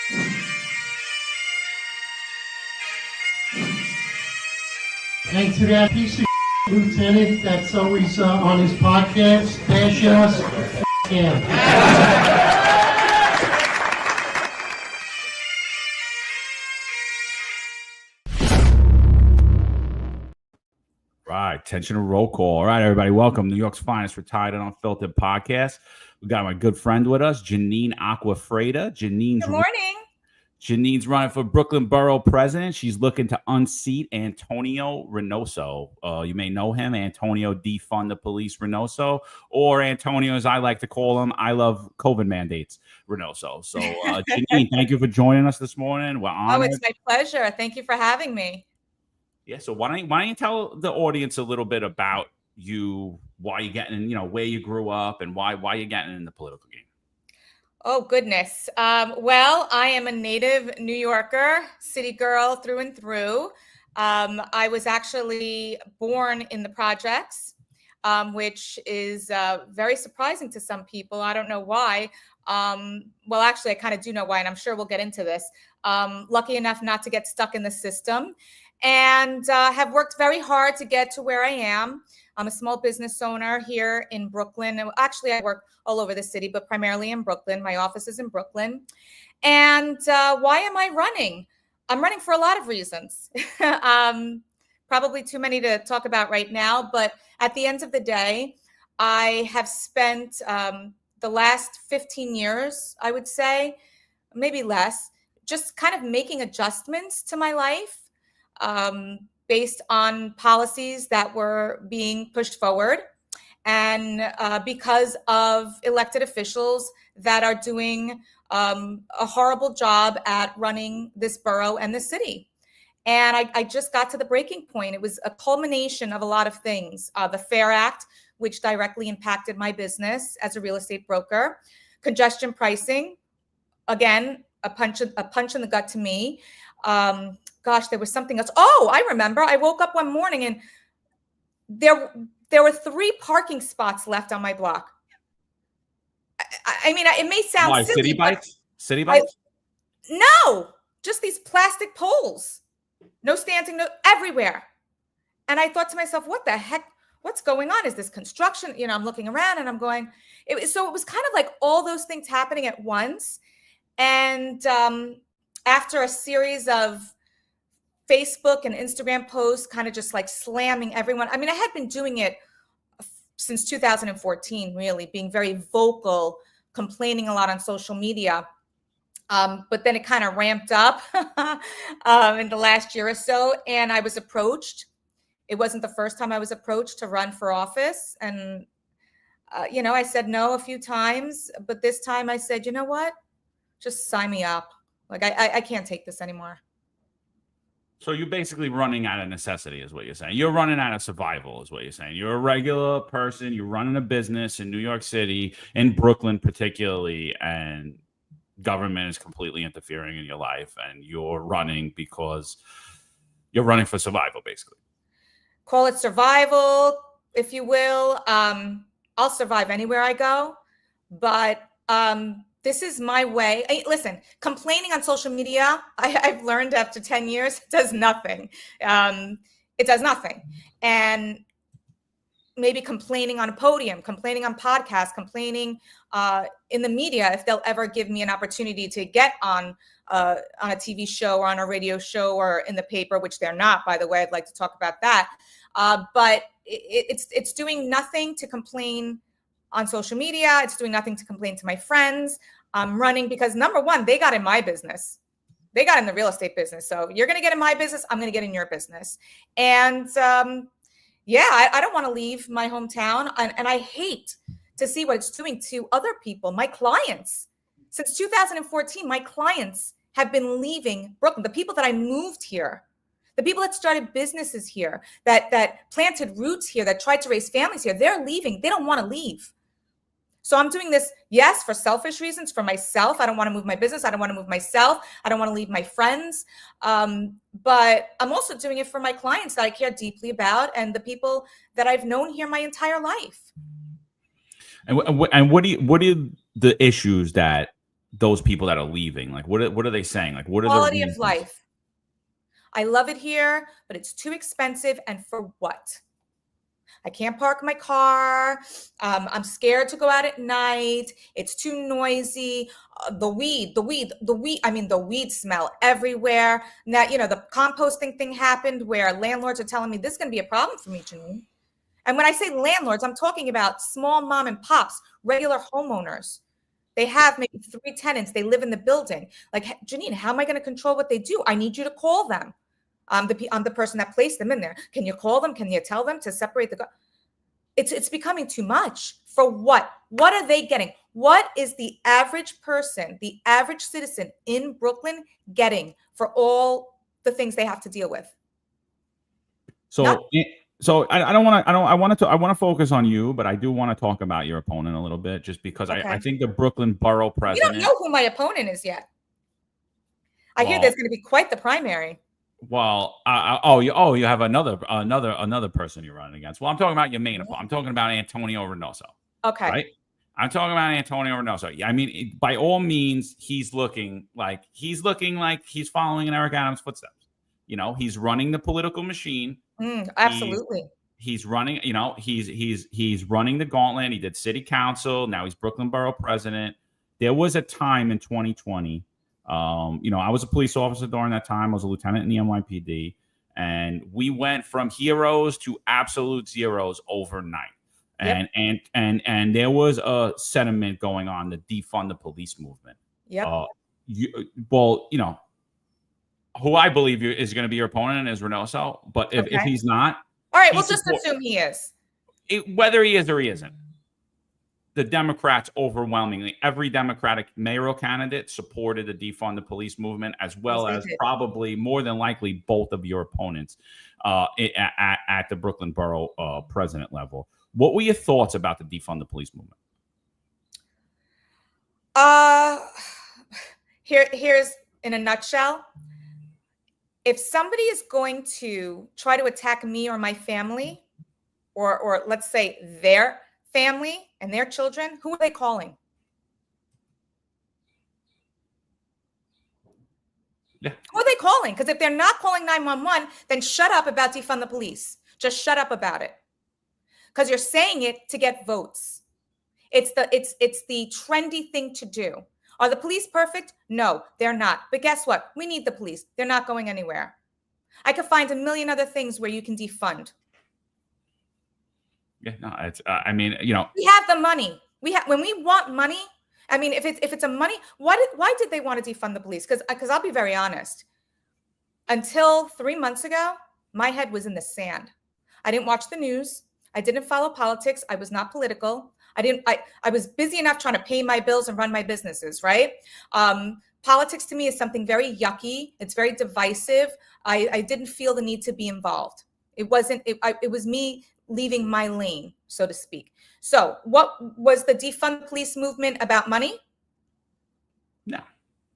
And to that piece of lieutenant that's always on his podcast, bash us, him. Right, attention to roll call. All right, everybody, welcome. New York's finest retired and unfiltered podcast. We got my good friend with us, Janine Acquafredda. Good morning. Janine's running for Brooklyn Borough President. She's looking to unseat Antonio Renoso. You may know him, Antonio Defund the Police Renoso, or Antonio, as I like to call him, I love COVID mandates Renoso. So, Janine, thank you for joining us this morning. We're honored. Oh, it's my pleasure. Thank you for having me. Yeah, so why don't you tell the audience a little bit about you, why you're getting, where you grew up, and why you're getting in the political game. Oh, goodness. Well, I am a native New Yorker, city girl through and through. I was actually born in the projects, which is very surprising to some people. I don't know why. Well, actually, I kind of do know why, and I'm sure we'll get into this. Lucky enough not to get stuck in the system, and have worked very hard to get to where I am. I'm a small business owner here in Brooklyn. Actually, I work all over the city, but primarily in Brooklyn. My office is in Brooklyn. And why am I running? I'm running for a lot of reasons. Probably too many to talk about right now. But at the end of the day, I have spent the last 15 years, I would say, maybe less, just kind of making adjustments to my life. Based on policies that were being pushed forward, and because of elected officials that are doing a horrible job at running this borough and the city. And I just got to the breaking point. It was a culmination of a lot of things. The FAIR Act, which directly impacted my business as a real estate broker. Congestion pricing, again, a punch in the gut to me. Gosh, there was something else. Oh, I remember. I woke up one morning and there were 3 parking spots left on my block. I mean, it may sound Why, silly. City bikes? No, just these plastic poles. No standing, no everywhere. And I thought to myself, what the heck? What's going on? Is this construction? I'm looking around and I'm going. So it was kind of like all those things happening at once. And after a series of Facebook and Instagram posts, kind of just like slamming everyone. I mean, I had been doing it since 2014, really, being very vocal, complaining a lot on social media. But then it kind of ramped up in the last year or so. And I was approached. It wasn't the first time I was approached to run for office. And, I said no a few times. But this time I said, you know what? Just sign me up. Like, I can't take this anymore. So you're basically running out of necessity is what you're saying. You're running out of survival is what you're saying. You're a regular person. You're running a business in New York City, in Brooklyn particularly, and government is completely interfering in your life. And you're running because you're running for survival, basically. Call it survival, if you will. I'll survive anywhere I go. But this is my way. Listen, complaining on social media, I've learned after 10 years, does nothing. It does nothing. And maybe complaining on a podium, complaining on podcasts, complaining in the media, if they'll ever give me an opportunity to get on a TV show or on a radio show or in the paper, which they're not, by the way. I'd like to talk about that. But it's doing nothing to complain on social media. It's doing nothing to complain to my friends. I'm running because, number one, they got in my business. They got in the real estate business. So you're going to get in my business. I'm going to get in your business. And I don't want to leave my hometown. And I hate to see what it's doing to other people, my clients. Since 2014, my clients have been leaving Brooklyn. The people that I moved here, the people that started businesses here, that planted roots here, that tried to raise families here, they're leaving. They don't want to leave. So I'm doing this, yes, for selfish reasons, for myself. I don't want to move my business. I don't want to move myself. I don't want to leave my friends. But I'm also doing it for my clients that I care deeply about and the people that I've known here my entire life. And what are the issues that those people that are leaving? Like, what are they saying? Like, what are the Quality of reasons? life. I love it here, but it's too expensive. And for what? I can't park my car. I'm scared to go out at night. It's too noisy. The weed smell everywhere. Now, the composting thing happened where landlords are telling me this is going to be a problem for me, Janine. And when I say landlords, I'm talking about small mom and pops, regular homeowners. They have maybe 3 tenants. They live in the building. Like, Janine, how am I going to control what they do? I need you to call them. I'm the person that placed them in there. Can you call them? Can you tell them to separate the? It's becoming too much. For what? What are they getting? What is the average person, the average citizen in Brooklyn getting for all the things they have to deal with? So I want to focus on you, but I do want to talk about your opponent a little bit, just because Okay. I think the Brooklyn Borough President. You don't know who my opponent is yet. I hear there's going to be quite the primary. Well, you have another person you're running against. Well, I'm talking about your main opponent. I'm talking about Antonio Renoso. Okay. Right? I'm talking about Antonio Renoso. I mean, by all means, he's looking like he's following in Eric Adams' footsteps. He's running the political machine. Absolutely. He's running. He's running the gauntlet. He did city council. Now he's Brooklyn Borough President. There was a time in 2020. I was a police officer during that time. I was a lieutenant in the NYPD, and we went from heroes to absolute zeros overnight. And Yep. and there was a sentiment going on to defund the police movement. Yep. Who I believe is going to be your opponent is Renoso, but if he's not, all right, we'll just assume he is. Whether he is or he isn't. The Democrats overwhelmingly, every Democratic mayoral candidate supported the defund the police movement, as well as probably more than likely both of your opponents at the Brooklyn Borough President level. What were your thoughts about the defund the police movement? Here's in a nutshell. If somebody is going to try to attack me or my family, or let's say their family and their children, who are they calling? Yeah. Who are they calling? Because if they're not calling 911, then shut up about defund the police. Just shut up about it. Because you're saying it to get votes. It's the trendy thing to do. Are the police perfect? No, they're not. But guess what? We need the police. They're not going anywhere. I could find a million other things where you can defund. Yeah, no, it's. We have the money. When we want money. I mean, if it's a money, why did they want to defund the police? Because I'll be very honest. Until 3 months ago, my head was in the sand. I didn't watch the news. I didn't follow politics. I was not political. I was busy enough trying to pay my bills and run my businesses, right? Politics to me is something very yucky. It's very divisive. I didn't feel the need to be involved. It was me leaving my lane, so to speak. So what was the defund police movement about? Money? No.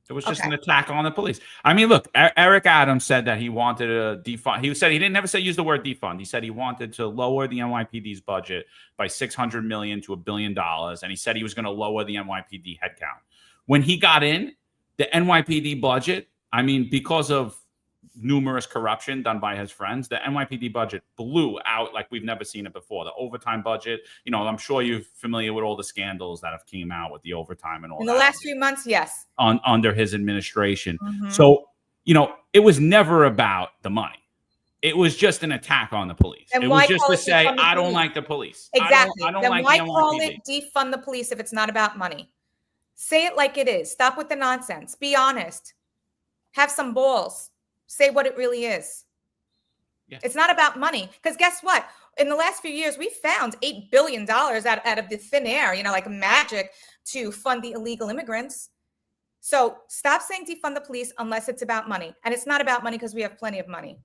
It was just an attack on the police. I mean, look, Eric Adams said that he wanted to defund. He said he didn't ever use the word defund. He said he wanted to lower the NYPD's budget by $600 million to $1 billion. And he said he was going to lower the NYPD headcount. When he got in, the NYPD budget, I mean, because of numerous corruption done by his friends, the NYPD budget blew out like we've never seen it before. The overtime budget, I'm sure you're familiar with all the scandals that have came out with the overtime and all in that. the last few months, yes. Under his administration. Mm-hmm. So, it was never about the money. It was just an attack on the police. And it why was just call to it say, defund the I don't police? like the police. Exactly. I don't then like why the call NYPD. it defund the police if it's not about money? Say it like it is. Stop with the nonsense. Be honest. Have some balls. Say what it really is. Yeah. It's not about money. Because guess what? In the last few years, we found $8 billion out of the thin air, like magic, to fund the illegal immigrants. So stop saying defund the police unless it's about money. And it's not about money because we have plenty of money.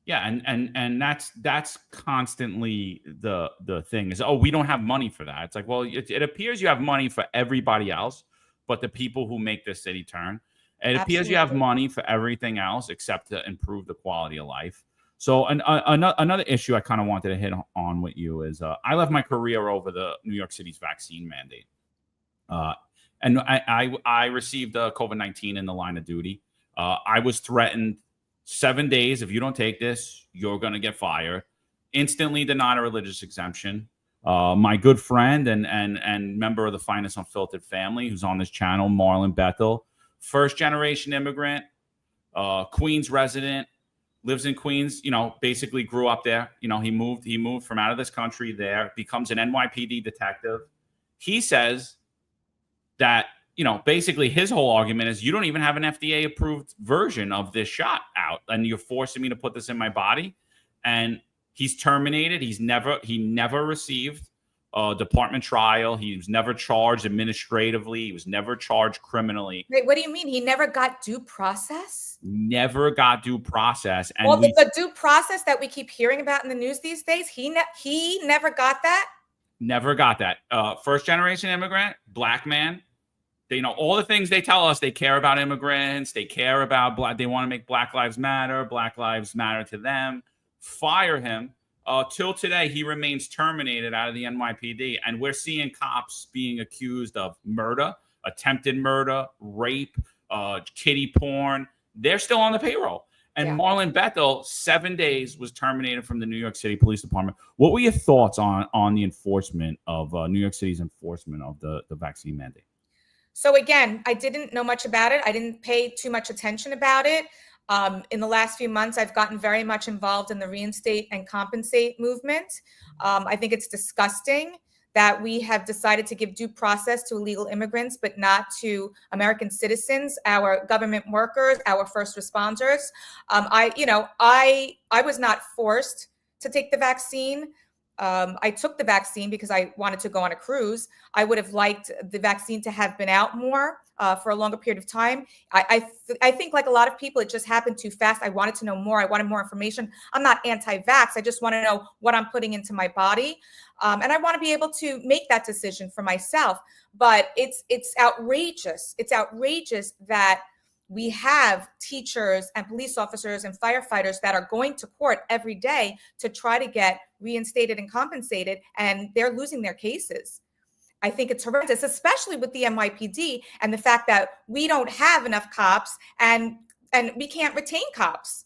Yeah, and that's constantly the thing is, we don't have money for that. It's like, well, it appears you have money for everybody else, but the people who make this city turn. It appears you have money for everything else except to improve the quality of life. So another issue I kind of wanted to hit on with you is I left my career over the New York City's vaccine mandate. And I received COVID-19 in the line of duty. I was threatened 7 days. If you don't take this, you're going to get fired. Instantly denied a religious exemption. My good friend and member of the Finest Unfiltered family, who's on this channel, Marlon Bethel, first generation immigrant, Queens resident, lives in Queens. Basically grew up there. He moved from out of this country there, becomes an NYPD detective. He says that, basically his whole argument is you don't even have an FDA approved version of this shot out, and you're forcing me to put this in my body. And he's terminated. He never received a department trial. He was never charged administratively. He was never charged criminally. Wait, what do you mean? He never got due process? Never got due process. And the due process that we keep hearing about in the news these days, he never got that? Never got that. First generation immigrant, black man. They know all the things they tell us. They care about immigrants. They care about they want to make Black Lives Matter. Black Lives Matter to them. Fire him. Till today, he remains terminated out of the NYPD. And we're seeing cops being accused of murder, attempted murder, rape, kiddie porn. They're still on the payroll. And Marlon Bethel, 7 days, was terminated from the New York City Police Department. What were your thoughts on the enforcement of New York City's enforcement of the vaccine mandate? So again, I didn't know much about it. I didn't pay too much attention about it. In the last few months, I've gotten very much involved in the reinstate and compensate movement. I think it's disgusting that we have decided to give due process to illegal immigrants, but not to American citizens, our government workers, our first responders. I was not forced to take the vaccine. I took the vaccine because I wanted to go on a cruise. I would have liked the vaccine to have been out more for a longer period of time. I think like a lot of people, it just happened too fast. I wanted to know more. I wanted more information. I'm not anti-vax. I just want to know what I'm putting into my body. And I want to be able to make that decision for myself. But it's outrageous. It's outrageous that we have teachers and police officers and firefighters that are going to court every day to try to get reinstated and compensated, and they're losing their cases. I think it's horrendous, especially with the NYPD and the fact that we don't have enough cops and we can't retain cops.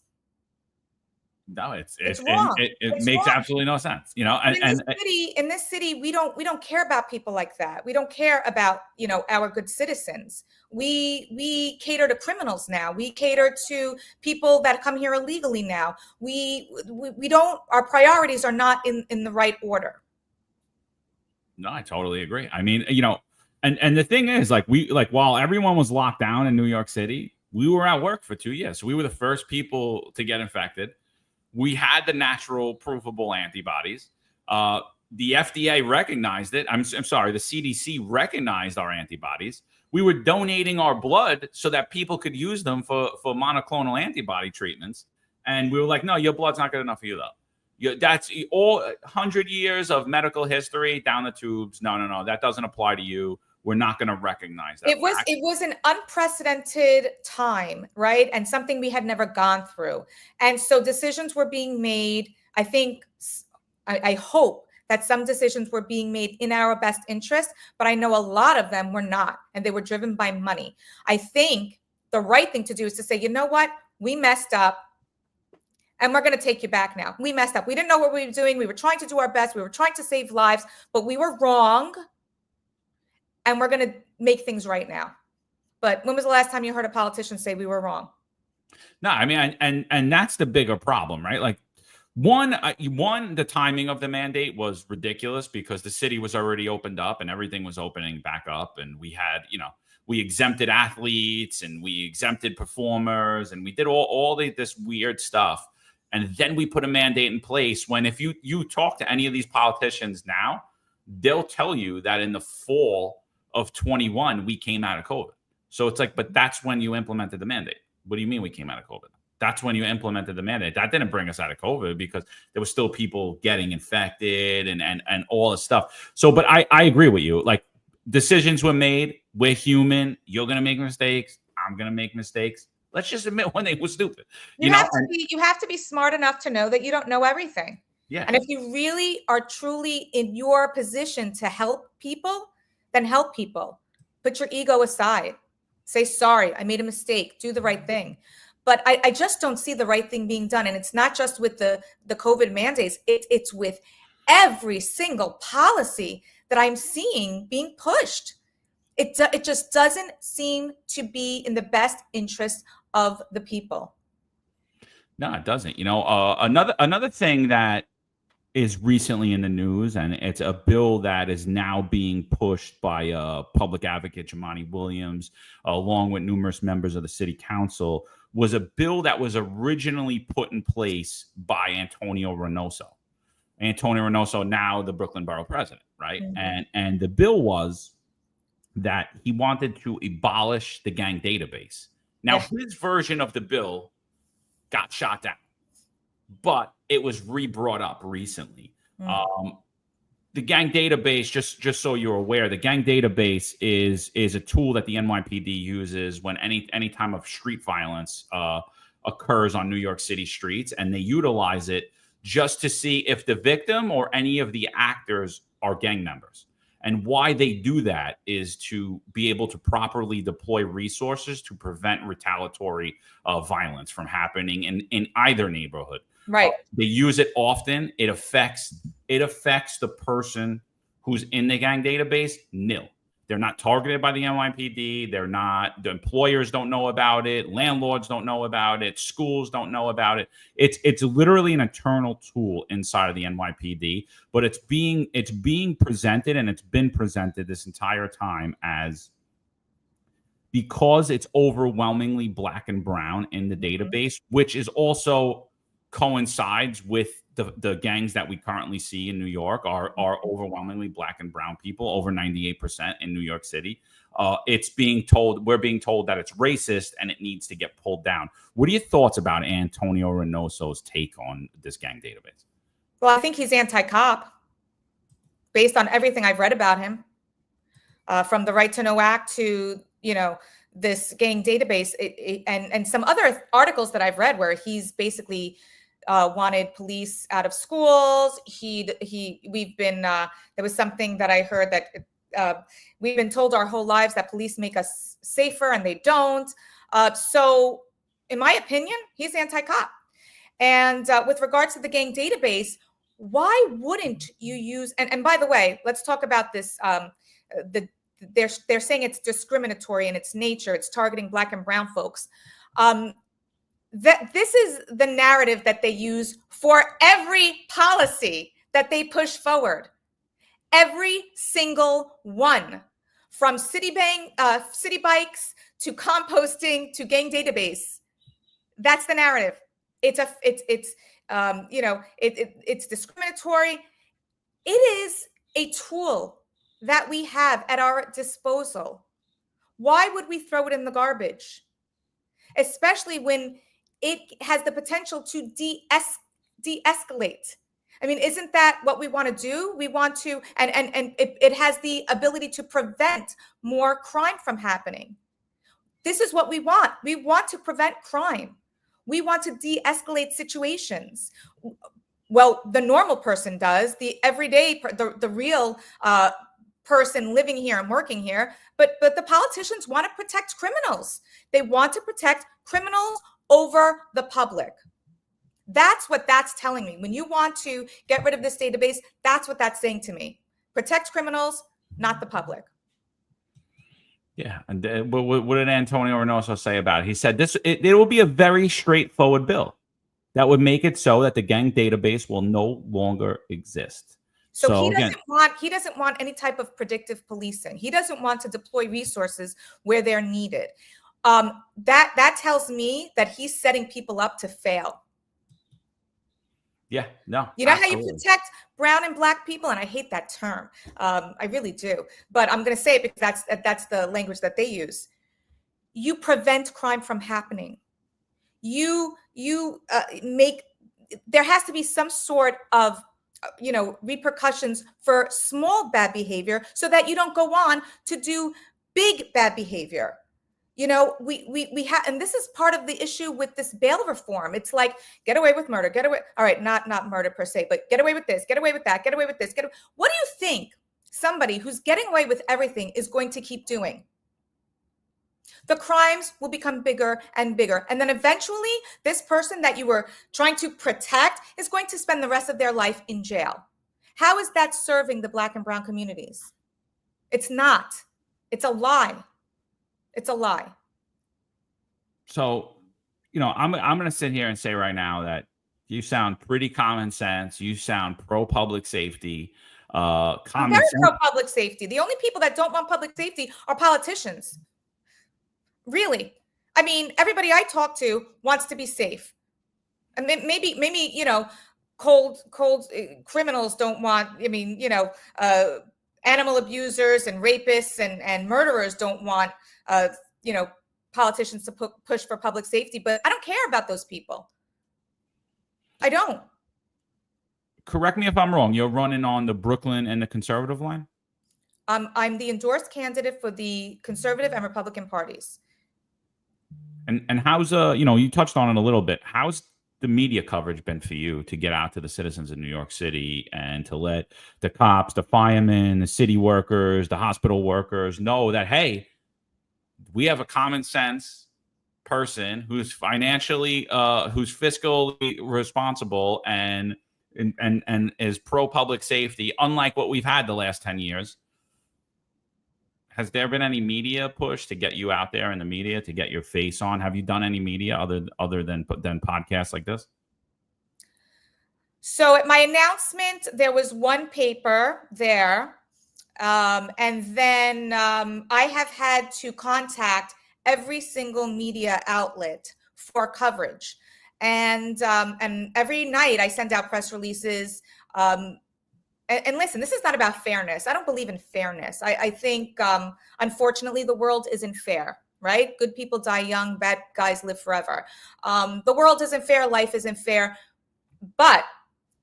No, it's wrong. It makes wrong. Absolutely no sense. In this city, we don't care about people like that. We don't care about, our good citizens. We cater to criminals now. We cater to people that come here illegally now. We don't, our priorities are not in the right order. No, I totally agree. I mean, and the thing is, while everyone was locked down in New York City, we were at work for 2 years. So we were the first people to get infected. We had the natural provable antibodies. The FDA recognized it. I'm sorry, the CDC recognized our antibodies. We were donating our blood so that people could use them for monoclonal antibody treatments. And we were like, no, your blood's not good enough for you, though. That's all 100 years of medical history down the tubes. No, that doesn't apply to you. We're not going to recognize that. It was an unprecedented time, right? And something we had never gone through. And so decisions were being made. I hope that some decisions were being made in our best interest, but I know a lot of them were not, and they were driven by money. I think the right thing to do is to say, you know what? We messed up. And we're going to take you back now. We messed up. We didn't know what we were doing. We were trying to do our best. We were trying to save lives, but we were wrong. And we're going to make things right now. But when was the last time you heard a politician say we were wrong? No, I mean, and that's the bigger problem, right? Like the timing of the mandate was ridiculous because the city was already opened up and everything was opening back up. And we had, we exempted athletes and we exempted performers and we did all this weird stuff. And then we put a mandate in place when if you talk to any of these politicians now, they'll tell you that in the fall of 21, we came out of COVID. So it's like, but that's when you implemented the mandate. What do you mean we came out of COVID? That's when you implemented the mandate. That didn't bring us out of COVID because there were still people getting infected and all this stuff. So, but I agree with you. Like decisions were made. We're human. You're going to make mistakes. I'm going to make mistakes. Let's just admit when they were stupid. You have to be smart enough to know that you don't know everything. Yeah. And if you really are truly in your position to help people, then help people. Put your ego aside. Say, sorry, I made a mistake. Do the right thing. But I just don't see the right thing being done. And it's not just with the COVID mandates. It's with every single policy that I'm seeing being pushed. It just doesn't seem to be in the best interest of the people. No, it doesn't. Another thing that is recently in the news, and it's a bill that is now being pushed by public advocate Jumaane Williams, along with numerous members of the city council, was a bill that was originally put in place by Antonio Renoso. Antonio Renoso, now the Brooklyn Borough President, right? Mm-hmm. And the bill was that he wanted to abolish the gang database. Now, his version of the bill got shot down, but it was re-brought up recently. The gang database, just so you're aware, the gang database is a tool that the NYPD uses when any time of street violence occurs on New York City streets, and they utilize it just to see if the victim or any of the actors are gang members. And why they do that is to be able to properly deploy resources to prevent retaliatory violence from happening in either neighborhood. Right. They use it often. It affects the person who's in the gang database nil. They're not targeted by the NYPD. The employers don't know about it. Landlords don't know about it. Schools don't know about it. It's literally an internal tool inside of the NYPD, but it's being presented, and it's been presented this entire time as, because it's overwhelmingly black and brown in the database, which is also coincides with the gangs that we currently see in New York are overwhelmingly black and brown people, over 98% in New York City. We're being told that it's racist and it needs to get pulled down. What are your thoughts about Antonio Renoso's take on this gang database? Well, I think he's anti-cop based on everything I've read about him, from the Right to Know Act to, this gang database and some other articles that I've read where he's basically wanted police out of schools. There was something that I heard that we've been told our whole lives that police make us safer, and they don't. So in my opinion, he's anti-cop. And with regards to the gang database, why wouldn't you use, and by the way, let's talk about this, they're saying it's discriminatory in its nature. It's targeting black and brown folks. That this is the narrative that they use for every policy that they push forward. Every single one, from city bikes to composting to gang database. That's the narrative. It's discriminatory. It is a tool that we have at our disposal. Why would we throw it in the garbage? Especially when it has the potential to de-escalate. I mean, isn't that what we want to do? We want to, and it has the ability to prevent more crime from happening. This is what we want. We want to prevent crime. We want to de-escalate situations. Well, the normal person does, the everyday, the real person living here and working here, but the politicians want to protect criminals. They want to protect criminals over the public. That's what that's telling me. When you want to get rid of this database, that's what that's saying to me. Protect criminals, not the public. Yeah. And what did Antonio Renoso say about it? He said it will be a very straightforward bill that would make it so that the gang database will no longer exist. So he doesn't want any type of predictive policing. He doesn't want to deploy resources where they're needed. That tells me that he's setting people up to fail. Yeah, no. You know absolutely. How you protect brown and black people, and I hate that term. I really do, but I'm going to say it because that's the language that they use. You prevent crime from happening. You make, there has to be some sort of repercussions for small bad behavior so that you don't go on to do big bad behavior. We have, and this is part of the issue with this bail reform. It's like, get away with murder, get away. All right, not murder per se, but get away with this, get away with that, get away with this. What do you think somebody who's getting away with everything is going to keep doing? The crimes will become bigger and bigger. And then eventually, this person that you were trying to protect is going to spend the rest of their life in jail. How is that serving the Black and brown communities? It's not. It's a lie. It's a lie. So, I'm going to sit here and say right now that you sound pretty common sense. You sound pro public safety. I'm Common very sense. pro public safety. The only people that don't want public safety are politicians. Really. I mean, everybody I talk to wants to be safe. And maybe, cold criminals don't want, animal abusers and rapists and murderers don't want, politicians to push for public safety. But I don't care about those people. I don't. Correct me if I'm wrong. You're running on the Brooklyn and the conservative line? I'm the endorsed candidate for the conservative and Republican parties. And how's you touched on it a little bit. How's the media coverage been for you to get out to the citizens in New York City and to let the cops, the firemen, the city workers, the hospital workers know that, hey, we have a common sense person who's financially, who's fiscally responsible and is pro public safety, unlike what we've had the last 10 years. Has there been any media push to get you out there in the media, to get your face on? Have you done any media other than podcasts like this? So at my announcement, there was one paper there. And then I have had to contact every single media outlet for coverage. And every night I send out press releases. And listen, this is not about fairness. I don't believe in fairness. I think, unfortunately, the world isn't fair, right? Good people die young, bad guys live forever. The world isn't fair. Life isn't fair. But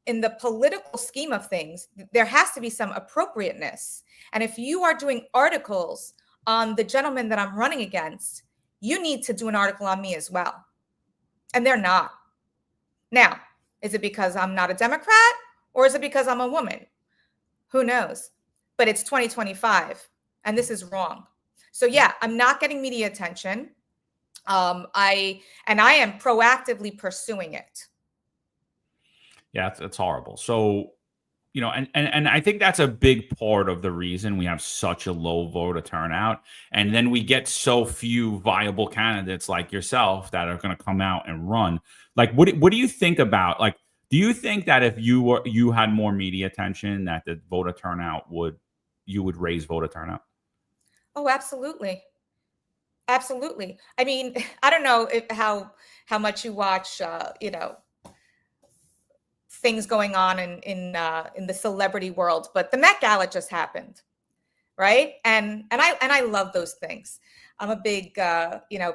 in the political scheme of things, there has to be some appropriateness. And if you are doing articles on the gentleman that I'm running against, you need to do an article on me as well. And they're not. Now, is it because I'm not a Democrat or is it because I'm a woman? Who knows? But it's 2025 and this is wrong. So yeah, I'm not getting media attention. I am proactively pursuing it. Yeah, it's horrible. So, and I think that's a big part of the reason we have such a low voter turnout. And then we get so few viable candidates like yourself that are going to come out and run. Like, what do you think about, like, do you think that if you had more media attention, that the voter turnout you would raise voter turnout? Oh, absolutely. Absolutely. I mean, I don't know how much you watch, things going on in the celebrity world, but the Met Gala just happened, right? And I love those things. I'm a big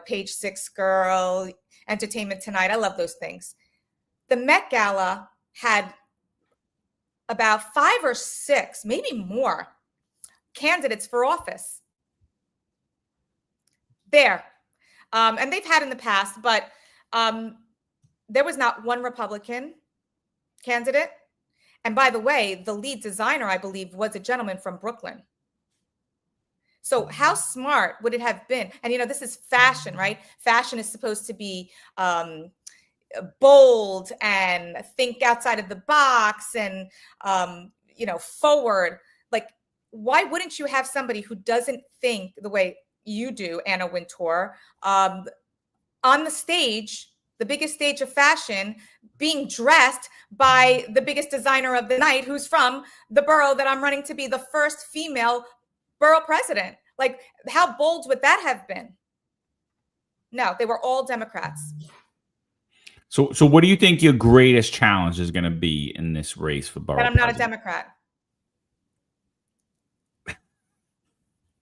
Page Six girl, Entertainment Tonight. I love those things. The Met Gala had about 5 or 6, maybe more, candidates for office there. And they've had in the past, but there was not one Republican candidate. And by the way, the lead designer, I believe, was a gentleman from Brooklyn. So how smart would it have been? And, this is fashion, right? Fashion is supposed to be bold and think outside of the box and, forward. Like, why wouldn't you have somebody who doesn't think the way you do, Anna Wintour, on the stage, the biggest stage of fashion, being dressed by the biggest designer of the night, who's from the borough that I'm running to be the first female borough president? Like, how bold would that have been? No, they were all Democrats. So what do you think your greatest challenge is going to be in this race for borough president? That I'm not a Democrat.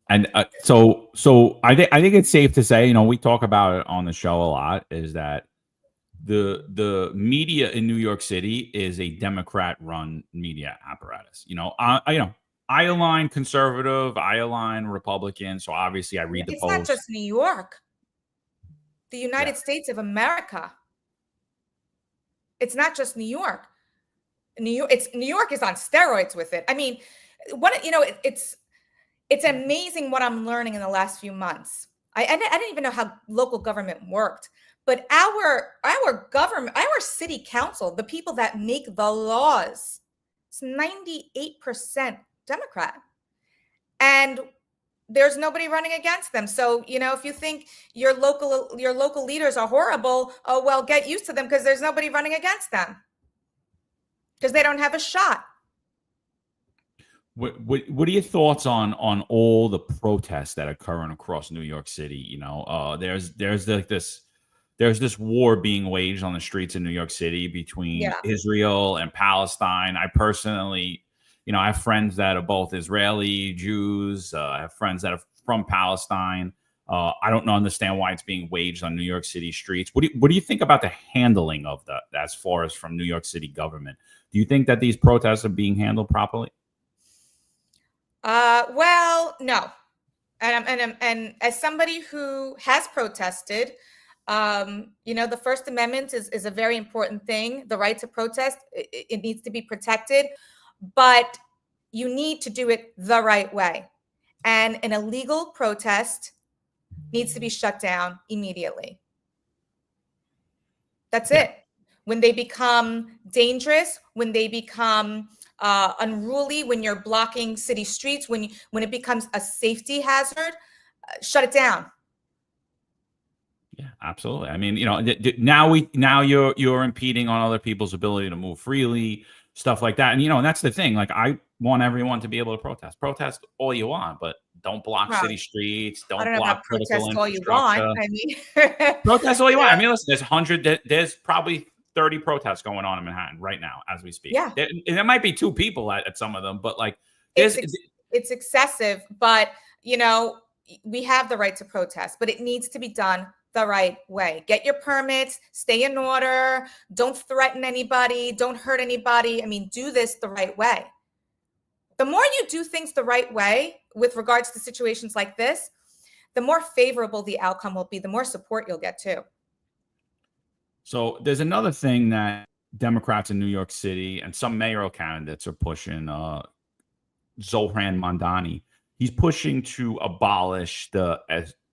And so I think it's safe to say, we talk about it on the show a lot, is that the media in New York City is a Democrat-run media apparatus. I align conservative, I align Republican, so obviously I read the polls. It's not just New York. The United States of America. It's not just New York. New York is on steroids with it. I mean, it's amazing what I'm learning in the last few months. I didn't even know how local government worked. But our government, our city council, the people that make the laws, it's 98% Democrat. And there's nobody running against them. So, if you think your local leaders are horrible, oh, well, get used to them because there's nobody running against them because they don't have a shot. What are your thoughts on all the protests that are occurring across New York City? There's this war being waged on the streets of New York City between Israel and Palestine. I personally, I have friends that are both Israeli Jews. I have friends that are from Palestine. I don't understand why it's being waged on New York City streets. What do you think about the handling of that as far as from New York City government? Do you think that these protests are being handled properly? Well, no. And as somebody who has protested, the First Amendment is a very important thing. The right to protest, it needs to be protected, but you need to do it the right way. And an illegal protest needs to be shut down immediately. That's it. When they become dangerous, when they become unruly, when you're blocking city streets, when it becomes a safety hazard, shut it down. Yeah, absolutely. I mean, now you're impeding on other people's ability to move freely, stuff like that. And and that's the thing. Like, I want everyone to be able to protest all you want, but don't block city streets. Don't block critical infrastructure. All you want. I mean, protest all you want. I mean, listen, there's probably 30 protests going on in Manhattan right now as we speak. Yeah, there might be 2 people at some of them, but like it's excessive. But we have the right to protest, but it needs to be done the right way. Get your permits, stay in order, don't threaten anybody, don't hurt anybody. I mean, do this the right way. The more you do things the right way with regards to situations like this, the more favorable the outcome will be, the more support you'll get too. So there's another thing that Democrats in New York City and some mayoral candidates are pushing. Zohran Mamdani, he's pushing to abolish the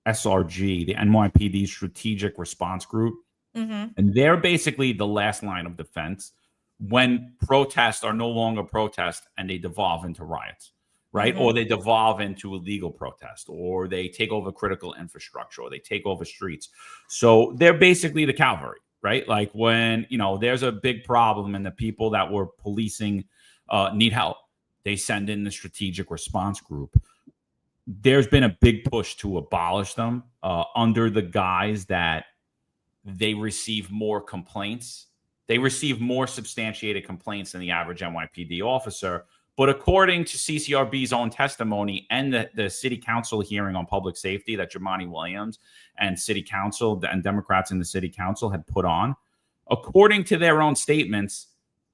SRG, the NYPD Strategic Response Group. Mm-hmm. And they're basically the last line of defense when protests are no longer protests and they devolve into riots, right? Mm-hmm. Or they devolve into illegal protest, or they take over critical infrastructure, or they take over streets. So they're basically the cavalry, right? Like when, there's a big problem and the people that were policing need help, they send in the Strategic Response Group. There's been a big push to abolish them under the guise that they receive more complaints. They receive more substantiated complaints than the average NYPD officer. But according to CCRB's own testimony and the city council hearing on public safety that Jumaane Williams and city council and Democrats in the city council had put on, according to their own statements,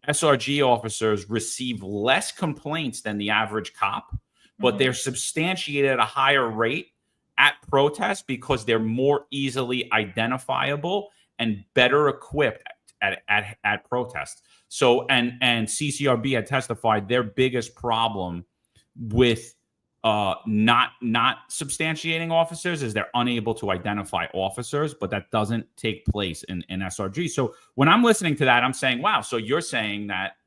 SRG officers receive less complaints than the average cop, but they're substantiated at a higher rate at protests because they're more easily identifiable and better equipped at protests. So, and CCRB had testified their biggest problem with not substantiating officers is they're unable to identify officers, but that doesn't take place in SRG. So when I'm listening to that, I'm saying, wow, so you're saying that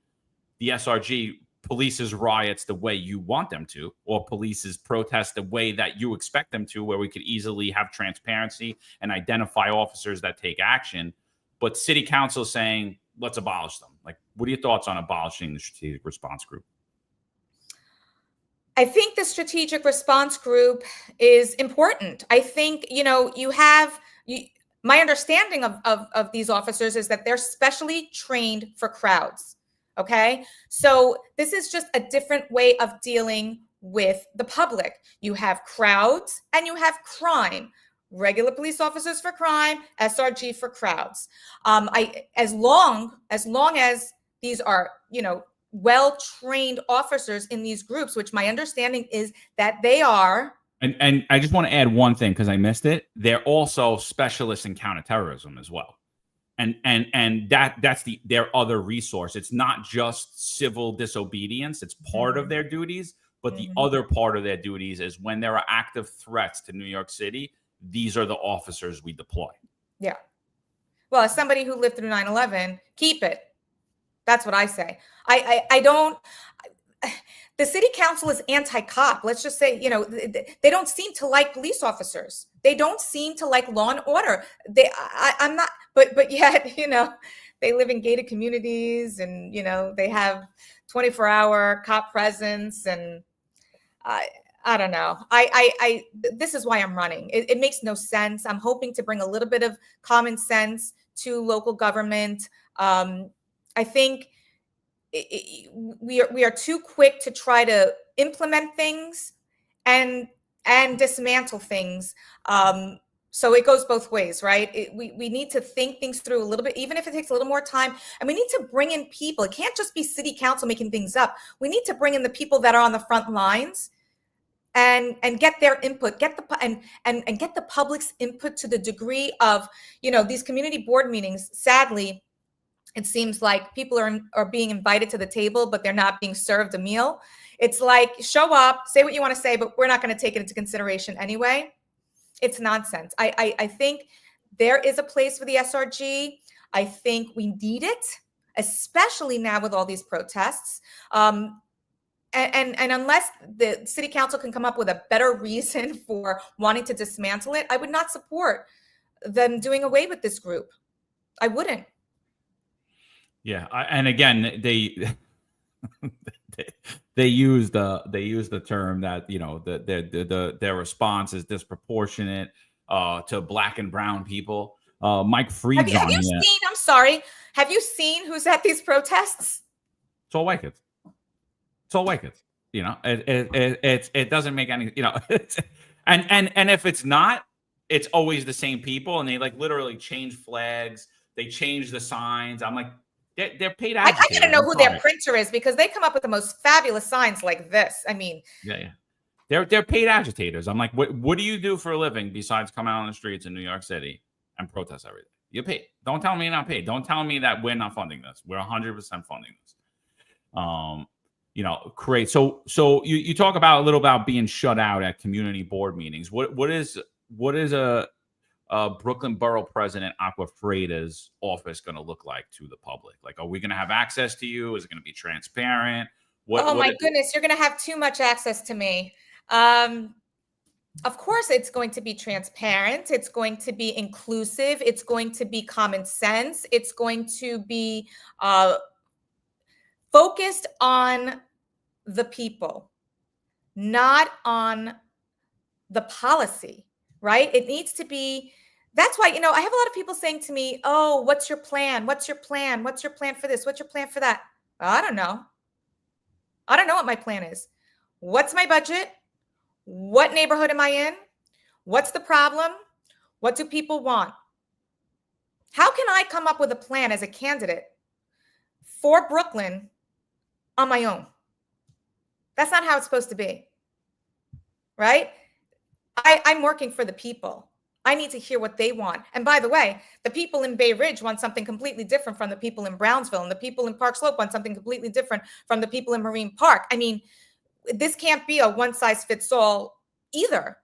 the SRG polices riots the way you want them to, or polices protest the way that you expect them to, where we could easily have transparency and identify officers that take action. But city council is saying, let's abolish them. Like, what are your thoughts on abolishing the Strategic Response Group? I think the Strategic Response Group is important. I think, my understanding of these officers is that they're specially trained for crowds. Okay. So this is just a different way of dealing with the public. You have crowds and you have crime. Regular police officers for crime, SRG for crowds. As long as these are, well-trained officers in these groups, which my understanding is that they are. And I just want to add one thing because I missed it. They're also specialists in counterterrorism as well. And that's their other resource. It's not just civil disobedience. It's part of their duties. But the other part of their duties is when there are active threats to New York City, these are the officers we deploy. Yeah. Well, as somebody who lived through 9/11, keep it. That's what I say. I don't. The city council is anti-cop. Let's just say, they don't seem to like police officers. They don't seem to like law and order. I'm not, but yet, they live in gated communities, and they have 24-hour cop presence, and I don't know. This is why I'm running. It makes no sense. I'm hoping to bring a little bit of common sense to local government. I think we are too quick to try to implement things and dismantle things. So it goes both ways, right? We need to think things through a little bit, even if it takes a little more time. And we need to bring in people. It can't just be city council making things up. We need to bring in the people that are on the front lines and get their input, get the public's input to the degree of, these community board meetings. Sadly, it seems like people are being invited to the table, but they're not being served a meal. It's like, show up, say what you want to say, but we're not going to take it into consideration anyway. It's nonsense. I think there is a place for the SRG. I think we need it, especially now with all these protests. And unless the city council can come up with a better reason for wanting to dismantle it, I would not support them doing away with this group. I wouldn't. Yeah, and again, they use the term that their response is disproportionate to Black and brown people. Mike Freed's have you seen? I'm sorry. Have you seen who's at these protests? It's all white kids. It's all white kids. It doesn't make any. And if it's not, it's always the same people, and they literally change flags. They change the signs. I'm like, they're paid agitators. I gotta know who their printer is, because they come up with the most fabulous signs like this. I mean, yeah. They're paid agitators. I'm like, what do you do for a living besides come out on the streets in New York City and protest everything? You're paid. Don't tell me you're not paid. Don't tell me that we're not funding this. We're 100% funding this. Great. So you talk about a little about being shut out at community board meetings. What is a Brooklyn Borough President Acquafredda's office going to look like to the public? Like, are we going to have access to you? Is it going to be transparent? My goodness, you're going to have too much access to me. Of course, it's going to be transparent. It's going to be inclusive. It's going to be common sense. It's going to be focused on the people, not on the policy, right? It needs to be. That's why, I have a lot of people saying to me, oh, what's your plan? What's your plan? What's your plan for this? What's your plan for that? Well, I don't know. I don't know what my plan is. What's my budget? What neighborhood am I in? What's the problem? What do people want? How can I come up with a plan as a candidate for Brooklyn on my own? That's not how it's supposed to be, right? I'm working for the people. I need to hear what they want. And by the way, the people in Bay Ridge want something completely different from the people in Brownsville, and the people in Park Slope want something completely different from the people in Marine Park. I mean, this can't be a one size fits all either.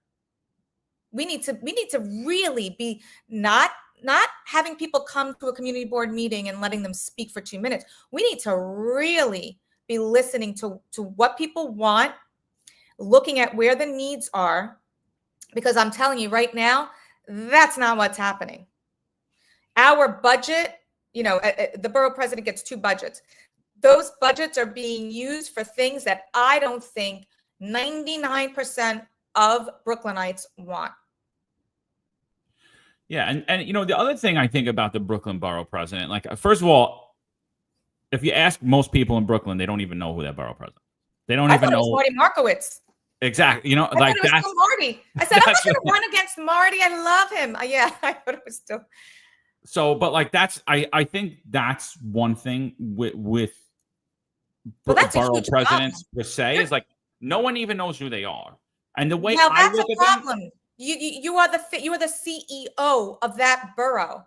We need to really be not having people come to a community board meeting and letting them speak for 2 minutes. We need to really be listening to what people want, looking at where the needs are, because I'm telling you right now, that's not what's happening. Our budget, the borough president gets 2 budgets. Those budgets are being used for things that I don't think 99% of Brooklynites want. Yeah. And the other thing I think about the Brooklyn Borough President, first of all, if you ask most people in Brooklyn, they don't even know who their borough president is. They don't even know. Marty Markowitz. Exactly. I thought it was still Marty. I said, I'm not going to run against Marty. I love him. Yeah, I thought it was still. So, but I think that's one thing with borough presidents per se is no one even knows who they are. And the way I look at problem. You are the CEO of that borough.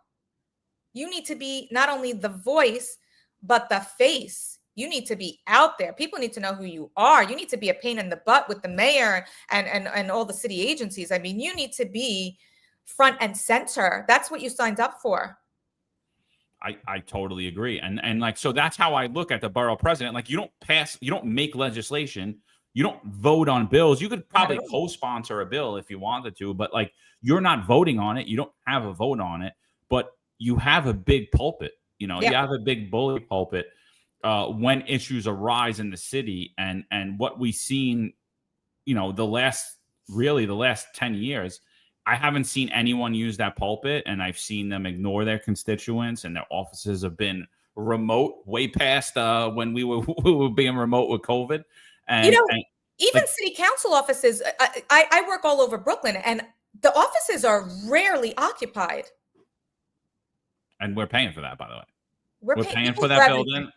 You need to be not only the voice, but the face. You need to be out there. People need to know who you are. You need to be a pain in the butt with the mayor and all the city agencies. I mean, you need to be front and center. That's what you signed up for. I totally agree. And like, so that's how I look at the borough president. Like, you don't make legislation. You don't vote on bills. You could probably co-sponsor a bill if you wanted to, but like, you're not voting on it. You don't have a vote on it, but you have a big pulpit. You have a big bully pulpit when issues arise in the city. And what we've seen, the last 10 years, I haven't seen anyone use that pulpit, and I've seen them ignore their constituents, and their offices have been remote way past when we were being remote with COVID. And, even city council offices, I work all over Brooklyn, and the offices are rarely occupied. And we're paying for that, by the way. We're paying for that building.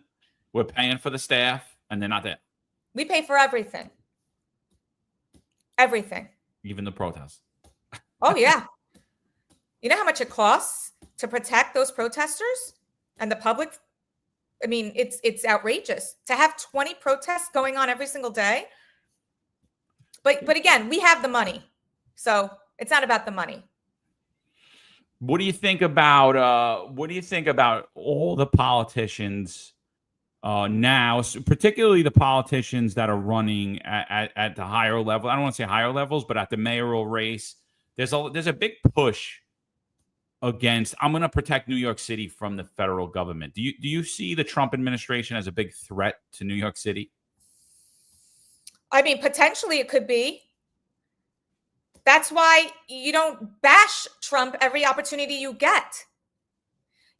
We're paying for the staff, and they're not there. We pay for everything. Everything. Even the protests. Oh, yeah. You know how much it costs to protect those protesters and the public? I mean, it's outrageous to have 20 protests going on every single day. But again, we have the money. So it's not about the money. What do you think about all the politicians now, particularly the politicians that are running at the higher level? I don't want to say higher levels, but at the mayoral race, there's a big push against, I'm going to protect New York City from the federal government. Do you see the Trump administration as a big threat to New York City? I mean, potentially it could be. That's why you don't bash Trump every opportunity you get.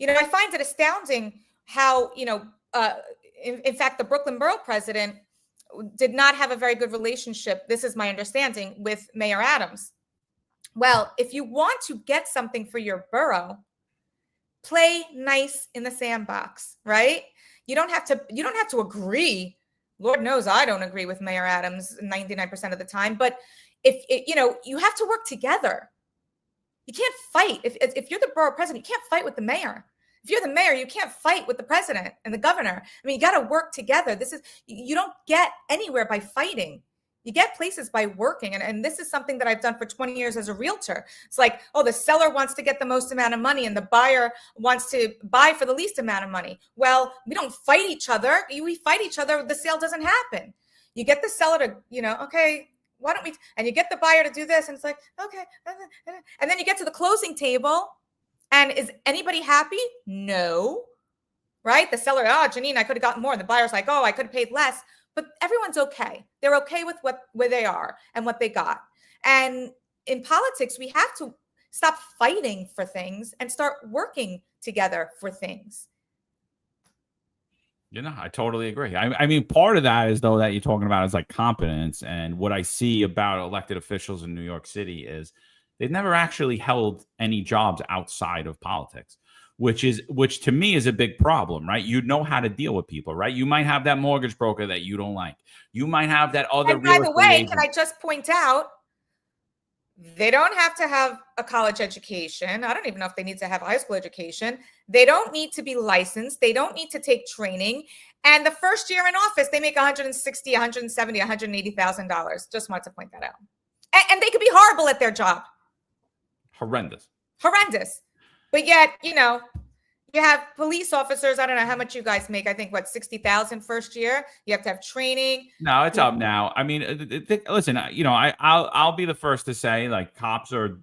I find it astounding how, in fact, the Brooklyn Borough President did not have a very good relationship, this is my understanding, with Mayor Adams. Well, if you want to get something for your borough, play nice in the sandbox, right? You don't have to agree. Lord knows I don't agree with Mayor Adams 99% of the time, but if you have to work together. You can't fight. If you're the borough president, you can't fight with the mayor. If you're the mayor, you can't fight with the president and the governor. I mean, you got to work together. You don't get anywhere by fighting. You get places by working. And this is something that I've done for 20 years as a realtor. It's like, the seller wants to get the most amount of money and the buyer wants to buy for the least amount of money. Well, we don't fight each other. We fight each other. The sale doesn't happen. You get the seller to, okay, why don't we, and you get the buyer to do this. And it's like, okay. And then you get to the closing table, and is anybody happy? No. Right? The seller, Janine, I could have gotten more. And the buyer's like, I could have paid less. But everyone's okay. They're okay with where they are and what they got. And in politics, we have to stop fighting for things and start working together for things. I totally agree. I mean, part of that is, though, that you're talking about is like competence. And what I see about elected officials in New York City is they've never actually held any jobs outside of politics, which to me is a big problem, right? You know how to deal with people, right? You might have that mortgage broker that you don't like. You might have that other. And by the way, can I just point out, they don't have to have a college education. I don't even know if they need to have a high school education. They don't need to be licensed. They don't need to take training. And the first year in office, they make $160,000, $170,000, $180,000. Just wanted to point that out. And they could be horrible at their job. Horrendous. But yet, you have police officers. I don't know how much you guys make. I think, $60,000 first year. You have to have training. No, it's up now. I mean, listen, I'll be the first to say, like, cops are,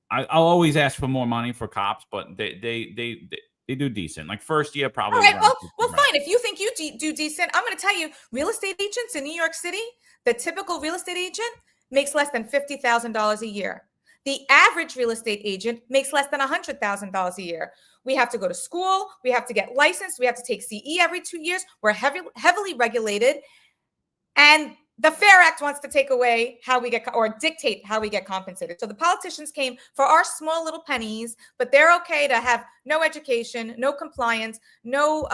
I'll always ask for more money for cops, but they do decent. Like, first year, probably. All right. Well, fine. If you think you do decent, I'm going to tell you, real estate agents in New York City, the typical real estate agent makes less than $50,000 a year. The average real estate agent makes less than $100,000 a year. We have to go to school. We have to get licensed. We have to take CE every 2 years. We're heavily regulated. And the FAIR Act wants to take away how we get, or dictate how we get compensated. So the politicians came for our small little pennies, but they're okay to have no education, no compliance, no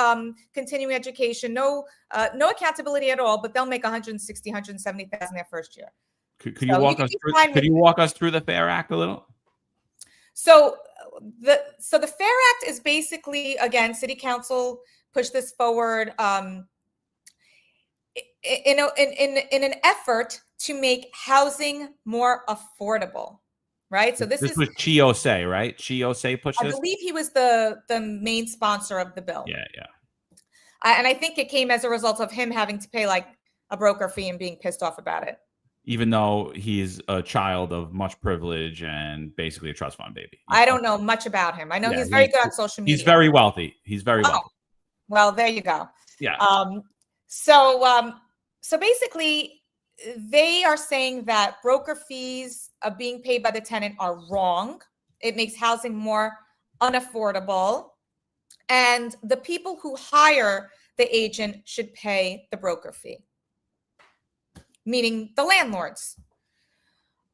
continuing education, no accountability at all, but they'll make $160,000, $170,000 their first year. Could you walk us through the FAIR Act a little? So the FAIR Act is basically, again, City Council pushed this forward in an effort to make housing more affordable. right? So This was Chiose, right? Chiose pushed I this? believe he was the main sponsor of the bill. Yeah. And I think it came as a result of him having to pay like a broker fee and being pissed off about it. Even though he's a child of much privilege and basically a trust fund baby. I don't know much about him. I know he's very good on social media. He's very wealthy. He's very wealthy. Well, there you go. Yeah. So basically, they are saying that broker fees being paid by the tenant are wrong. It makes housing more unaffordable. And the people who hire the agent should pay the broker fee, meaning the landlords.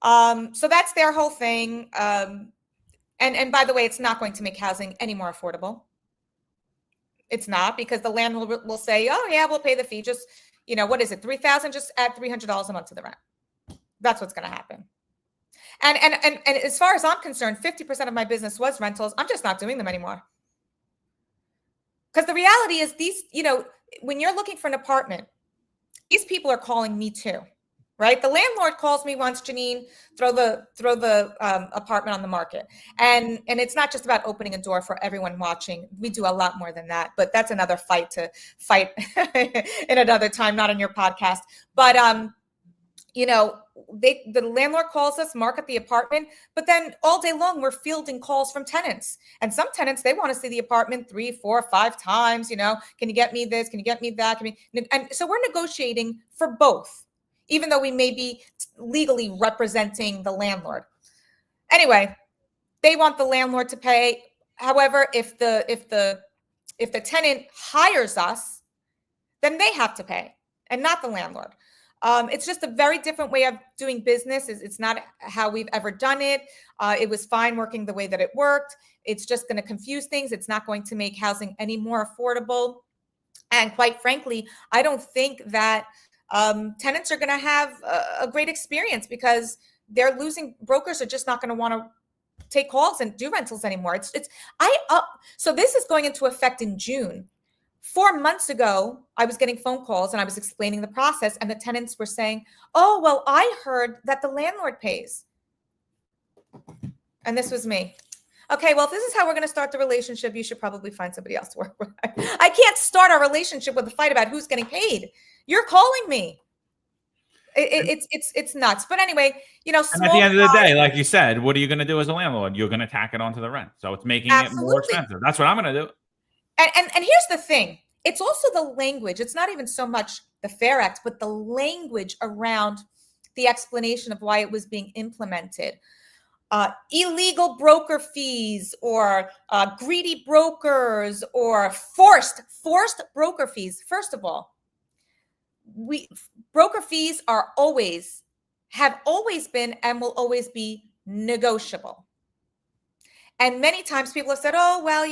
So that's their whole thing. And by the way, it's not going to make housing any more affordable. It's not, because the landlord will say, oh yeah, we'll pay the fee. Just, what is it? $3,000, just add $300 a month to the rent. That's what's going to happen. And as far as I'm concerned, 50% of my business was rentals. I'm just not doing them anymore. Because the reality is when you're looking for an apartment, these people are calling me too, right? The landlord calls me once, Janine, throw the apartment on the market. And it's not just about opening a door for everyone watching. We do a lot more than that, but that's another fight to fight in another time, not on your podcast. But, the landlord calls us, market the apartment, but then all day long we're fielding calls from tenants. And some tenants, they want to see the apartment 3, 4, 5 times. Can you get me this? Can you get me that? And so we're negotiating for both, even though we may be legally representing the landlord. Anyway, they want the landlord to pay. However, if the tenant hires us, then they have to pay and not the landlord. It's just a very different way of doing business. It's not how we've ever done it. It was fine working the way that it worked. It's just going to confuse things. It's not going to make housing any more affordable. And quite frankly, I don't think that tenants are going to have a great experience, because they're losing. Brokers are just not going to want to take calls and do rentals anymore. So this is going into effect in June. 4 months ago, I was getting phone calls and I was explaining the process, and the tenants were saying, oh, well, I heard that the landlord pays. And this was me. Okay, well, if this is how we're going to start the relationship, you should probably find somebody else to work with. I can't start our relationship with a fight about who's getting paid. You're calling me. It's nuts. But anyway, and at the end of the day, like you said, what are you going to do as a landlord? You're going to tack it onto the rent. So it's making it more expensive. That's what I'm going to do. And here's the thing. It's also the language. It's not even so much the FAIR Act, but the language around the explanation of why it was being implemented. Illegal broker fees, or greedy brokers, or forced broker fees. First of all, broker fees have always been and will always be negotiable. And many times people have said, oh, well,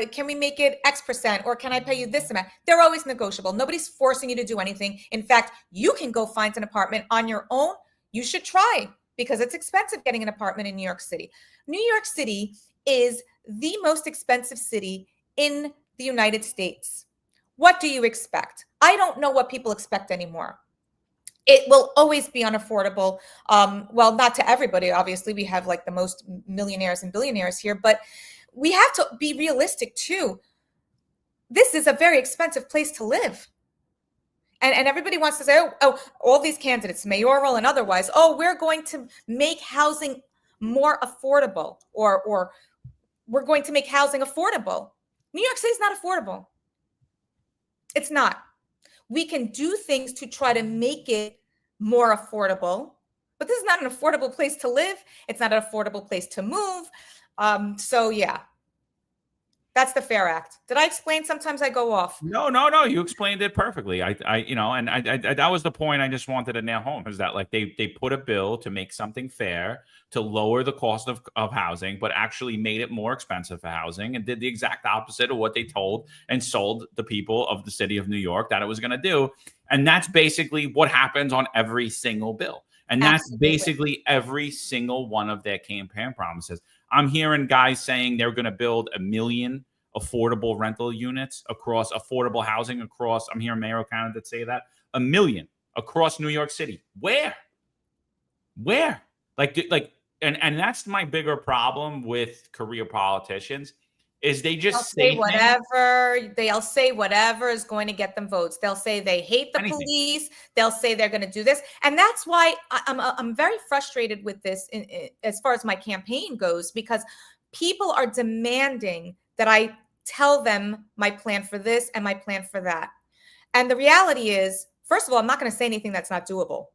can we make it X percent, or can I pay you this amount? They're always negotiable. Nobody's forcing you to do anything. In fact, you can go find an apartment on your own. You should try, because it's expensive getting an apartment in New York City. New York City is the most expensive city in the United States. What do you expect? I don't know what people expect anymore. It will always be unaffordable. Well, not to everybody, obviously. We have like the most millionaires and billionaires here, but we have to be realistic too. This is a very expensive place to live. And everybody wants to say, oh, all these candidates, mayoral and otherwise, oh, we're going to make housing more affordable, or we're going to make housing affordable. New York City is not affordable. It's not. We can do things to try to make it more affordable, but this is not an affordable place to live. It's not an affordable place to move. So yeah, that's the FAIR Act. Did I explain? Sometimes I go off. No. You explained it perfectly. I that was the point I just wanted to nail home, is that like they put a bill to make something fair, to lower the cost of housing, but actually made it more expensive for housing, and did the exact opposite of what they told and sold the people of the city of New York that it was going to do. And that's basically what happens on every single bill. And that's basically every single one of their campaign promises. I'm hearing guys saying they're going to build 1 million affordable rental units across affordable housing across. I'm hearing mayoral candidates say that 1 million across New York City. Where? Like and that's my bigger problem with career politicians is they They'll just say say whatever. They'll say whatever is going to get them votes. They'll say they hate the anything. police. They'll say they're going to do this, and that's why I'm very frustrated with this as far as my campaign goes, because people are demanding that I tell them my plan for this and my plan for that. And the reality is, first of all, I'm not going to say anything that's not doable,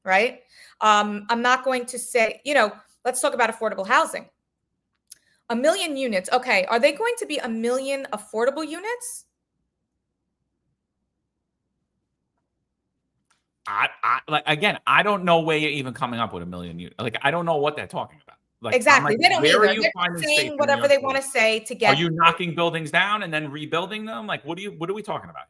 right? I'm not going to say, let's talk about affordable housing. 1 million units. Okay. Are they going to be 1 million affordable units? I don't know where you're even coming up with 1 million units. Like, I don't know what they're talking about. Like, Exactly. They don't where either. are you They're finding saying space in whatever New they York want to City? say to get. Are you knocking buildings down and then rebuilding them? Like, what are we talking about?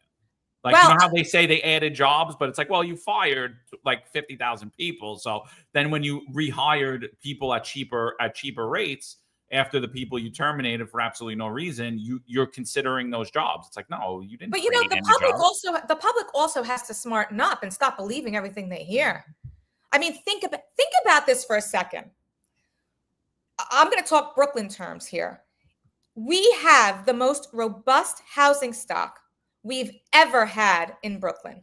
Like, Well, you know how they say they added jobs, but it's like, well, you fired like 50,000 people. So then when you rehired people at cheaper rates after the people you terminated for absolutely no reason, you're considering those jobs. It's like, no, you didn't. But create any jobs. the public also has to smarten up and stop believing everything they hear. I mean, think about this for a second. I'm going to talk Brooklyn terms here. We have the most robust housing stock we've ever had in Brooklyn.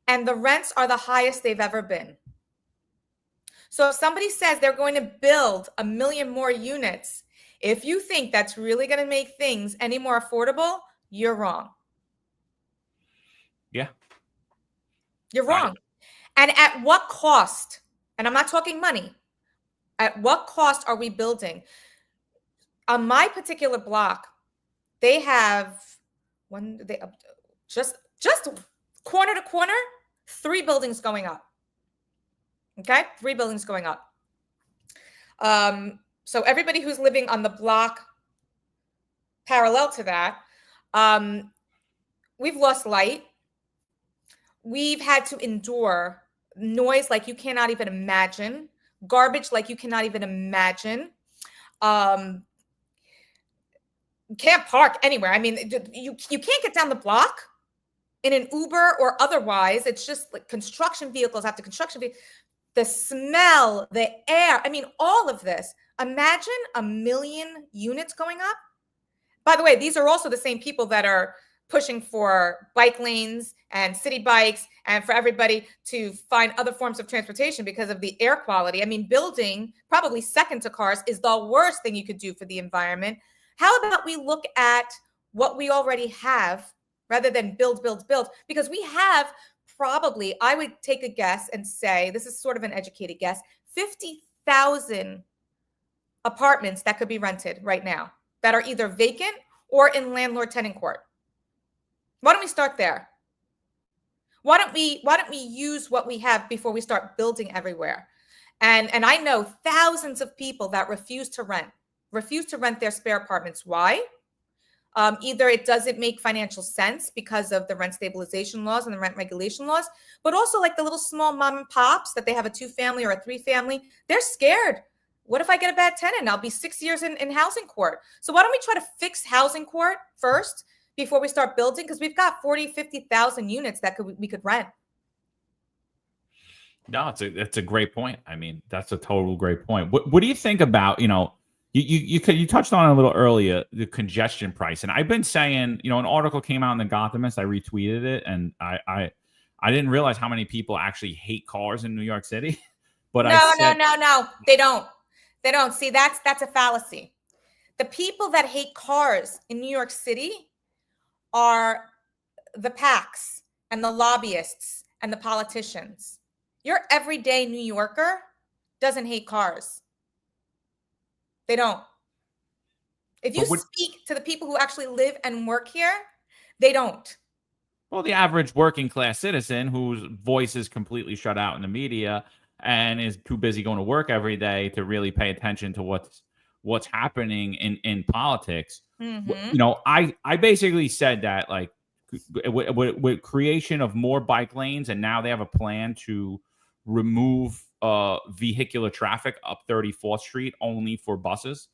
And the rents are the highest they've ever been. So if somebody says they're going to build 1 million more units, if you think that's really going to make things any more affordable, you're wrong. Yeah. You're wrong. And at what cost? And I'm not talking money. At what cost are we building? On my particular block, they have just corner to corner, 3 buildings going up. Okay, 3 buildings going up. So everybody who's living on the block parallel to that, we've lost light. We've had to endure noise like you cannot even imagine, garbage like you cannot even imagine. Can't park anywhere. I mean, you can't get down the block in an Uber or otherwise. It's just like construction vehicles after construction vehicles. The smell, the air. I mean, all of this. Imagine 1 million units going up. By the way, these are also the same people that are pushing for bike lanes and city bikes and for everybody to find other forms of transportation because of the air quality. I mean, building, probably second to cars, is the worst thing you could do for the environment. How about we look at what we already have rather than build? Because we have probably, I would take a guess and say, this is sort of an educated guess, 50,000 apartments that could be rented right now that are either vacant or in landlord-tenant court. Why don't we start there? Why don't we use what we have before we start building everywhere? And I know thousands of people that refuse to rent their spare apartments. Why? Either it doesn't make financial sense because of the rent stabilization laws and the rent regulation laws, but also like the little small mom and pops that they have a 2-family or a 3-family, they're scared. What if I get a bad tenant? I'll be 6 years in housing court. So why don't we try to fix housing court first before we start building? Because we've got 40, 50,000 units that we could rent. No, it's a great point. I mean, that's a total great point. What do you think about, you touched on it a little earlier, the congestion price. And I've been saying, an article came out in the Gothamist. I retweeted it, and I didn't realize how many people actually hate cars in New York City. But No. They don't. See, that's a fallacy. The people that hate cars in New York City are the PACs and the lobbyists and the politicians. Your everyday New Yorker doesn't hate cars. They don't. If you speak to the people who actually live and work here, they don't. Well, the average working class citizen whose voice is completely shut out in the media and is too busy going to work every day to really pay attention to what's happening in politics. Mm-hmm. I basically said that, like, with creation of more bike lanes, and now they have a plan to remove vehicular traffic up 34th Street only for buses.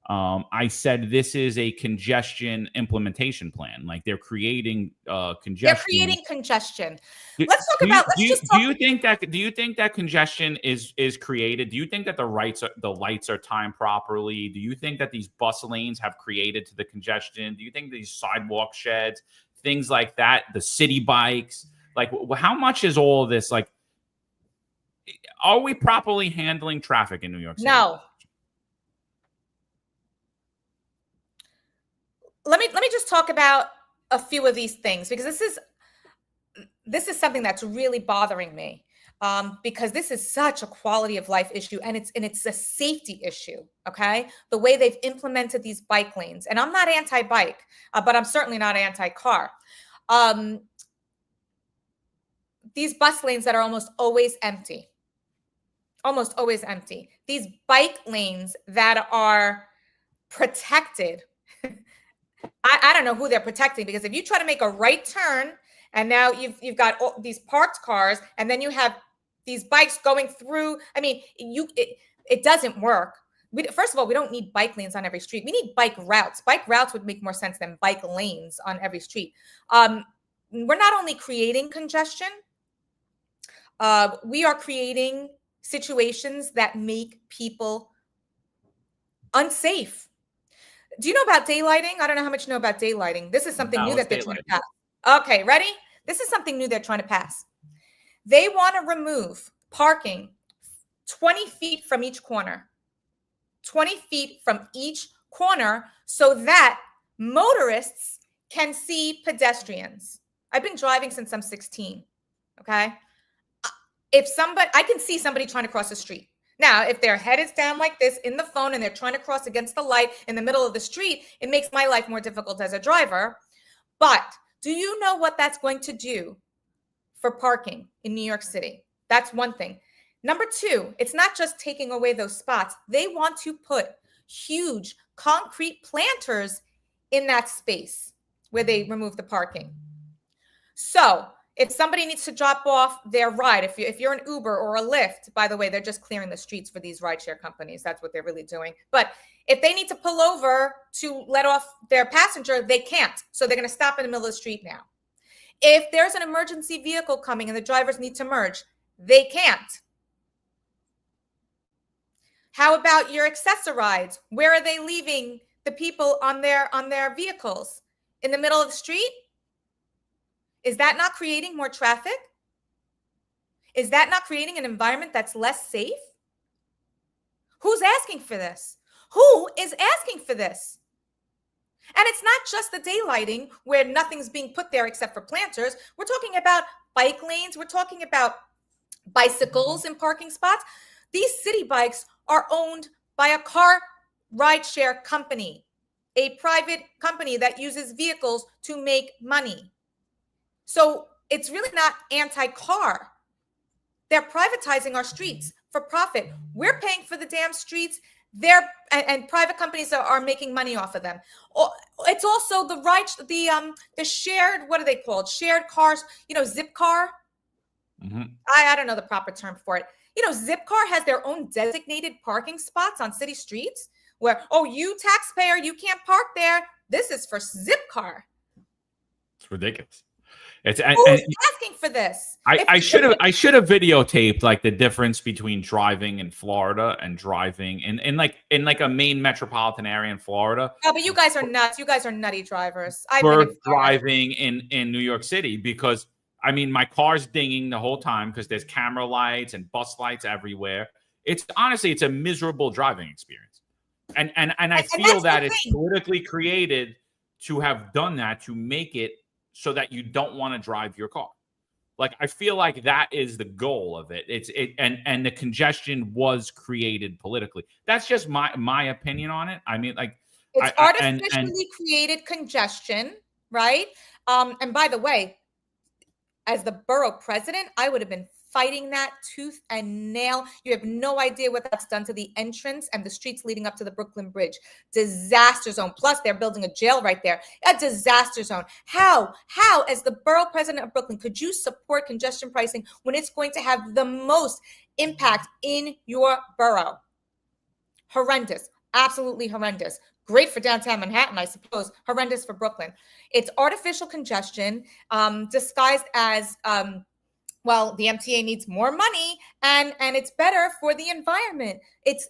I said this is a congestion implementation plan. Like they're creating congestion. They're creating congestion. Do you think that congestion is created? Do you think that the lights are timed properly? Do you think that these bus lanes have created to the congestion? Do you think these sidewalk sheds, things like that, the city bikes, like how much is all of this? Like, are we properly handling traffic in New York City? No. Let me just talk about a few of these things, because this is something that's really bothering me, because this is such a quality of life issue, and it's a safety issue. Okay, the way they've implemented these bike lanes, and I'm not anti-bike, but I'm certainly not anti-car. These bus lanes that are almost always empty. These bike lanes that are protected. I don't know who they're protecting, because if you try to make a right turn and now you've got all these parked cars and then you have these bikes going through, I mean, it doesn't work. First of all, we don't need bike lanes on every street. We need bike routes. Bike routes would make more sense than bike lanes on every street. We're not only creating congestion, we are creating situations that make people unsafe. Do you know about daylighting? I don't know how much you know about daylighting. This is something new that they're trying to pass. Okay, ready? This is something new they're trying to pass. They want to remove parking 20 feet from each corner. 20 feet from each corner so that motorists can see pedestrians. I've been driving since I'm 16, okay? I can see somebody trying to cross the street. Now, if their head is down like this in the phone and they're trying to cross against the light in the middle of the street, it makes my life more difficult as a driver. But do you know what that's going to do for parking in New York City? That's one thing. Number two, it's not just taking away those spots. They want to put huge concrete planters in that space where they remove the parking. So if somebody needs to drop off their ride, if you're an Uber or a Lyft, by the way, they're just clearing the streets for these rideshare companies. That's what they're really doing. But if they need to pull over to let off their passenger, they can't. So they're going to stop in the middle of the street now. If there's an emergency vehicle coming and the drivers need to merge, they can't. How about your accessorides? Where are they leaving the people on their vehicles? In the middle of the street? Is that not creating more traffic? Is that not creating an environment that's less safe? Who's asking for this? Who is asking for this? And it's not just the daylighting where nothing's being put there except for planters. We're talking about bike lanes. We're talking about bicycles in parking spots. These city bikes are owned by a car rideshare company, a private company that uses vehicles to make money. So it's really not anti-car. They're privatizing our streets for profit. We're paying for the damn streets. And private companies are making money off of them. It's also the shared, what are they called? Shared cars, Zipcar. Mm-hmm. I don't know the proper term for it. Zipcar has their own designated parking spots on city streets where, you taxpayer, you can't park there. This is for Zipcar. It's ridiculous. Who's asking for this? I should have videotaped like the difference between driving in Florida and driving in like a main metropolitan area in Florida. Oh, but you guys are nuts. You guys are nutty drivers. For driving in New York City, because I mean my car's dinging the whole time because there's camera lights and bus lights everywhere. It's honestly a miserable driving experience, and I feel that it's politically created to have done that to make it so that you don't want to drive your car. Like, I feel like that is the goal of it. And the congestion was created politically. That's just my opinion on it. I mean, like, it's artificially created congestion, right? And by the way, as the borough president, I would have been fighting that tooth and nail. You have no idea what that's done to the entrance and the streets leading up to the Brooklyn Bridge. Disaster zone. Plus, they're building a jail right there. A disaster zone. How, as the borough president of Brooklyn, could you support congestion pricing when it's going to have the most impact in your borough? Horrendous. Absolutely horrendous. Great for downtown Manhattan, I suppose. Horrendous for Brooklyn. It's artificial congestion disguised as well, the MTA needs more money and it's better for the environment. It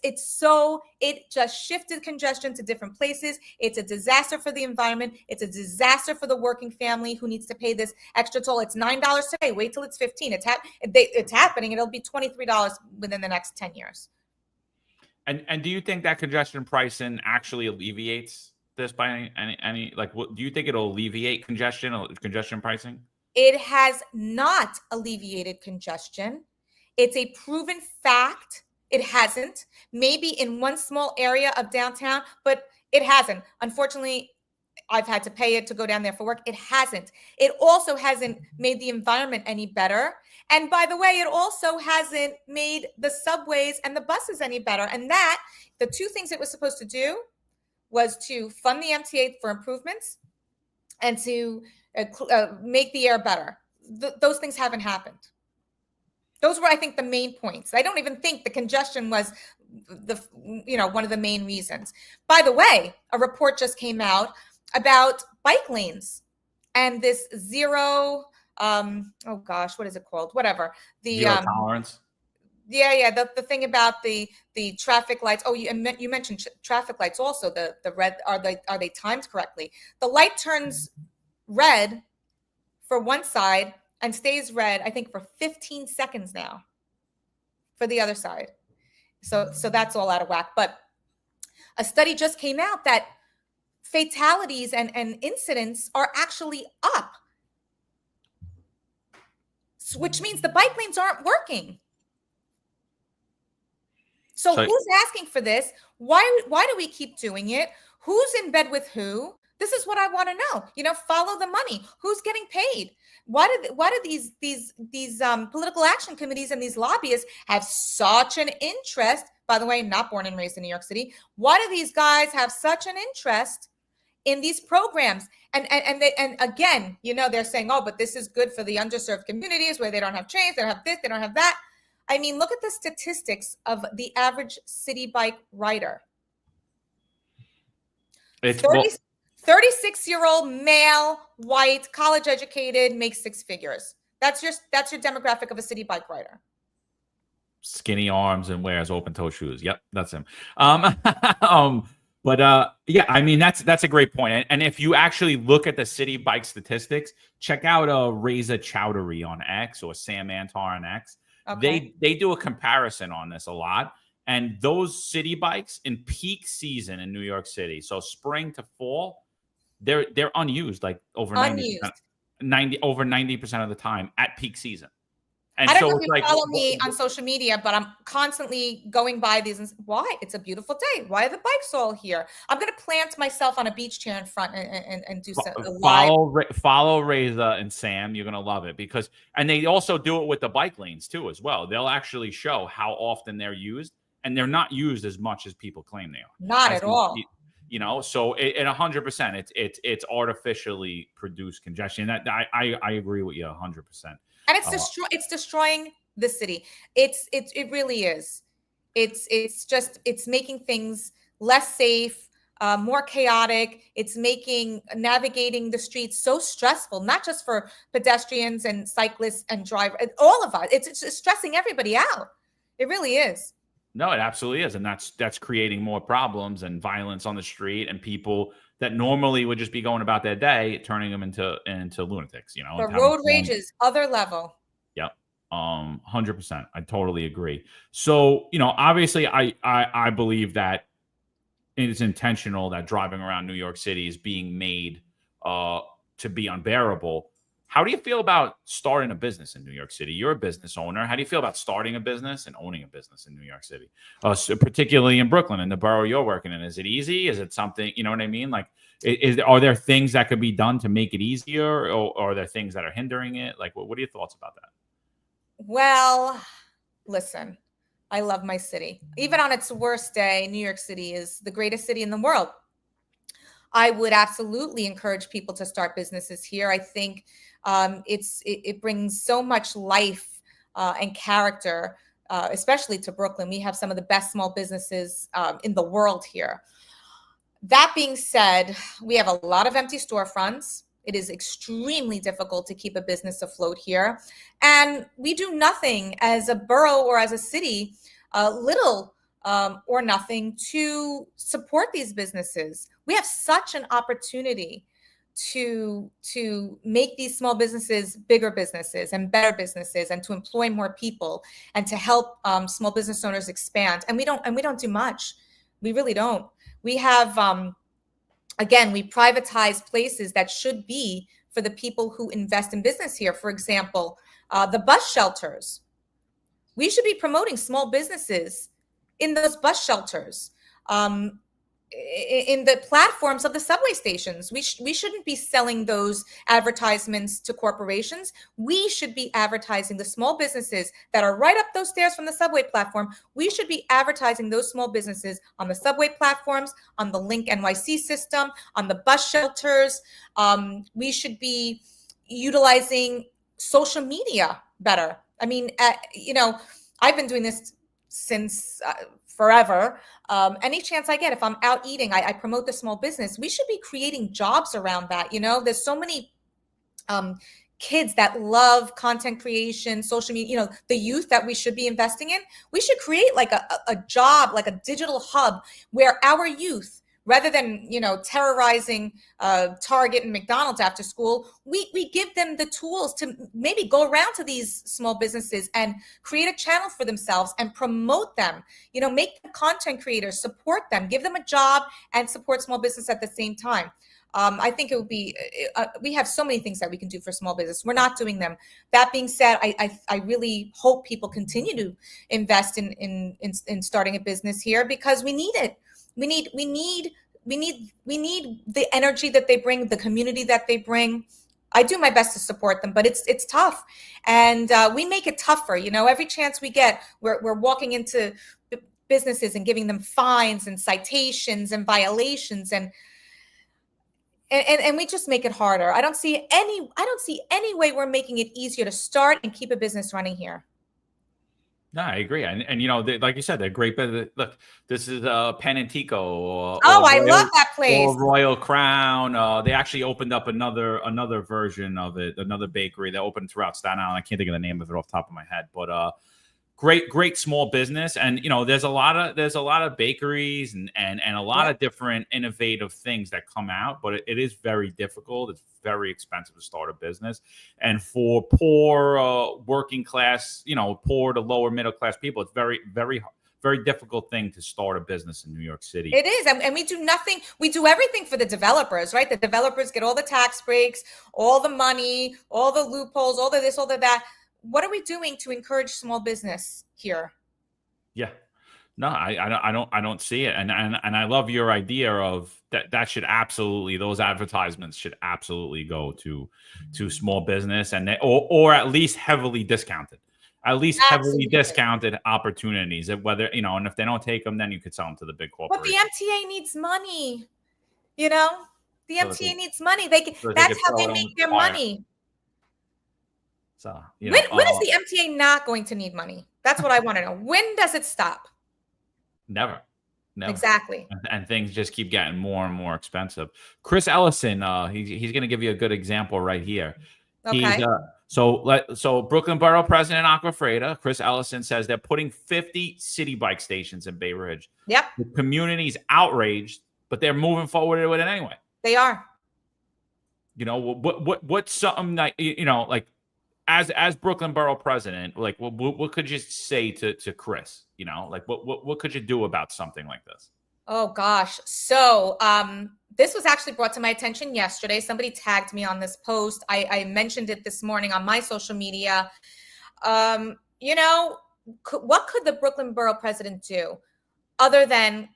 just shifted congestion to different places. It's a disaster for the environment. It's a disaster for the working family who needs to pay this extra toll. It's $9 today. Wait till it's $15. It's happening. It'll be $23 within the next 10 years. And do you think that congestion pricing actually alleviates this by any do you think it'll alleviate congestion pricing? It has not alleviated congestion. It's a proven fact. It hasn't. Maybe in one small area of downtown, but it hasn't. Unfortunately, I've had to pay it to go down there for work. It hasn't. It also hasn't made the environment any better. And by the way, it also hasn't made the subways and the buses any better. And that, the two things it was supposed to do was to fund the MTA for improvements and to make the air better. Those things haven't happened. Those were, I think, the main points. I don't even think the congestion was one of the main reasons. By the way, a report just came out about bike lanes and this zero, what is it called? Whatever. The zero tolerance. Yeah. The thing about the traffic lights. Oh, you mentioned traffic lights also. The red, are they timed correctly? The light turns red for one side and stays red, I think, for 15 seconds now for the other side. So that's all out of whack. But a study just came out that fatalities and incidents are actually up, which means the bike lanes aren't working. So who's asking for this? Why do we keep doing it? Who's in bed with who? This is what I want to know. Follow the money. Who's getting paid? Why do these political action committees and these lobbyists have such an interest? By the way, not born and raised in New York City. Why do these guys have such an interest in these programs? And again, they're saying, oh, but this is good for the underserved communities where they don't have trains, they don't have this, they don't have that. I mean, look at the statistics of the average city bike rider. 36-year-old male, white, college educated, makes six figures. That's your demographic of a city bike rider. Skinny arms and wears open-toe shoes. Yep, that's him. But I mean, that's a great point. And if you actually look at the city bike statistics, check out Reza Chowdhury on X or Sam Antar on X. Okay. They do a comparison on this a lot. And those city bikes in peak season in New York City, so spring to fall, they're unused, like over 90% of the time at peak season. And I don't know if you follow me on social media, but I'm constantly going by these. And why? It's a beautiful day. Why are the bikes all here? I'm going to plant myself on a beach chair in front and do some follow Reza and Sam. You're going to love it and they also do it with the bike lanes too as well. They'll actually show how often they're used, and they're not used as much as people claim they are. Not at all. So at 100%, it's artificially produced congestion. That I agree with you 100%. And it's destroying the city. It really is. It's making things less safe, more chaotic. It's making navigating the streets so stressful, not just for pedestrians and cyclists and drivers, all of us. It's stressing everybody out. It really is. No, it absolutely is. And that's creating more problems and violence on the street, and people that normally would just be going about their day, turning them into lunatics, The road rage is other level. Yep. 100%. I totally agree. So, obviously I believe that it's intentional that driving around New York City is being made to be unbearable. How do you feel about starting a business in New York City? You're a business owner. How do you feel about starting a business and owning a business in New York City, particularly in Brooklyn, in the borough you're working in? Is it easy? Is it something, you know what I mean? Like, are there things that could be done to make it easier, or are there things that are hindering it? Like, what are your thoughts about that? Well, listen, I love my city. Even on its worst day, New York City is the greatest city in the world. I would absolutely encourage people to start businesses here. I think it brings so much life and character especially to Brooklyn. We have some of the best small businesses in the world here. That being said, we have a lot of empty storefronts. It is extremely difficult to keep a business afloat here. And we do nothing as a borough or as a city, little or nothing to support these businesses. We have such an opportunity to make these small businesses bigger businesses and better businesses, and to employ more people, and to help small business owners expand. And we don't do much. We really don't. We have, again, we privatize places that should be for the people who invest in business here. For example, the bus shelters. We should be promoting small businesses in those bus shelters, in the platforms of the subway stations. We shouldn't be selling those advertisements to corporations. We should be advertising the small businesses that are right up those stairs from the subway platform. We should be advertising those small businesses on the subway platforms, on the Link NYC system, on the bus shelters. We should be utilizing social media better. I mean, I've been doing this since forever. Any chance I get, if I'm out eating, I promote the small business. We should be creating jobs around that. There's so many kids that love content creation, social media, the youth that we should be investing in. We should create like a job, like a digital hub where our youth, rather than, terrorizing Target and McDonald's after school, we give them the tools to maybe go around to these small businesses and create a channel for themselves and promote them, make them content creators, support them, give them a job, and support small business at the same time. I think it would be, we have so many things that we can do for small business. We're not doing them. That being said, I really hope people continue to invest in starting a business here, because we need it. We need the energy that they bring, the community that they bring. I do my best to support them, but it's tough, and we make it tougher. Every chance we get, we're walking into businesses and giving them fines and citations and violations, and we just make it harder. I don't see any way we're making it easier to start and keep a business running here. No, I agree, and like you said, they're great. But look, this is Pen and Tico. I love that place. Or Royal Crown. They actually opened up another version of it, another bakery that opened throughout Staten Island. I can't think of the name of it off the top of my head, but great small business. And there's a lot of bakeries and a lot of different innovative things that come out, but it is very difficult. It's very expensive to start a business, and for poor working class, poor to lower middle class people, it's very, very, very difficult thing to start a business in New York City. It is, and we do nothing. We do everything for the developers, right? The developers get all the tax breaks, all the money, all the loopholes, all the this, all the that. What are we doing to encourage small business here? Yeah. No, I don't see it. And I love your idea of that should absolutely, those advertisements should absolutely go to small business, and or at least heavily discounted. At least heavily discounted opportunities, whether, and if they don't take them, then you could sell them to the big corporations. But the MTA needs money. The MTA needs money. That's how they make their money. So, when is the MTA not going to need money? That's what I want to know. When does it stop? Never. Exactly. And things just keep getting more and more expensive. Chris Ellison, he's going to give you a good example right here. Okay. So Brooklyn Borough President Acquafredda, Chris Ellison, says they're putting 50 city bike stations in Bay Ridge. Yep. The community's outraged, but they're moving forward with it anyway. They are. What's something that like as Brooklyn Borough President, like what could you say to Chris? Like what could you do about something like this? Oh gosh. So this was actually brought to my attention yesterday. Somebody tagged me on this post. I mentioned it this morning on my social media. What could the Brooklyn Borough President do other than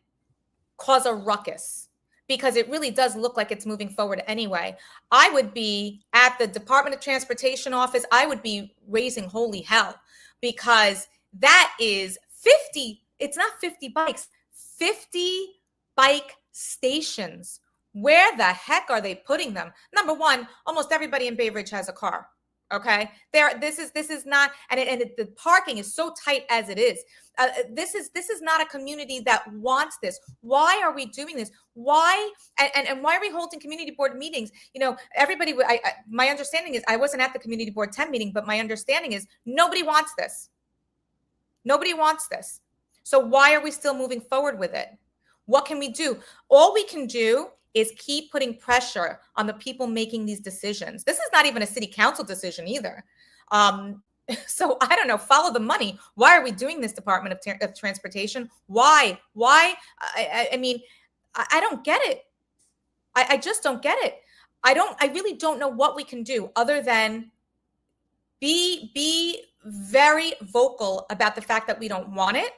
cause a ruckus? Because it really does look like it's moving forward anyway. I would be at the Department of Transportation office. I would be raising holy hell, because that is 50. It's not 50 bikes, 50 bike stations. Where the heck are they putting them? Number one, almost everybody in Bay Ridge has a car. Okay, this is not, the parking is so tight as it is. This is not a community that wants this. Why are we doing this? Why and why are we holding community board meetings? Everybody. My understanding is, I wasn't at the community board 10 meeting, but my understanding is nobody wants this. Nobody wants this. So why are we still moving forward with it? What can we do? All we can do is keep putting pressure on the people making these decisions. This is not even a city council decision either. So I don't know, follow the money. Why are we doing this, Department of Transportation? Why? I mean, I don't get it. I just don't get it. I really don't know what we can do other than be very vocal about the fact that we don't want it,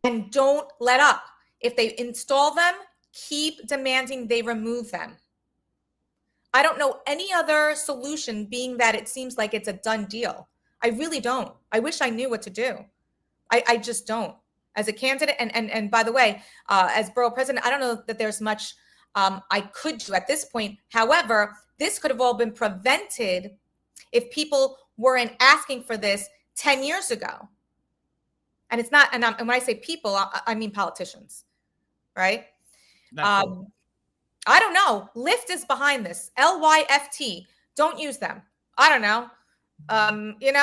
and don't let up. If they install them, keep demanding they remove them. I don't know any other solution, being that it seems like it's a done deal. I really don't. I wish I knew what to do. I just don't. As a candidate, and by the way, as borough president, I don't know that there's much I could do at this point. However, this could have all been prevented if people weren't asking for this 10 years ago. And it's not, and when I say people, I mean politicians, right? I don't know. Lyft is behind this. LYFT. Don't use them. I don't know.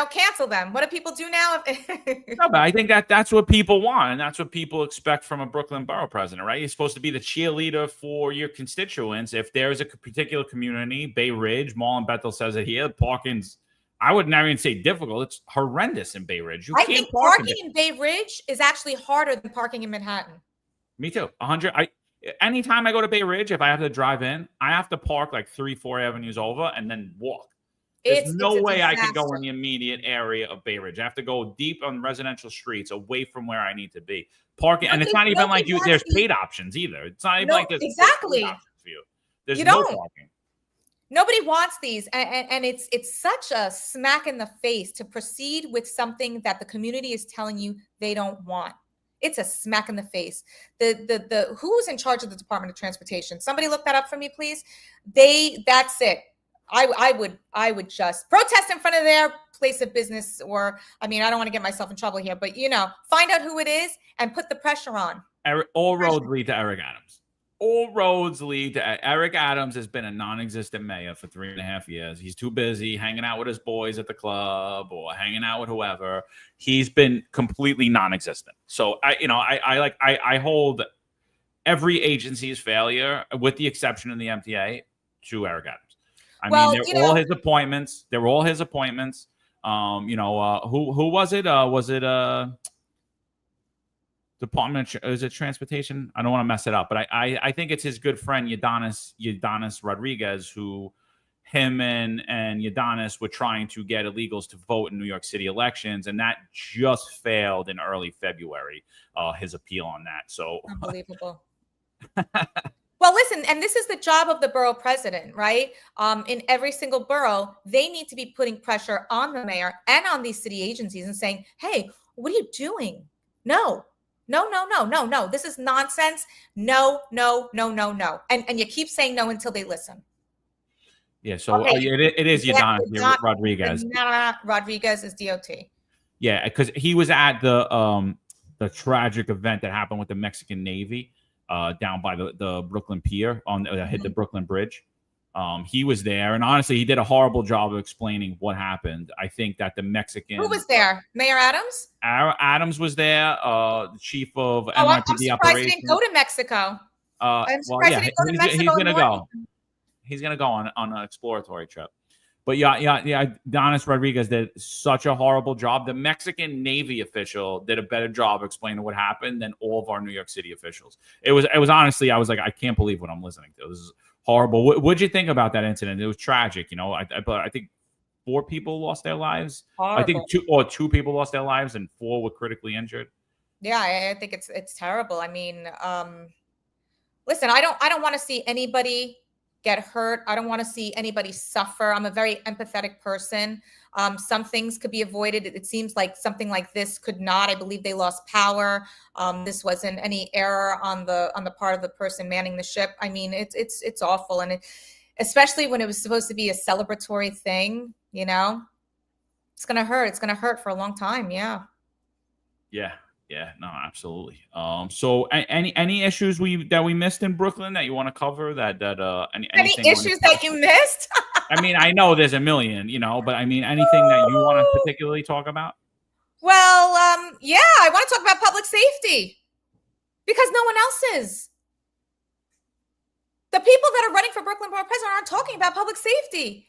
Cancel them. What do people do now? No, but I think that's what people want, and that's what people expect from a Brooklyn Borough President, right? You're supposed to be the cheerleader for your constituents. If there's a particular community, Bay Ridge, Mall and Bethel says it here, parking's, I would never even say difficult. It's horrendous in Bay Ridge. I think parking in Bay Ridge is actually harder than parking in Manhattan. Me too. Anytime I go to Bay Ridge, if I have to drive in, I have to park like 3-4 avenues over and then walk. There's no way I can go in the immediate area of Bay Ridge. I have to go deep on residential streets away from where I need to be. Parking, and it's not even like there's paid options either. It's not even like there's exactly options for you. There's no parking. Nobody wants these, and it's such a smack in the face to proceed with something that the community is telling you they don't want. It's a smack in the face. The who's in charge of the Department of Transportation? Somebody look that up for me, please. That's it. I would just protest in front of their place of business, or I don't want to get myself in trouble here, but find out who it is and put the pressure on. All roads lead to Eric Adams. All roads lead to Eric Adams. Has been a non-existent mayor for 3.5 years. He's too busy hanging out with his boys at the club or hanging out with whoever. He's been completely non-existent. So I hold every agency's failure, with the exception of the MTA, to Eric Adams. They're all his appointments. They're all his appointments. Who was it? Was it Department? Is it transportation? I don't want to mess it up, but I think it's his good friend Udanis Rodriguez, who him and Udanis were trying to get illegals to vote in New York City elections, and that just failed in early February. His appeal on that. So unbelievable. Well, listen, and this is the job of the borough president, right? In every single borough, they need to be putting pressure on the mayor and on these city agencies and saying, hey, what are you doing? No. This is nonsense. No. And you keep saying no until they listen. Yeah, so okay. It is Udanis Rodriguez. Rodriguez is DOT. Yeah, because he was at the tragic event that happened with the Mexican Navy. Down by the Brooklyn Pier hit the Brooklyn Bridge. He was there, and honestly, he did a horrible job of explaining what happened. I think that the Mexican... Who was there? Mayor Adams? Adams was there, the chief of NYPD I'm surprised operations. He didn't go to Mexico. He's going to go. He's going to go on an exploratory trip. But Udanis Rodriguez did such a horrible job. The Mexican Navy official did a better job explaining what happened than all of our New York City officials. It was honestly, I was like, I can't believe what I'm listening to. This is horrible. What'd you think about that incident? It was tragic. I think 4 people lost their lives. Horrible. I think 2 people lost their lives and 4 were critically injured. Yeah, I think it's terrible. Listen, I don't want to see anybody get hurt. I don't want to see anybody suffer. I'm a very empathetic person. Some things could be avoided. It seems like something like this could not. I believe they lost power. This wasn't any error on the part of the person manning the ship. It's awful. And especially when it was supposed to be a celebratory thing, you know, it's going to hurt. It's going to hurt for a long time. Yeah. Yeah. Yeah, no, absolutely. So any issues that we missed in Brooklyn that you want to cover? Any anything issues that you missed? I mean, I know there's a million, but I mean, anything that you want to particularly talk about? Well, yeah, I want to talk about public safety because no one else is. The people that are running for Brooklyn Borough President aren't talking about public safety,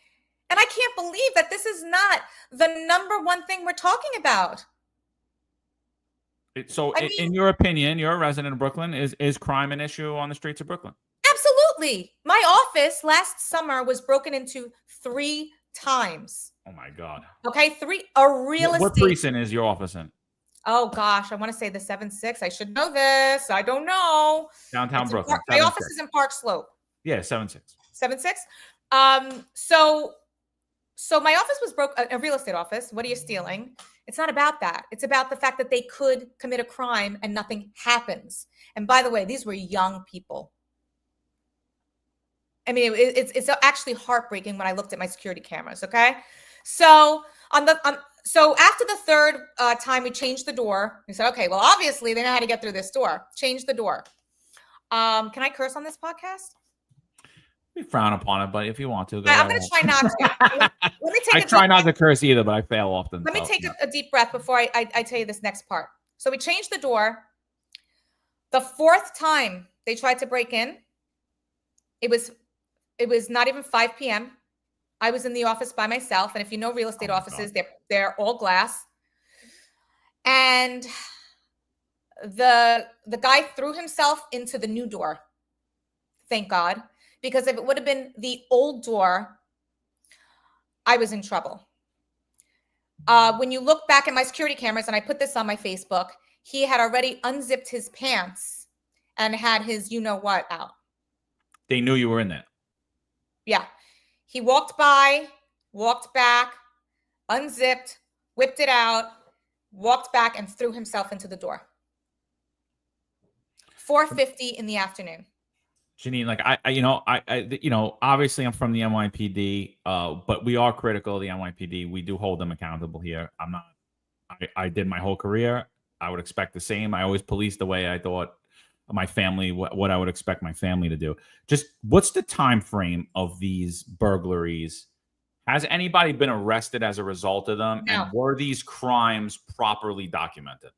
and I can't believe that this is not the number one thing we're talking about. So, in your opinion, you're a resident of Brooklyn. Is crime an issue on the streets of Brooklyn? Absolutely. My office last summer was broken into 3 times. Oh my God. Okay, 3. A real estate. What precinct is your office in? Oh gosh, I want to say the 7-6. I should know this. I don't know. Downtown Brooklyn. My office is in Park Slope. Yeah, 7-6. 7-6. So my office was broke. A real estate office. What are you stealing? It's not about that. It's about the fact that they could commit a crime and nothing happens. And by the way, these were young people. I mean, it's actually heartbreaking when I looked at my security cameras. Okay, so so after the 3rd time we changed the door, we said, okay, well, obviously they know how to get through this door. Change the door. Can I curse on this podcast? We frown upon it, but if you want to, I'm going to try not to. Let me take I try not to curse either, but I fail often. Let me take a deep breath before I tell you this next part. So we changed the door. The 4th time they tried to break in, it was not even 5 p.m. I was in the office by myself, and if you know real estate offices, they're all glass. And the guy threw himself into the new door. Thank God. Because if it would have been the old door, I was in trouble. When you look back at my security cameras, and I put this on my Facebook, he had already unzipped his pants and had his you-know-what out. They knew you were in there. Yeah. He walked by, walked back, unzipped, whipped it out, walked back, and threw himself into the door. 4:50 in the afternoon. Janine, like obviously I'm from the NYPD, but we are critical of the NYPD. We do hold them accountable here. I did my whole career. I would expect the same. I always policed the way I thought my family, what I would expect my family to do. Just what's the time frame of these burglaries? Has anybody been arrested as a result of them? No. And were these crimes properly documented?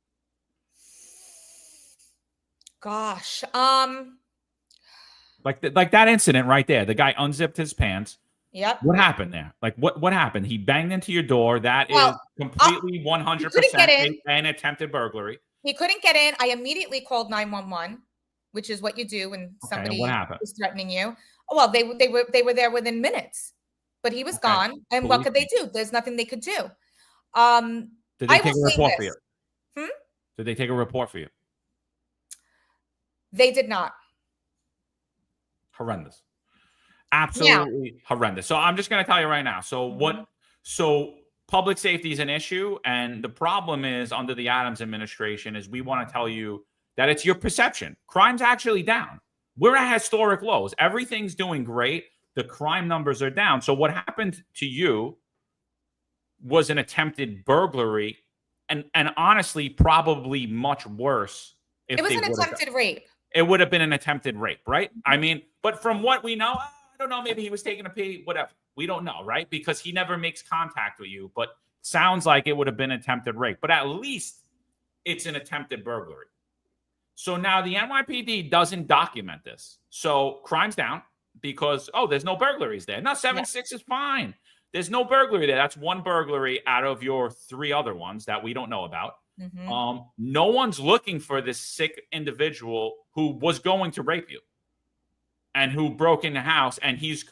Gosh. Like that incident right there. The guy unzipped his pants. Yep. What happened there? Like what happened? He banged into your door. That is completely 100% an attempted burglary. He couldn't get in. I immediately called 911, which is what you do when somebody is threatening you. Well, they were there within minutes, but he was gone. And what could they do? There's nothing they could do. Did they take a report for you? Did they take a report for you? They did not. Horrendous. Absolutely horrendous. So I'm just going to tell you right now. So public safety is an issue. And the problem is under the Adams administration is we want to tell you that it's your perception. Crime's actually down. We're at historic lows. Everything's doing great. The crime numbers are down. So what happened to you was an attempted burglary and honestly, probably much worse. It was an attempted rape. It would have been an attempted rape, right? I mean, but from what we know, I don't know, maybe he was taking a pee, whatever. We don't know, right? Because he never makes contact with you, but sounds like it would have been attempted rape. But at least it's an attempted burglary. So now the NYPD doesn't document this. So crime's down because, there's no burglaries there. No, 7-6 is fine. There's no burglary there. That's one burglary out of your 3 other ones that we don't know about. Mm-hmm. No one's looking for this sick individual who was going to rape you and who broke in the house, and he's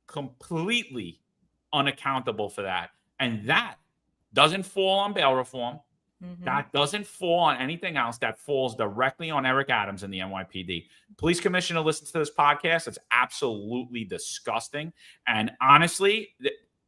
completely unaccountable for that. And that doesn't fall on bail reform. Mm-hmm. That doesn't fall on anything else. That falls directly on Eric Adams and the NYPD. Police commissioner listens to this podcast. It's absolutely disgusting. And honestly,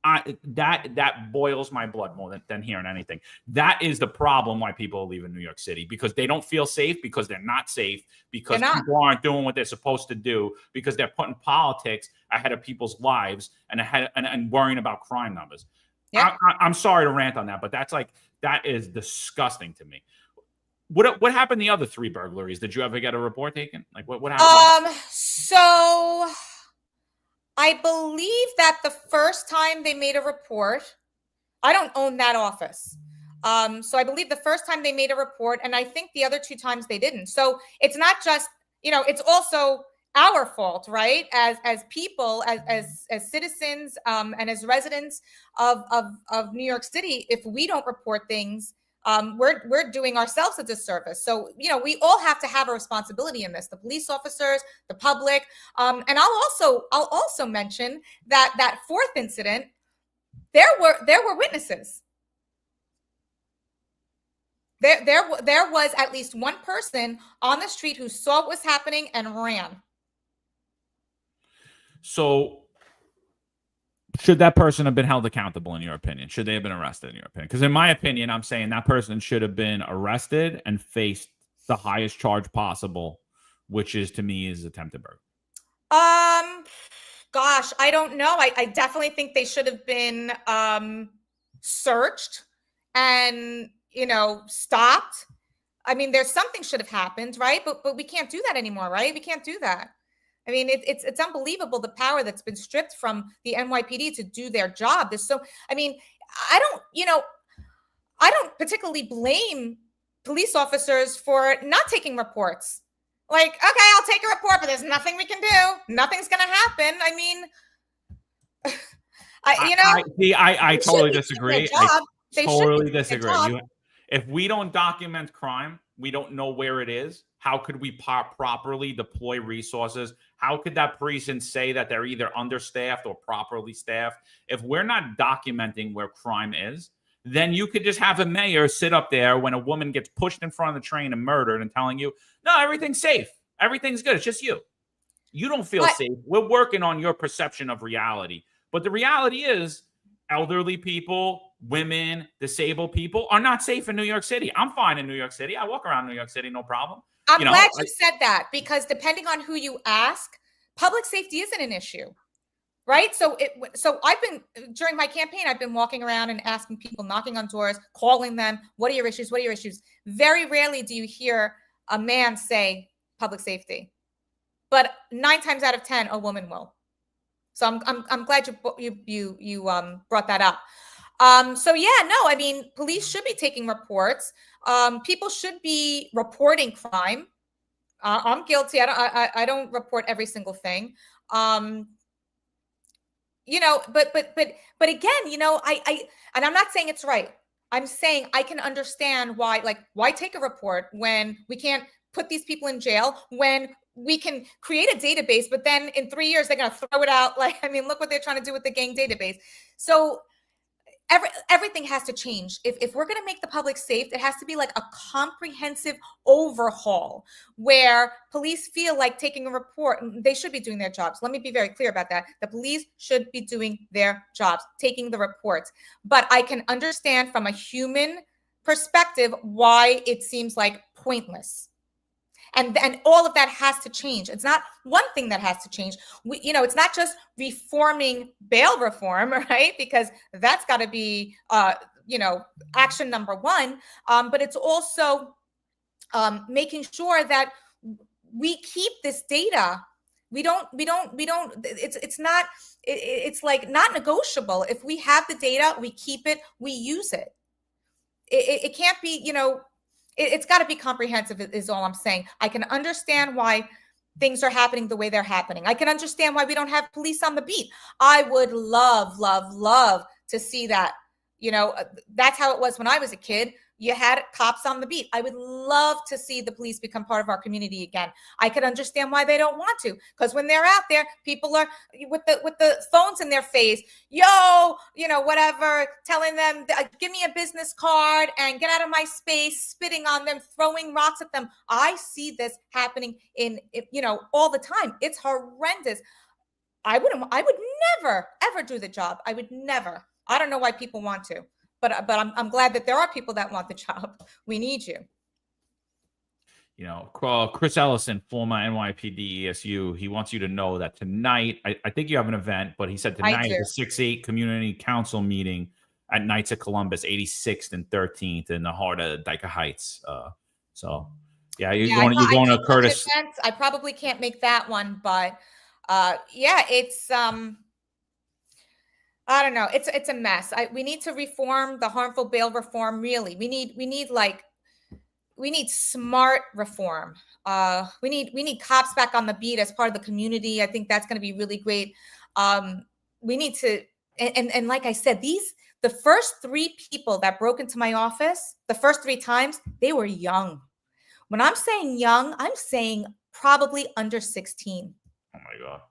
That boils my blood more than hearing anything. That is the problem why people leave in New York City, because they don't feel safe, because they're not safe, because people aren't doing what they're supposed to do, because they're putting politics ahead of people's lives and worrying about crime numbers. Yeah. I'm sorry to rant on that, but that is disgusting to me. What happened the other 3 burglaries? Did you ever get a report taken? Like what happened? So I believe that the first time they made a report, I don't own that office. So I believe the first time they made a report, and I think the other 2 times they didn't. So it's not just, it's also our fault, right? As people, as citizens, and as residents of New York City, if we don't report things, we're doing ourselves a disservice. So, we all have to have a responsibility in this, the police officers, the public. And I'll also mention that 4th incident, there were witnesses. There was at least one person on the street who saw what was happening and ran. So should that person have been held accountable in your opinion? Should they have been arrested in your opinion? Because in my opinion, I'm saying that person should have been arrested and faced the highest charge possible, which is, to me, is attempted burglary. Gosh, I don't know. I definitely think they should have been searched and, stopped. I mean, there's something should have happened, right? But we can't do that anymore, right? We can't do that. I mean, it's unbelievable, the power that's been stripped from the NYPD to do their job. I don't particularly blame police officers for not taking reports. Like, okay, I'll take a report, but there's nothing we can do. Nothing's going to happen. I mean, I totally disagree. I totally disagree. If we don't document crime, we don't know where it is. How could we properly deploy resources? How could that precinct say that they're either understaffed or properly staffed? If we're not documenting where crime is, then you could just have a mayor sit up there when a woman gets pushed in front of the train and murdered and telling you, no, everything's safe. Everything's good. It's just you. You don't feel safe. We're working on your perception of reality. But the reality is elderly people, women, disabled people are not safe in New York City. I'm fine in New York City. I walk around New York City, no problem. I'm glad you said that, because depending on who you ask, public safety isn't an issue, right? So I've been, during my campaign, I've been walking around and asking people, knocking on doors, calling them, what are your issues? What are your issues? Very rarely do you hear a man say public safety, but 9 times out of 10, a woman will. So I'm glad you brought that up. Police should be taking reports. People should be reporting crime. I'm guilty. I don't report every single thing. But again, and I'm not saying it's right. I'm saying I can understand why take a report when we can't put these people in jail, when we can create a database, but then in 3 years, they're going to throw it out. Look what they're trying to do with the gang database. So everything has to change. If we're going to make the public safe, it has to be like a comprehensive overhaul where police feel like taking a report. They should be doing their jobs. Let me be very clear about that. The police should be doing their jobs, taking the reports. But I can understand from a human perspective why it seems like pointless. And all of that has to change. It's not one thing that has to change. It's not just reforming bail reform, right? Because that's got to be, action number one. But it's also making sure that we keep this data. It's like not negotiable. If we have the data, we keep it, we use it. It can't be, it's got to be comprehensive is all I'm saying. I can understand why things are happening the way they're happening. I can understand why we don't have police on the beat. I would love, love, love to see that. That's how it was when I was a kid. You had cops on the beat. I would love to see the police become part of our community again. I could understand why they don't want to, because when they're out there, people are with the phones in their face, whatever, telling them, give me a business card and get out of my space, spitting on them, throwing rocks at them. I see this happening all the time. It's horrendous. I would never, ever do the job. I would never. I don't know why people want to, but I'm glad that there are people that want the job. We need you. You know, Chris Ellison, former NYPD ESU, he wants you to know that tonight, I think you have an event, but he said tonight is a 6-8 community council meeting at Knights of Columbus, 86th and 13th in the heart of Dyker Heights. So, yeah, you're going to Curtis. I probably can't make that one, but yeah, it's I don't know. It's a mess. We need to reform the harmful bail reform. Really, we need smart reform. We need cops back on the beat as part of the community. I think that's going to be really great. We need to, and like I said, the first 3 people that broke into my office, the first 3 times, they were young. When I'm saying young, I'm saying probably under 16. Oh my God.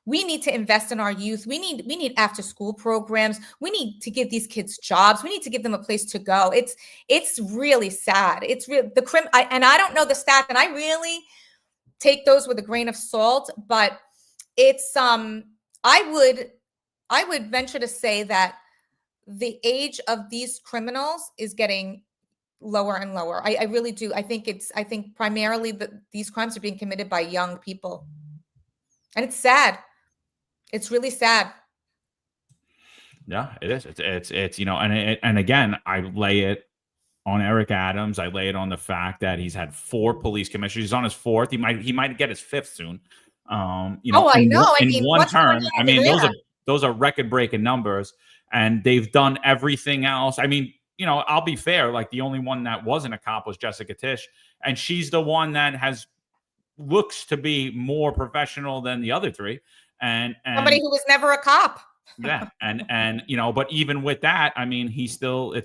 We need to invest in our youth. We need after school programs. We need to give these kids jobs. We need to give them a place to go. It's really sad. It's real. And I don't know the stats, and I really take those with a grain of salt. But it's I would venture to say that the age of these criminals is getting lower and lower. I really do. I think primarily these crimes are being committed by young people, and it's sad. It's really sad. Yeah, it is. It's you know, and again, I lay it on Eric Adams. I lay it on the fact that he's had 4 police commissioners. He's on his 4th. He might get his 5th soon. You know, I know. In one term. I mean, those are record-breaking numbers, and they've done everything else. I mean, you know, I'll be fair. Like, the only one that wasn't a cop was Jessica Tisch, and she's the one that looks to be more professional than the other 3. And somebody who was never a cop. Yeah. And, you know, but even with that, I mean, it's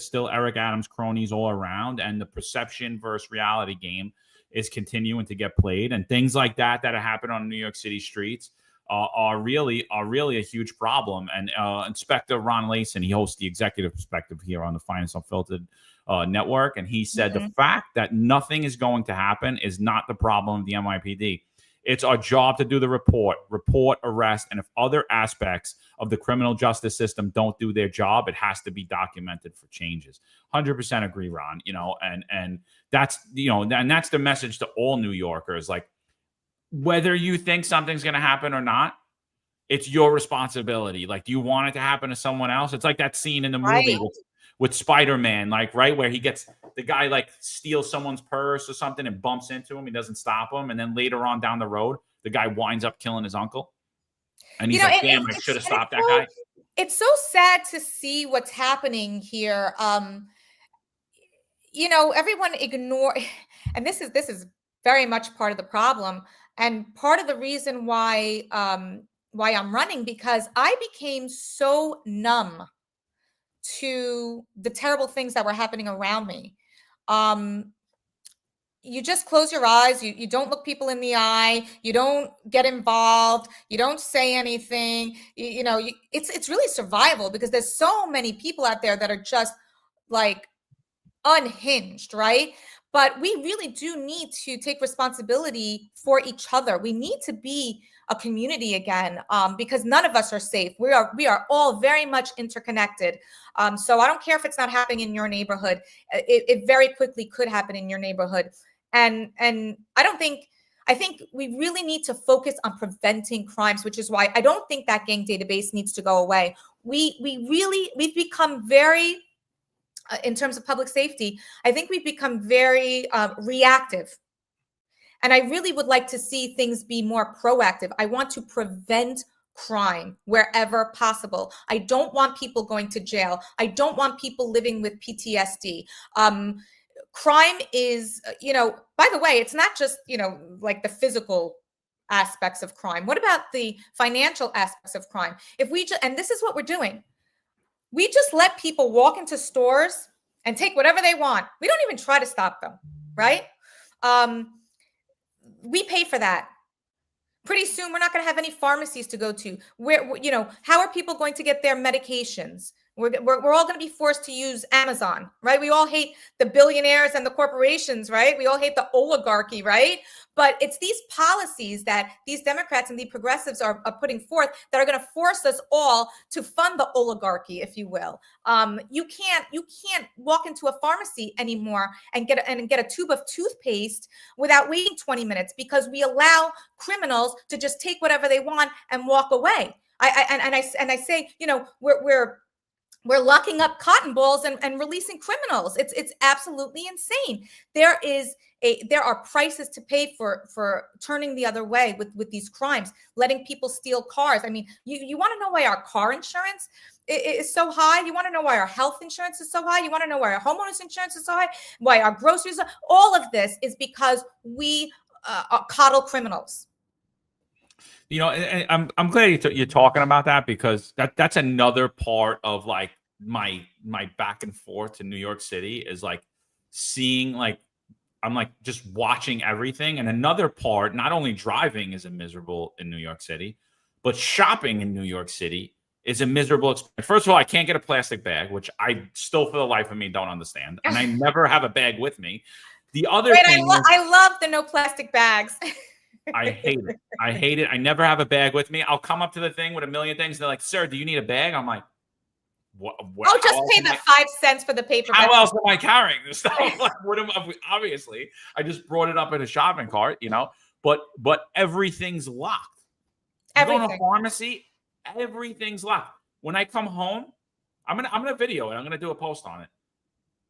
still Eric Adams cronies all around, and the perception versus reality game is continuing to get played, and things like that are happening on New York City streets are really a huge problem. And Inspector Ron Layson, he hosts the Executive Perspective here on the Finance Unfiltered network, and he said the fact that nothing is going to happen is not the problem of the NYPD. It's our job to do the report, arrest, and if other aspects of the criminal justice system don't do their job, it has to be documented for changes. 100% agree, Ron. You know, and that's, you know, and that's the message to all New Yorkers. Like, whether you think something's going to happen or not, it's your responsibility. Like, do you want it to happen to someone else? It's like that scene in the movie with Spider-Man, like, right, where the guy like steals someone's purse or something and bumps into him. He doesn't stop him. And then later on down the road, the guy winds up killing his uncle. And he's like, damn, I should have stopped that guy. It's so sad to see what's happening here. You know, everyone and this is very much part of the problem. And part of the reason why I'm running, because I became so numb to the terrible things that were happening around me. You just close your eyes. You don't look people in the eye. You don't get involved. You don't say anything. It's really survival, because there's so many people out there that are just like unhinged, right? But we really do need to take responsibility for each other. We need to be a community again, because none of us are safe. We are all very much interconnected. So I don't care if it's not happening in your neighborhood. It very quickly could happen in your neighborhood. And I think we really need to focus on preventing crimes, which is why I don't think that gang database needs to go away. We've become very, in terms of public safety, I think we've become very reactive. And I really would like to see things be more proactive. I want to prevent crime wherever possible. I don't want people going to jail. I don't want people living with PTSD. Crime is, by the way, it's not just, like the physical aspects of crime. What about the financial aspects of crime? And this is what we're doing. We just let people walk into stores and take whatever they want. We don't even try to stop them, right? We pay for that. Pretty soon, we're not going to have any pharmacies to go to. How are people going to get their medications? We're all going to be forced to use Amazon, right? We all hate the billionaires and the corporations, right? We all hate the oligarchy, right? But it's these policies that these Democrats and the progressives are putting forth that are going to force us all to fund the oligarchy, if you will. You can't walk into a pharmacy anymore and get a tube of toothpaste without waiting 20 minutes because we allow criminals to just take whatever they want and walk away. I say, we're locking up cotton balls and releasing criminals. It's absolutely insane. There are prices to pay for turning the other way with these crimes, letting people steal cars. I mean, you want to know why our car insurance is so high? You want to know why our health insurance is so high? You want to know why our homeowners insurance is so high? Why our groceries are? All of this is because we coddle criminals. I'm glad you're talking about that, because that's another part of like my back and forth to New York City is like seeing, like, I'm like just watching everything. And another part, not only driving is miserable in New York City, but shopping in New York City is a miserable experience. First of all, I can't get a plastic bag, which I still for the life of me don't understand. And I never have a bag with me. The other thing I love the no plastic bags. I hate it. I hate it. I never have a bag with me. I'll come up to the thing with a million things. They're like, "Sir, do you need a bag?" I'm like, "What?" I'll just pay the 5 cents for the paper bag. How else am I carrying this stuff? Like, obviously, I just brought it up in a shopping cart, But everything's locked. You go to a pharmacy, everything's locked. When I come home, I'm gonna video it. I'm gonna do a post on it.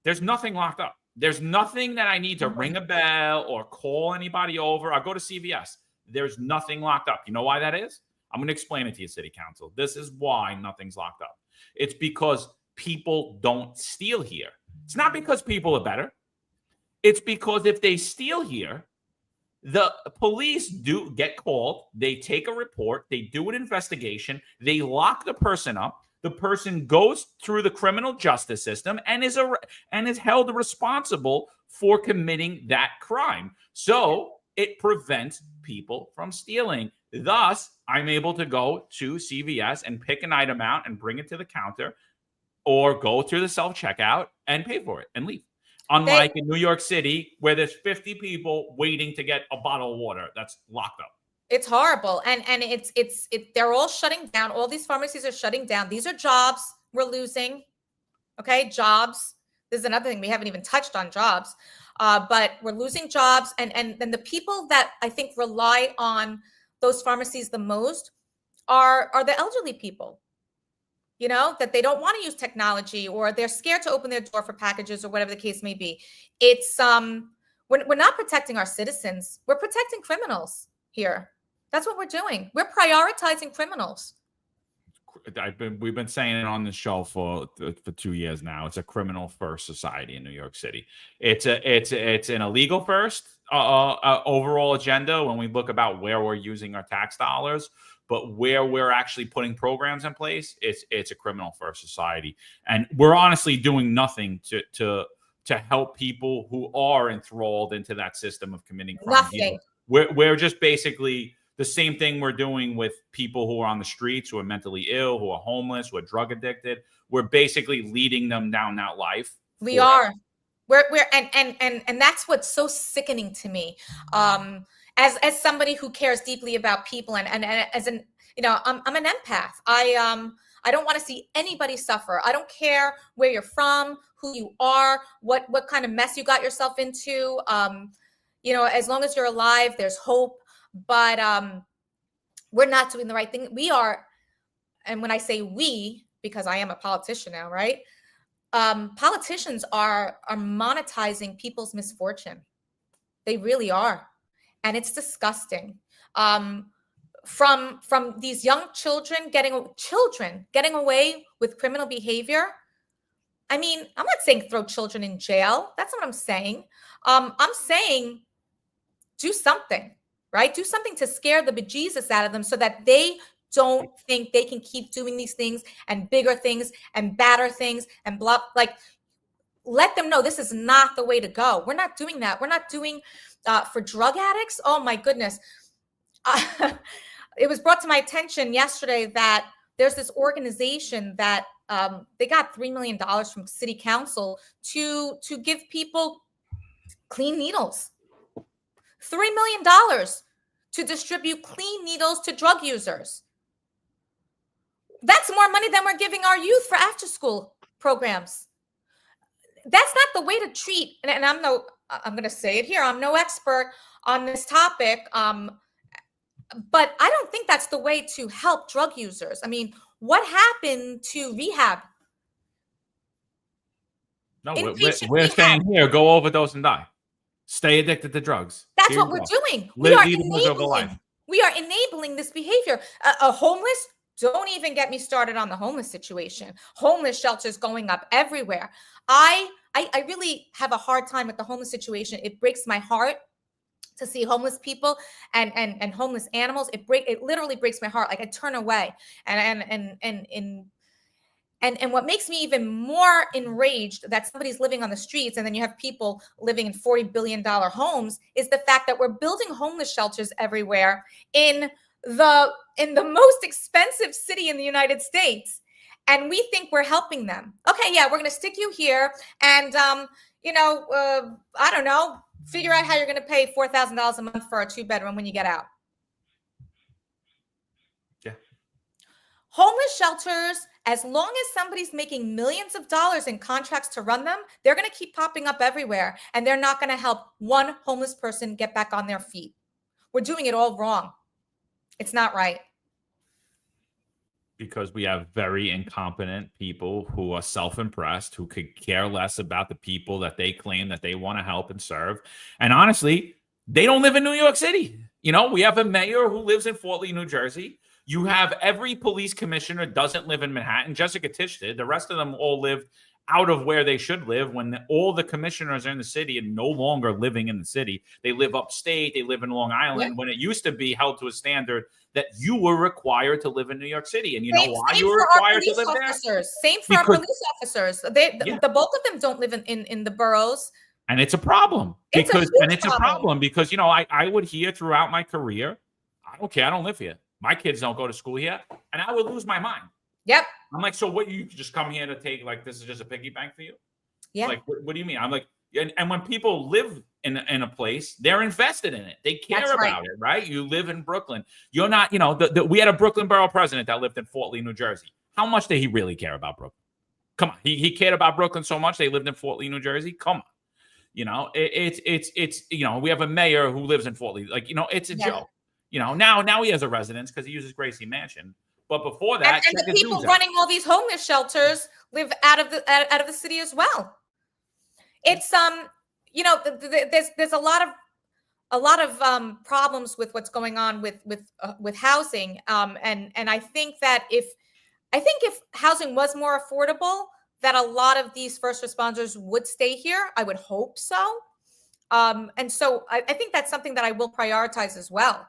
There's nothing locked up. There's nothing that I need to ring a bell or call anybody over. I'll go to CVS. There's nothing locked up. You know why that is? I'm going to explain it to you, City Council. This is why nothing's locked up. It's because people don't steal here. It's not because people are better. It's because if they steal here, the police do get called. They take a report. They do an investigation. They lock the person up. The person goes through the criminal justice system and is held responsible for committing that crime. So it prevents people from stealing. Thus, I'm able to go to CVS and pick an item out and bring it to the counter, or go through the self-checkout and pay for it and leave. Unlike in New York City, where there's 50 people waiting to get a bottle of water that's locked up. It's horrible. And they're all shutting down. All these pharmacies are shutting down. These are jobs we're losing. Okay. Jobs. This is another thing. We haven't even touched on jobs, but we're losing jobs. And the people that I think rely on those pharmacies the most are the elderly people, that they don't want to use technology, or they're scared to open their door for packages, or whatever the case may be. It's, we're not protecting our citizens. We're protecting criminals here. That's what we're doing. We're prioritizing criminals. We've been saying it on the show for 2 years now. It's a criminal first society in New York City. It's an illegal first overall agenda when we look about where we're using our tax dollars, but where we're actually putting programs in place, it's a criminal first society, and we're honestly doing nothing to help people who are enthralled into that system of committing crime. Nothing. We're just basically the same thing we're doing with people who are on the streets, who are mentally ill, who are homeless, who are drug addicted. We're basically leading them down that life. We are. And that's what's so sickening to me. As somebody who cares deeply about people, and as an, I'm an empath. I don't want to see anybody suffer. I don't care where you're from, who you are, what kind of mess you got yourself into. As long as you're alive, there's hope. But we're not doing the right thing. We are, and when I say we, because I am a politician now, right? Politicians are monetizing people's misfortune. They really are, and it's disgusting. From these young children getting away with criminal behavior. I mean, I'm not saying throw children in jail. That's not what I'm saying. I'm saying do something. Right? Do something to scare the bejesus out of them so that they don't think they can keep doing these things and bigger things and badder things and blah. Like, let them know this is not the way to go. We're not doing that. We're not doing for drug addicts. Oh my goodness. It was brought to my attention yesterday that there's this organization that they got $3 million from city council to give people clean needles. $3 million to distribute clean needles to drug users. That's more money than we're giving our youth for after school programs. That's not the way to treat, and I'm going to say it here, I'm no expert on this topic, but I don't think that's the way to help drug users. I mean, what happened to rehab? No, we're saying here, go overdose and die. Stay addicted to drugs. That's what we're doing. We are enabling this behavior. A homeless, don't even get me started on the homeless situation. Homeless shelters going up everywhere. I really have a hard time with the homeless situation. It breaks my heart to see homeless people and homeless animals. It literally breaks my heart. Like, I turn away. And what makes me even more enraged that somebody's living on the streets and then you have people living in $40 billion homes is the fact that we're building homeless shelters everywhere in the most expensive city in the United States. And we think we're helping them. Okay, yeah, we're going to stick you here and, I don't know, figure out how you're going to pay $4,000 a month for a 2-bedroom when you get out. Yeah. Homeless shelters, as long as somebody's making millions of dollars in contracts to run them, they're going to keep popping up everywhere. And they're not going to help one homeless person get back on their feet. We're doing it all wrong. It's not right. Because we have very incompetent people who are self-impressed, who could care less about the people that they claim that they want to help and serve. And honestly, they don't live in New York City. We have a mayor who lives in Fort Lee, New Jersey. You have every police commissioner doesn't live in Manhattan. Jessica Tisch did. The rest of them all live out of where they should live when all the commissioners are in the city and no longer living in the city. They live upstate. They live in Long Island when it used to be held to a standard that you were required to live in New York City. And you know why you were required to live there? Same for our police officers. The bulk of them don't live in the boroughs. And it's a problem. It's a problem because, I would hear throughout my career, I don't care. I don't live here. My kids don't go to school here. And I would lose my mind. Yep. I'm like, so what, you just come here to take, like, this is just a piggy bank for you? Yeah. Like, what do you mean? I'm like, and when people live in a place, they're invested in it. They care about it, right? You live in Brooklyn. You're not, we had a Brooklyn Borough President that lived in Fort Lee, New Jersey. How much did he really care about Brooklyn? Come on. He cared about Brooklyn so much they lived in Fort Lee, New Jersey. Come on. It's we have a mayor who lives in Fort Lee. Like, it's a joke. Now he has a residence because he uses Gracie Mansion. But before that, and the people running all these homeless shelters live out of the city as well. It's there's a lot of problems with what's going on with housing. And I think that if housing was more affordable, that a lot of these first responders would stay here. I would hope so. And so I think that's something that I will prioritize as well.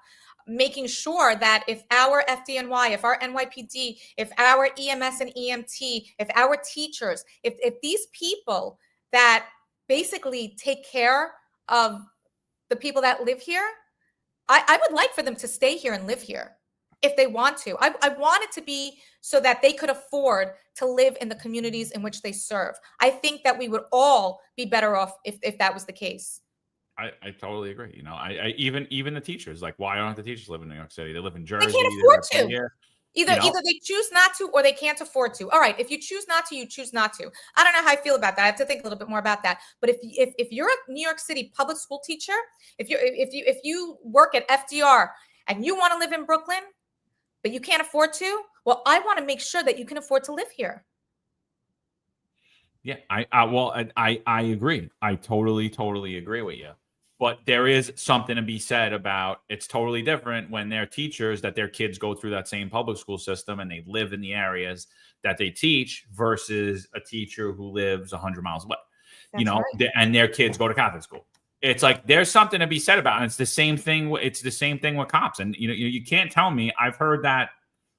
Making sure that if our FDNY, if our NYPD, if our EMS and EMT, if our teachers, if these people that basically take care of the people that live here, I would like for them to stay here and live here if they want to. I want it to be so that they could afford to live in the communities in which they serve. I think that we would all be better off if that was the case. I totally agree. Even the teachers, like, why aren't the teachers live in New York City? They live in Jersey. They can't afford to. Either they choose not to or they can't afford to. All right, if you choose not to, you choose not to. I don't know how I feel about that. I have to think a little bit more about that. But if you're a New York City public school teacher, if you work at FDR and you want to live in Brooklyn, but you can't afford to, well, I want to make sure that you can afford to live here. Yeah, I agree. I totally agree with you. But there is something to be said about it's totally different when they're teachers that their kids go through that same public school system and they live in the areas that they teach versus a teacher who lives 100 miles away, right. And their kids go to Catholic school. It's like there's something to be said about it. And it's the same thing. It's the same thing with cops. And you can't tell me. I've heard that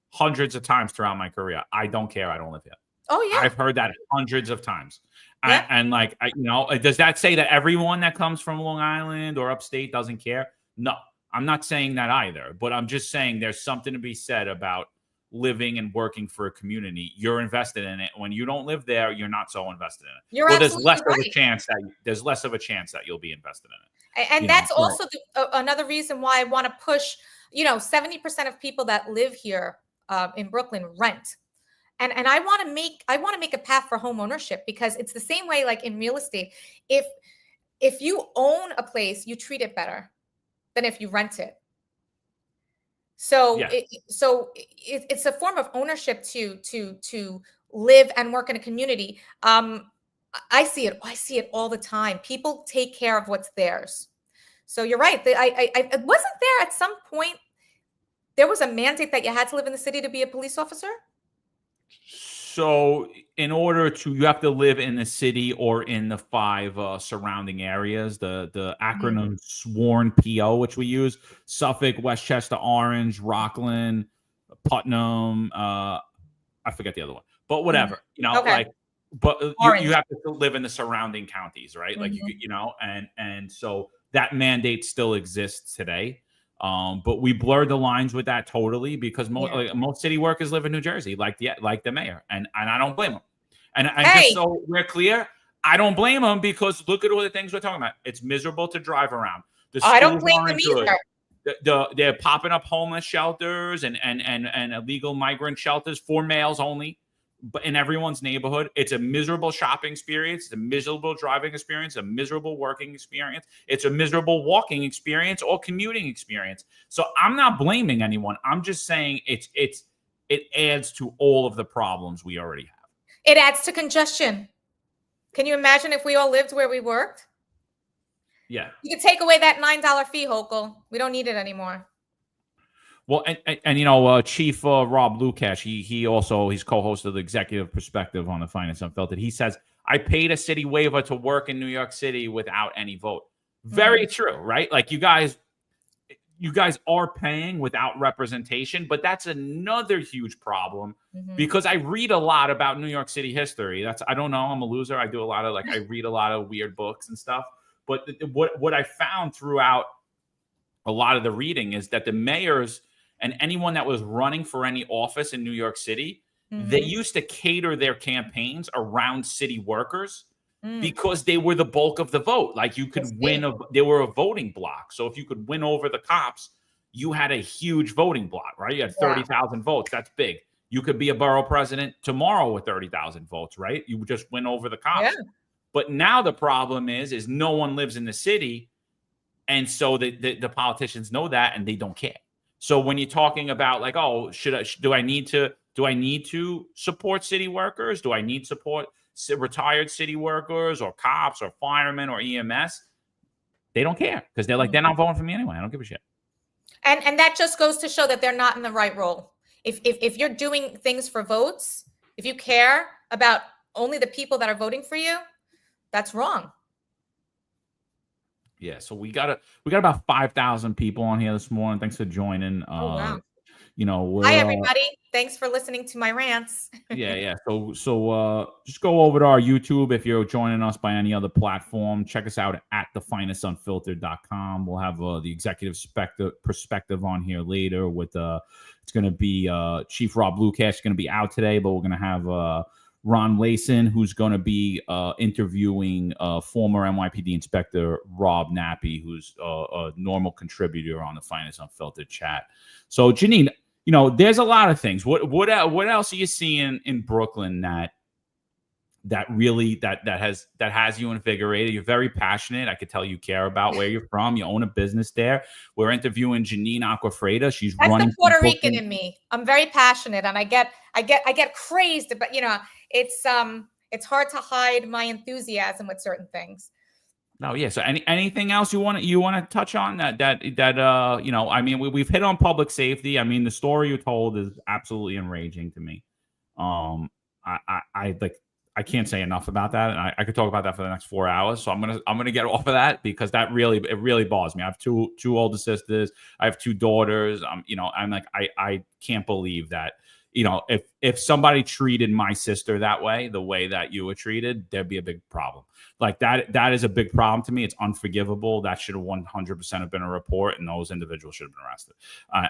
hundreds of times throughout my career. I don't care. I don't live here. Oh yeah, I've heard that hundreds of times. Yeah. And does that say that everyone that comes from Long Island or upstate doesn't care? No, I'm not saying that either. But I'm just saying there's something to be said about living and working for a community, you're invested in it. When you don't live there, you're not so invested in it. You're there's absolutely less right. of a chance that you'll be invested in it. And that's also another reason why I want to push. 70% of people that live here in Brooklyn rent. And I want to make a path for home ownership, because it's the same way like in real estate. If you own a place, you treat it better than if you rent it. So it's a form of ownership to live and work in a community. I see it all the time. People take care of what's theirs. So you're right. I wasn't there at some point. There was a mandate that you had to live in the city to be a police officer. So in order to, you have to live in the city or in the 5 surrounding areas, the acronym SWORN PO, which we use: Suffolk, Westchester, Orange, Rockland, Putnam. I forget the other one, but whatever, but you have to live in the surrounding counties, right? Like, and so that mandate still exists today. But we blurred the lines with that totally, because most city workers live in New Jersey, like the mayor, and I don't blame them. And just so we're clear, I don't blame them, because look at all the things we're talking about. It's miserable to drive around. I don't blame them either. They're popping up homeless shelters and illegal migrant shelters for males only, but in everyone's neighborhood. It's a miserable shopping experience. It's a miserable driving experience, a miserable working experience. It's a miserable walking experience or commuting experience. So I'm not blaming anyone. I'm just saying it adds to all of the problems we already have. It adds to congestion. Can you imagine if we all lived where we worked? Yeah. You could take away that $9 fee, Hochul. We don't need it anymore. Well, and Chief Rob Lukash, he's co-host of the Executive Perspective on the Finance Unfiltered. He says, I paid a city waiver to work in New York City without any vote. Very true, right? Like you guys are paying without representation, but that's another huge problem, because I read a lot about New York City history. I don't know, I'm a loser. I do a lot of I read a lot of weird books and stuff. But what I found throughout a lot of the reading is that the mayors and anyone that was running for any office in New York City, they used to cater their campaigns around city workers because they were the bulk of the vote. Like you could they were a voting block. So if you could win over the cops, you had a huge voting block, right? You had 30,000 votes. That's big. You could be a borough president tomorrow with 30,000 votes, right? You would just win over the cops. Yeah. But now the problem is no one lives in the city. And so the politicians know that, and they don't care. So when you're talking about like, oh, do I need to support city workers? Do I need support retired city workers or cops or firemen or EMS? They don't care, because they're like, they're not voting for me anyway. I don't give a shit. And that just goes to show that they're not in the right role. If you're doing things for votes, if you care about only the people that are voting for you, that's wrong. Yeah, so we got about 5,000 people on here this morning. Thanks for joining. Wow. Hi everybody. Thanks for listening to my rants. Yeah. So just go over to our YouTube if you're joining us by any other platform. Check us out at thefinestunfiltered.com. We'll have the executive perspective on here later with it's going to be Chief Rob Lukash going to be out today, but we're going to have Ron Layson, who's going to be interviewing former NYPD Inspector Rob Nappy, who's a normal contributor on the Finance Unfiltered chat. So, Janine, there's a lot of things. What else are you seeing in Brooklyn that really has you invigorated? You're very passionate. I could tell you care about where you're from. You own a business there. We're interviewing Janine Acquafredda. That's running the Puerto Rican in me. I'm very passionate, and I get crazed, but it's hard to hide my enthusiasm with certain things. No, yeah. So anything else you want to touch on that I mean, we've hit on public safety. I mean, the story you told is absolutely enraging to me. I can't say enough about that, and I could talk about that for the next 4 hours. So I'm gonna get off of that, because it really bothers me. I have two older sisters. I have 2 daughters. I'm like, I can't believe that. If somebody treated my sister that way, the way that you were treated, there'd be a big problem. Like that is a big problem to me. It's unforgivable. That should have 100% have been a report, and those individuals should have been arrested.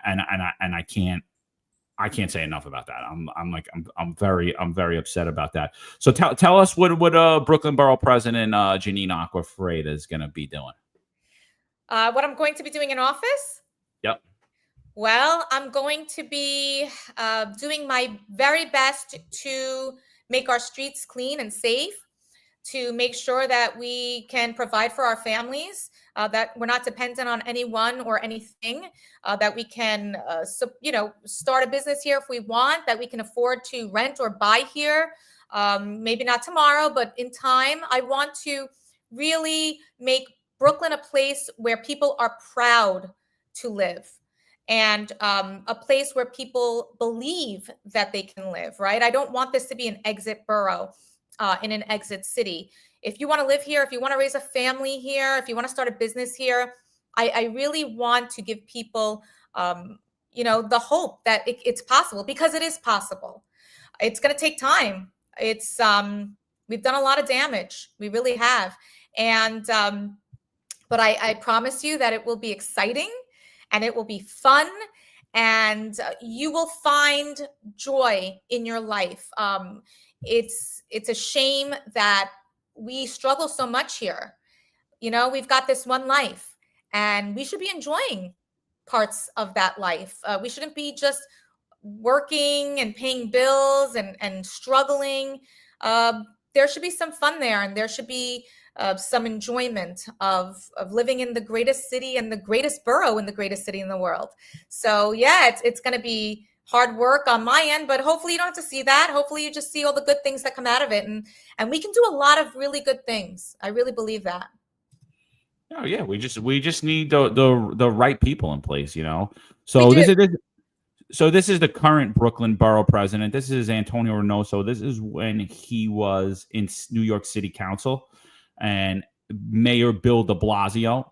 And I can't. I can't say enough about that. I'm very upset about that. So tell us what Brooklyn Borough President Janine Acquafredda is going to be doing. What I'm going to be doing in office? Yep. Well, I'm going to be doing my very best to make our streets clean and safe, to make sure that we can provide for our families, that we're not dependent on anyone or anything, that we can, start a business here if we want, that we can afford to rent or buy here. Maybe not tomorrow, but in time. I want to really make Brooklyn a place where people are proud to live, and a place where people believe that they can live, right? I don't want this to be an exit borough in an exit city. If you want to live here, if you want to raise a family here, if you want to start a business here, I really want to give people, the hope that it's possible, because it is possible. It's going to take time. It's we've done a lot of damage. We really have. And but I promise you that it will be exciting and it will be fun, and you will find joy in your life. It's a shame that we struggle so much here. We've got this one life, and we should be enjoying parts of that life. We shouldn't be just working and paying bills and struggling. There should be some fun there, and there should be some enjoyment of living in the greatest city and the greatest borough in the greatest city in the world. So yeah, it's going to be hard work on my end, but hopefully you don't have to see that. Hopefully you just see all the good things that come out of it, and we can do a lot of really good things. I really believe that. Oh yeah, we just need the right people in place, So this is the current Brooklyn Borough President. This is Antonio Renoso. This is when he was in New York City Council, and Mayor Bill de Blasio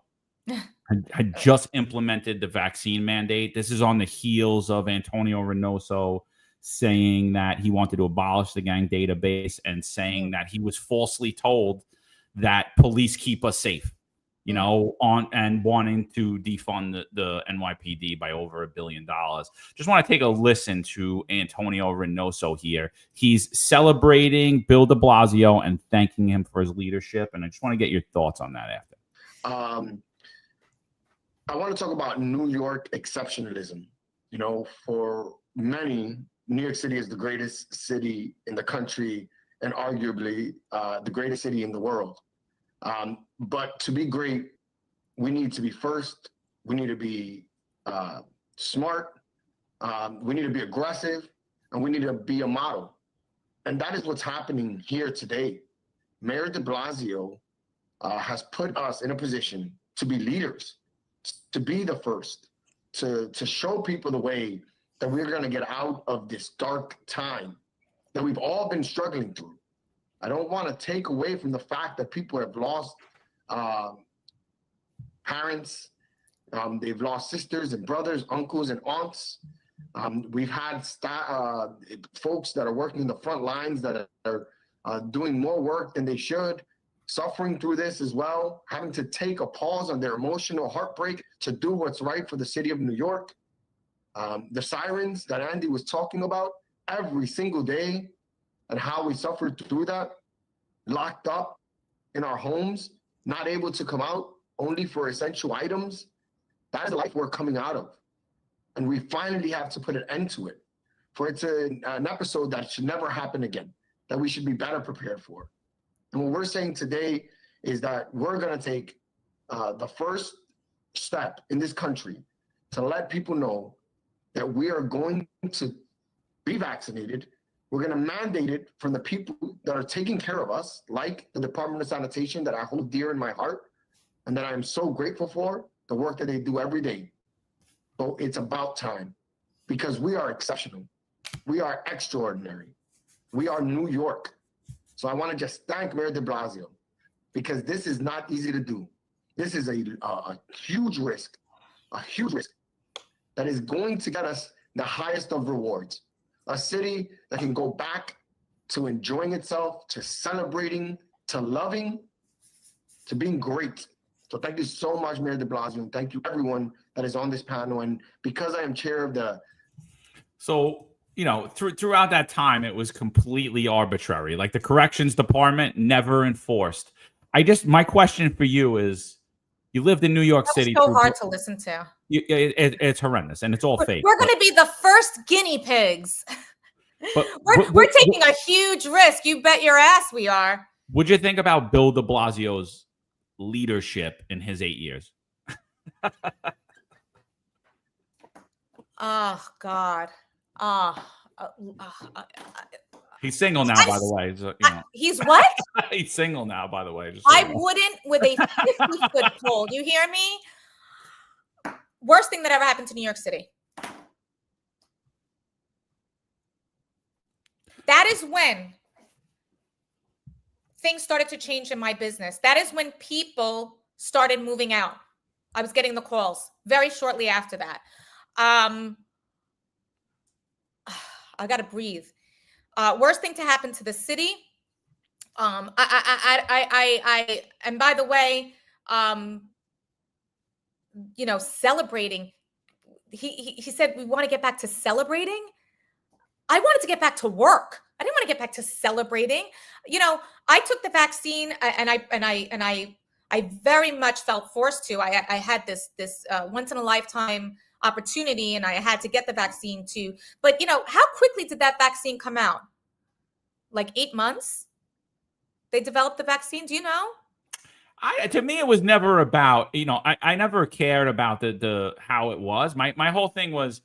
had just implemented the vaccine mandate. This is on the heels of Antonio Renoso saying that he wanted to abolish the gang database, and saying that he was falsely told that police keep us safe, and wanting to defund the NYPD by over $1 billion. Just want to take a listen to Antonio Renoso here. He's celebrating Bill de Blasio and thanking him for his leadership. And I just want to get your thoughts on that after. I want to talk about New York exceptionalism. For many, New York City is the greatest city in the country, and arguably the greatest city in the world. But to be great, we need to be first. We need to be smart. We need to be aggressive, and we need to be a model. And that is what's happening here today. Mayor de Blasio has put us in a position to be leaders, to be the first, to show people the way that we're going to get out of this dark time that we've all been struggling through. I don't want to take away from the fact that people have lost parents. They've lost sisters and brothers, uncles and aunts. We've had folks that are working in the front lines that are doing more work than they should, suffering through this as well, having to take a pause on their emotional heartbreak to do what's right for the city of New York. The sirens that Andy was talking about every single day, and how we suffered through that, locked up in our homes, not able to come out, only for essential items. That is the life we're coming out of. And we finally have to put an end to it. For it's an episode that should never happen again, that we should be better prepared for. And what we're saying today is that we're going to take the first step in this country to let people know that we are going to be vaccinated. We're going to mandate it from the people that are taking care of us, like the Department of Sanitation that I hold dear in my heart, and that I am so grateful for the work that they do every day. So it's about time, because we are exceptional. We are extraordinary. We are New York. So I want to just thank Mayor de Blasio, because this is not easy to do. This is a huge risk that is going to get us the highest of rewards. A city that can go back to enjoying itself, to celebrating, to loving, to being great. So thank you so much, Mayor de Blasio, and thank you everyone that is on this panel. And because I am chair of the So, throughout that time, it was completely arbitrary. Like the corrections department never enforced. My question for you is, you lived in New York City. So hard to listen to. It's horrendous, and it's all fake. We're going to be the first guinea pigs. But we're taking a huge risk. You bet your ass we are. What'd you think about Bill de Blasio's leadership in his 8 years? Oh, God. He's single now, by the way. So, he's what? He's single now, by the way. I wouldn't with a 50-foot pole. You hear me? Worst thing that ever happened to New York City. That is when things started to change in my business. That is when people started moving out. I was getting the calls very shortly after that. I got to breathe. Worst thing to happen to the city. And by the way, celebrating. He said, we want to get back to celebrating. I wanted to get back to work. I didn't want to get back to celebrating. I took the vaccine and I very much felt forced to. I had this once in a lifetime opportunity and I had to get the vaccine too. But how quickly did that vaccine come out? Like 8 months? They developed the vaccine. Do you know? To me, it was never about, I never cared about the how it was. My whole thing was,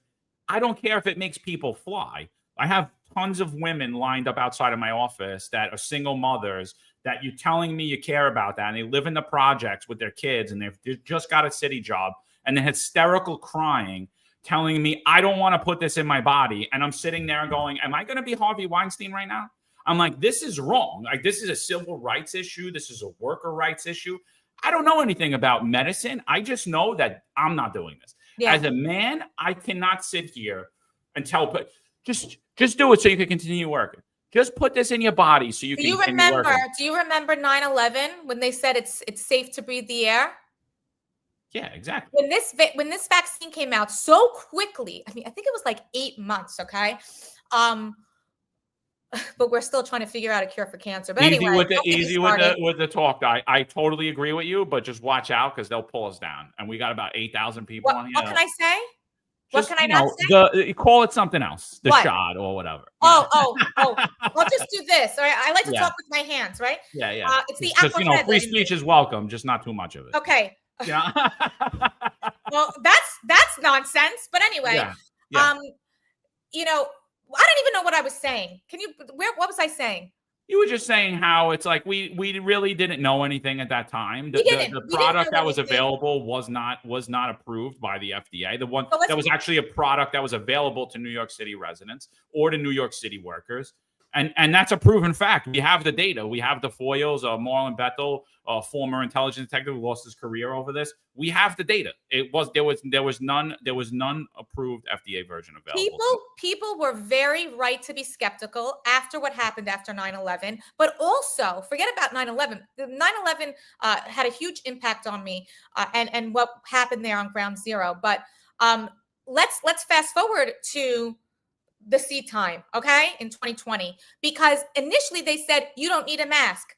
I don't care if it makes people fly. I have tons of women lined up outside of my office that are single mothers that you're telling me you care about that. And they live in the projects with their kids and they've just got a city job and they're hysterical crying, telling me, I don't want to put this in my body. And I'm sitting there and going, am I going to be Harvey Weinstein right now? I'm like, this is wrong. Like, this is a civil rights issue. This is a worker rights issue. I don't know anything about medicine. I just know that I'm not doing this. Yeah. As a man, I cannot sit here and tell, just do it so you can continue working. Just put this in your body so you can continue working. Do you remember 9/11 when they said it's safe to breathe the air? Yeah, exactly. When this vaccine came out so quickly, I think it was like 8 months, okay? But we're still trying to figure out a cure for cancer. But easy with the talk. I totally agree with you, but just watch out because they'll pull us down. And we got about 8,000 people on here. What can I say? Just, what can I not say? Call it something else. The shot or whatever. Oh. I'll just do this. All right. I like to talk with my hands, right? Yeah. It's the Acquafredda. Free speech is welcome, just not too much of it. Okay. Yeah. Well, that's nonsense. But anyway, I don't even know what I was saying. What was I saying? You were just saying how it's like we really didn't know anything at that time. The product that was available was not approved by the FDA. The one that was actually a product that was available to New York City residents or to New York City workers. And that's a proven fact. We have the data. We have the foils. Marlon Bethel, a former intelligence detective who lost his career over this. We have the data. There was none approved FDA version available. People were very right to be skeptical after what happened after 9/11. But also, forget about 9/11. 9/11 had a huge impact on me and what happened there on Ground Zero. But let's fast forward to the seed time, okay, in 2020, because initially they said you don't need a mask.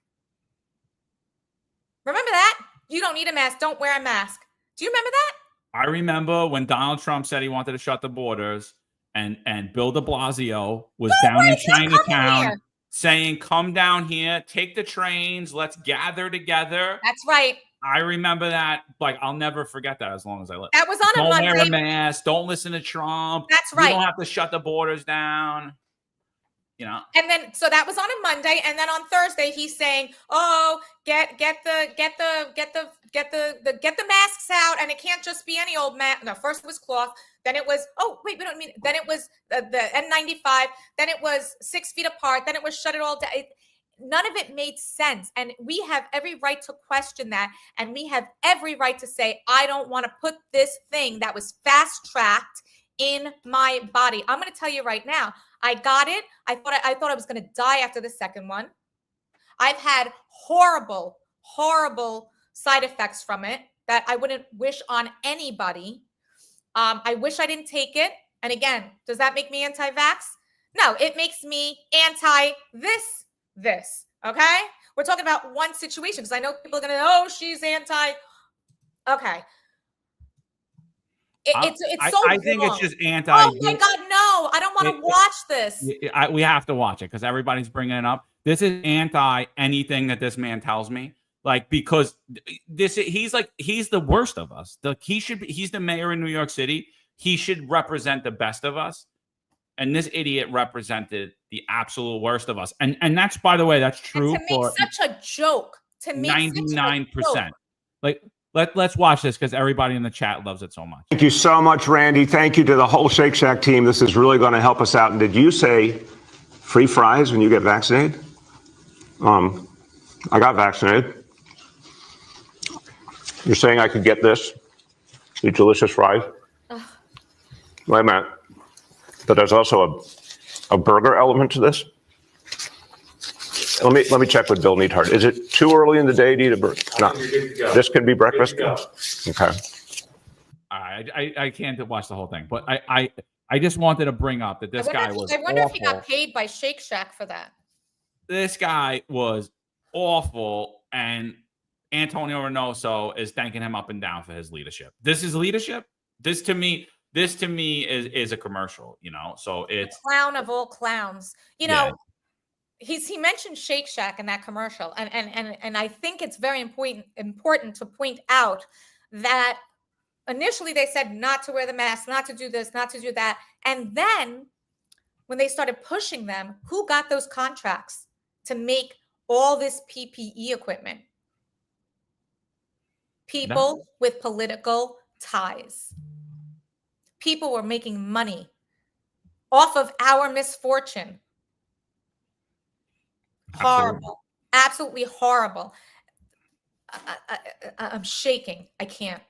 Remember that? You don't need a mask. Don't wear a mask. Do you remember that? I remember when Donald Trump said he wanted to shut the borders, and Bill de Blasio was down in Chinatown saying, "Come down here, take the trains, let's gather together." That's right. I remember that. Like, I'll never forget that as long as I live. That was on a Monday. Don't wear a mask. Don't listen to Trump. That's right. You don't have to shut the borders down. And then, so that was on a Monday, and then on Thursday he's saying, "Oh, get the masks out, and it can't just be any old mask." No, first it was cloth, then it was then it was the N95, then it was 6 feet apart, then it was shut it all down. None of it made sense, and we have every right to question that, and we have every right to say, I don't want to put this thing that was fast-tracked in my body. I'm going to tell you right now, I got it. I thought I was going to die after the second one. I've had horrible side effects from it that I wouldn't wish on anybody. I wish I didn't take it. And again, does that make me anti-vax? No, it makes me anti-this. Okay? We're talking about one situation because I know people are going to, oh, she's anti. Okay. It's so I think wrong. it's just anti. Oh my God, no! I don't want to watch this. We have to watch it because everybody's bringing it up. This is anti anything that this man tells me. Like, because he's the worst of us. He's the mayor in New York City. He should represent the best of us. And this idiot represented the absolute worst of us. And that's, by the way, that's true. And to make such a joke. 99%. Like, let's watch this because everybody in the chat loves it so much. Thank you so much, Randy. Thank you to the whole Shake Shack team. This is really going to help us out. And did you say free fries when you get vaccinated? I got vaccinated. You're saying I could get these delicious fries? Wait a minute. But there's also a burger element to this. Let me check with Bill Neathart. Is it too early in the day to eat a burger? No. This could be breakfast. Okay. I can't watch the whole thing, but I just wanted to bring up that this guy was. I wonder awful. if he got paid by Shake Shack for that. This guy was awful, and Antonio Renoso is thanking him up and down for his leadership. This is leadership. This to me is a commercial, so it's the clown of all clowns. He mentioned Shake Shack in that commercial. And I think it's very important to point out that initially they said not to wear the mask, not to do this, not to do that. And then when they started pushing them, who got those contracts to make all this PPE equipment? People with political ties. People were making money off of our misfortune. Horrible. Absolutely horrible. I'm shaking. I can't.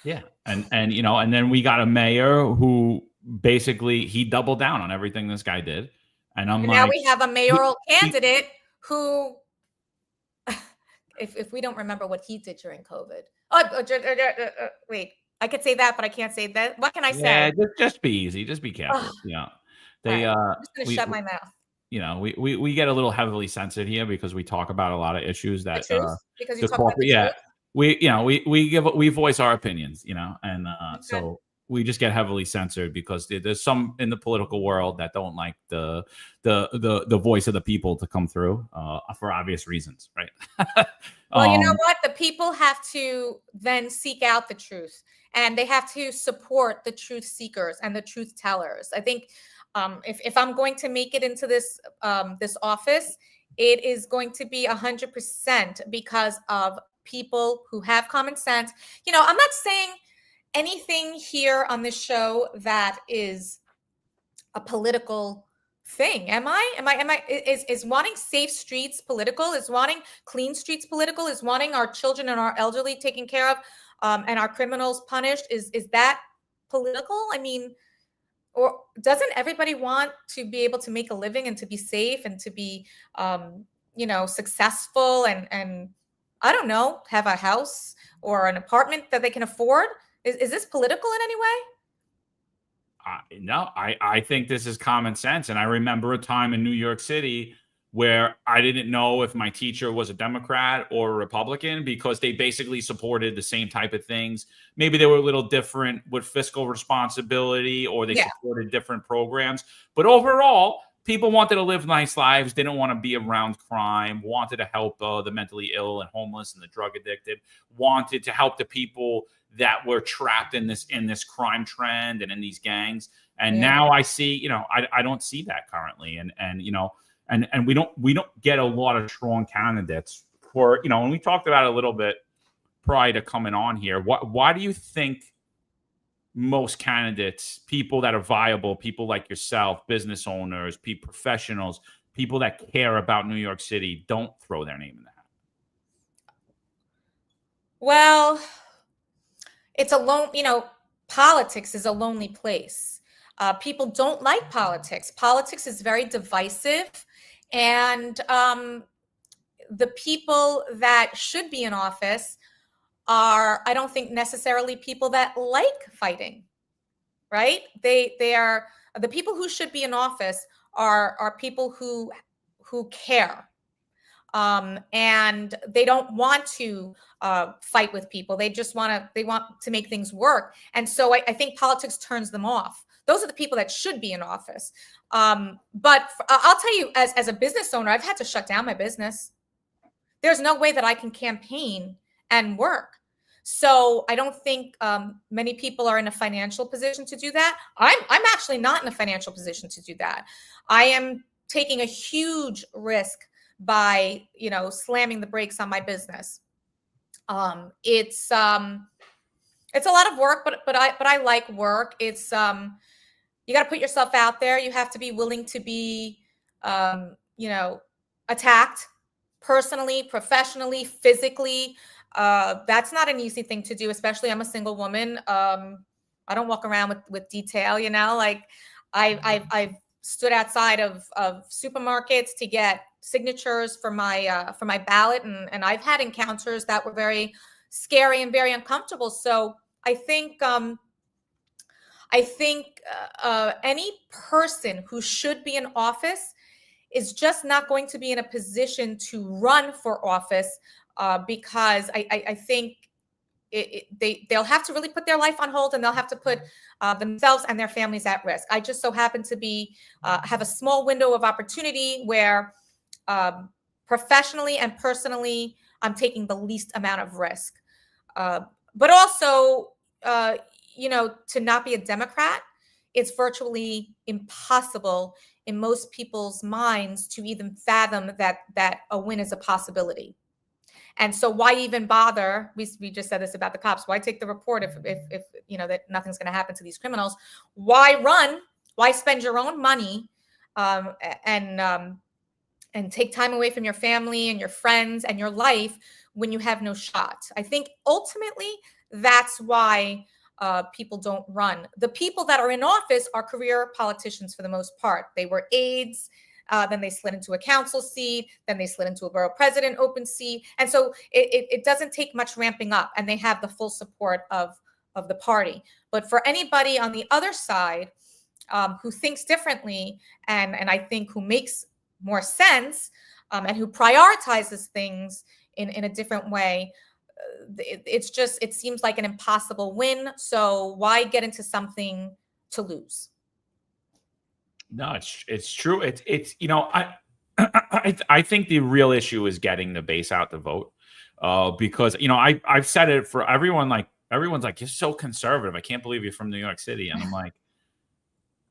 Yeah. And then we got a mayor who basically he doubled down on everything this guy did. And now we have a mayoral candidate who, if we don't remember what he did during COVID. Wait, I could say that, but I can't say that. What can I say? Yeah, just be easy. Just be careful. I'm just going to shut my mouth. We get a little heavily censored here because we talk about a lot of issues that because you talk about the truth? we voice our opinions, and okay. So we just get heavily censored because there's some in the political world that don't like the voice of the people to come through for obvious reasons, right? Well, you know what? The people have to then seek out the truth, and they have to support the truth seekers and the truth tellers. I think if I'm going to make it into this office, it is going to be 100% because of people who have common sense. I'm not saying anything here on this show that is a political thing. Am I? Is wanting safe streets political? Is wanting clean streets political? Is wanting our children and our elderly taken care of and our criminals punished? Is that political? I mean, or doesn't everybody want to be able to make a living and to be safe and to be, successful and I don't know, have a house or an apartment that they can afford? Is this political in any way? No, I think this is common sense. And I remember a time in New York City where I didn't know if my teacher was a Democrat or a Republican because they basically supported the same type of things. Maybe they were a little different with fiscal responsibility or they supported different programs. But overall, people wanted to live nice lives, didn't want to be around crime, wanted to help the mentally ill and homeless and the drug addicted, wanted to help the people that were trapped in this crime trend and in these gangs. And now I see, I don't see that currently. And we don't get a lot of strong candidates for, and we talked about it a little bit prior to coming on here. Why do you think most candidates, people that are viable, people like yourself, business owners, professionals, people that care about New York City don't throw their name in the hat? Well, it's politics is a lonely place. People don't like politics. Politics is very divisive. And the people that should be in office are, I don't think necessarily people that like fighting, right? They are the people who should be in office are people who care. And they don't want to fight with people. They want to make things work. And so I think politics turns them off. Those are the people that should be in office. But I'll tell you, as a business owner, I've had to shut down my business. There's no way that I can campaign and work. So I don't think many people are in a financial position to do that. I'm actually not in a financial position to do that. I am taking a huge risk by, slamming the brakes on my business. It's a lot of work, but I like work. It's you got to put yourself out there. You have to be willing to be, attacked personally, professionally, physically. That's not an easy thing to do, especially I'm a single woman. I don't walk around with detail, like I've stood outside of supermarkets to get signatures for my ballot, and I've had encounters that were very scary and very uncomfortable. So I think any person who should be in office is just not going to be in a position to run for office because I think they'll have to really put their life on hold, and they'll have to put themselves and their families at risk. I just so happen to be have a small window of opportunity where professionally and personally I'm taking the least amount of risk. But also, to not be a Democrat, it's virtually impossible in most people's minds to even fathom that a win is a possibility. And so why even bother? We just said this about the cops. Why take the report if that nothing's going to happen to these criminals? Why run? Why spend your own money and take time away from your family and your friends and your life when you have no shot? I think ultimately that's why people don't run. The people that are in office are career politicians for the most part. They were aides. Then they slid into a council seat. Then they slid into a borough president open seat. And so it doesn't take much ramping up, and they have the full support of the party. But for anybody on the other side who thinks differently, and I think who makes more sense and who prioritizes things in a different way, it seems like an impossible win. So why get into something to lose? No, it's true. It's I think the real issue is getting the base out to vote, because I've said it for everyone. Like everyone's like, you're so conservative. I can't believe you're from New York City, and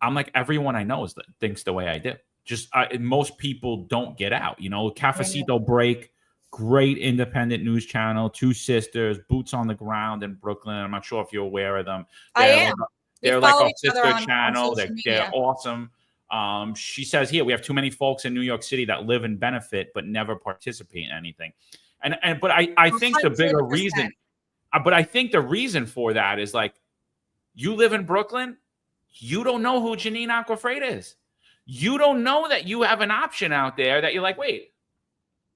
I'm like everyone I know thinks the way I do. Just most people don't get out. Cafecito Break, great independent news channel, two sisters, boots on the ground in Brooklyn. I'm not sure if you're aware of them. I am. They're like a sister channel. They're awesome. She says here we have too many folks in New York City that live and benefit but never participate in anything. But I think the bigger reason, but I think the reason for that is like, you live in Brooklyn, you don't know who Janine Acquafredda is. You don't know that you have an option out there that you're like, wait,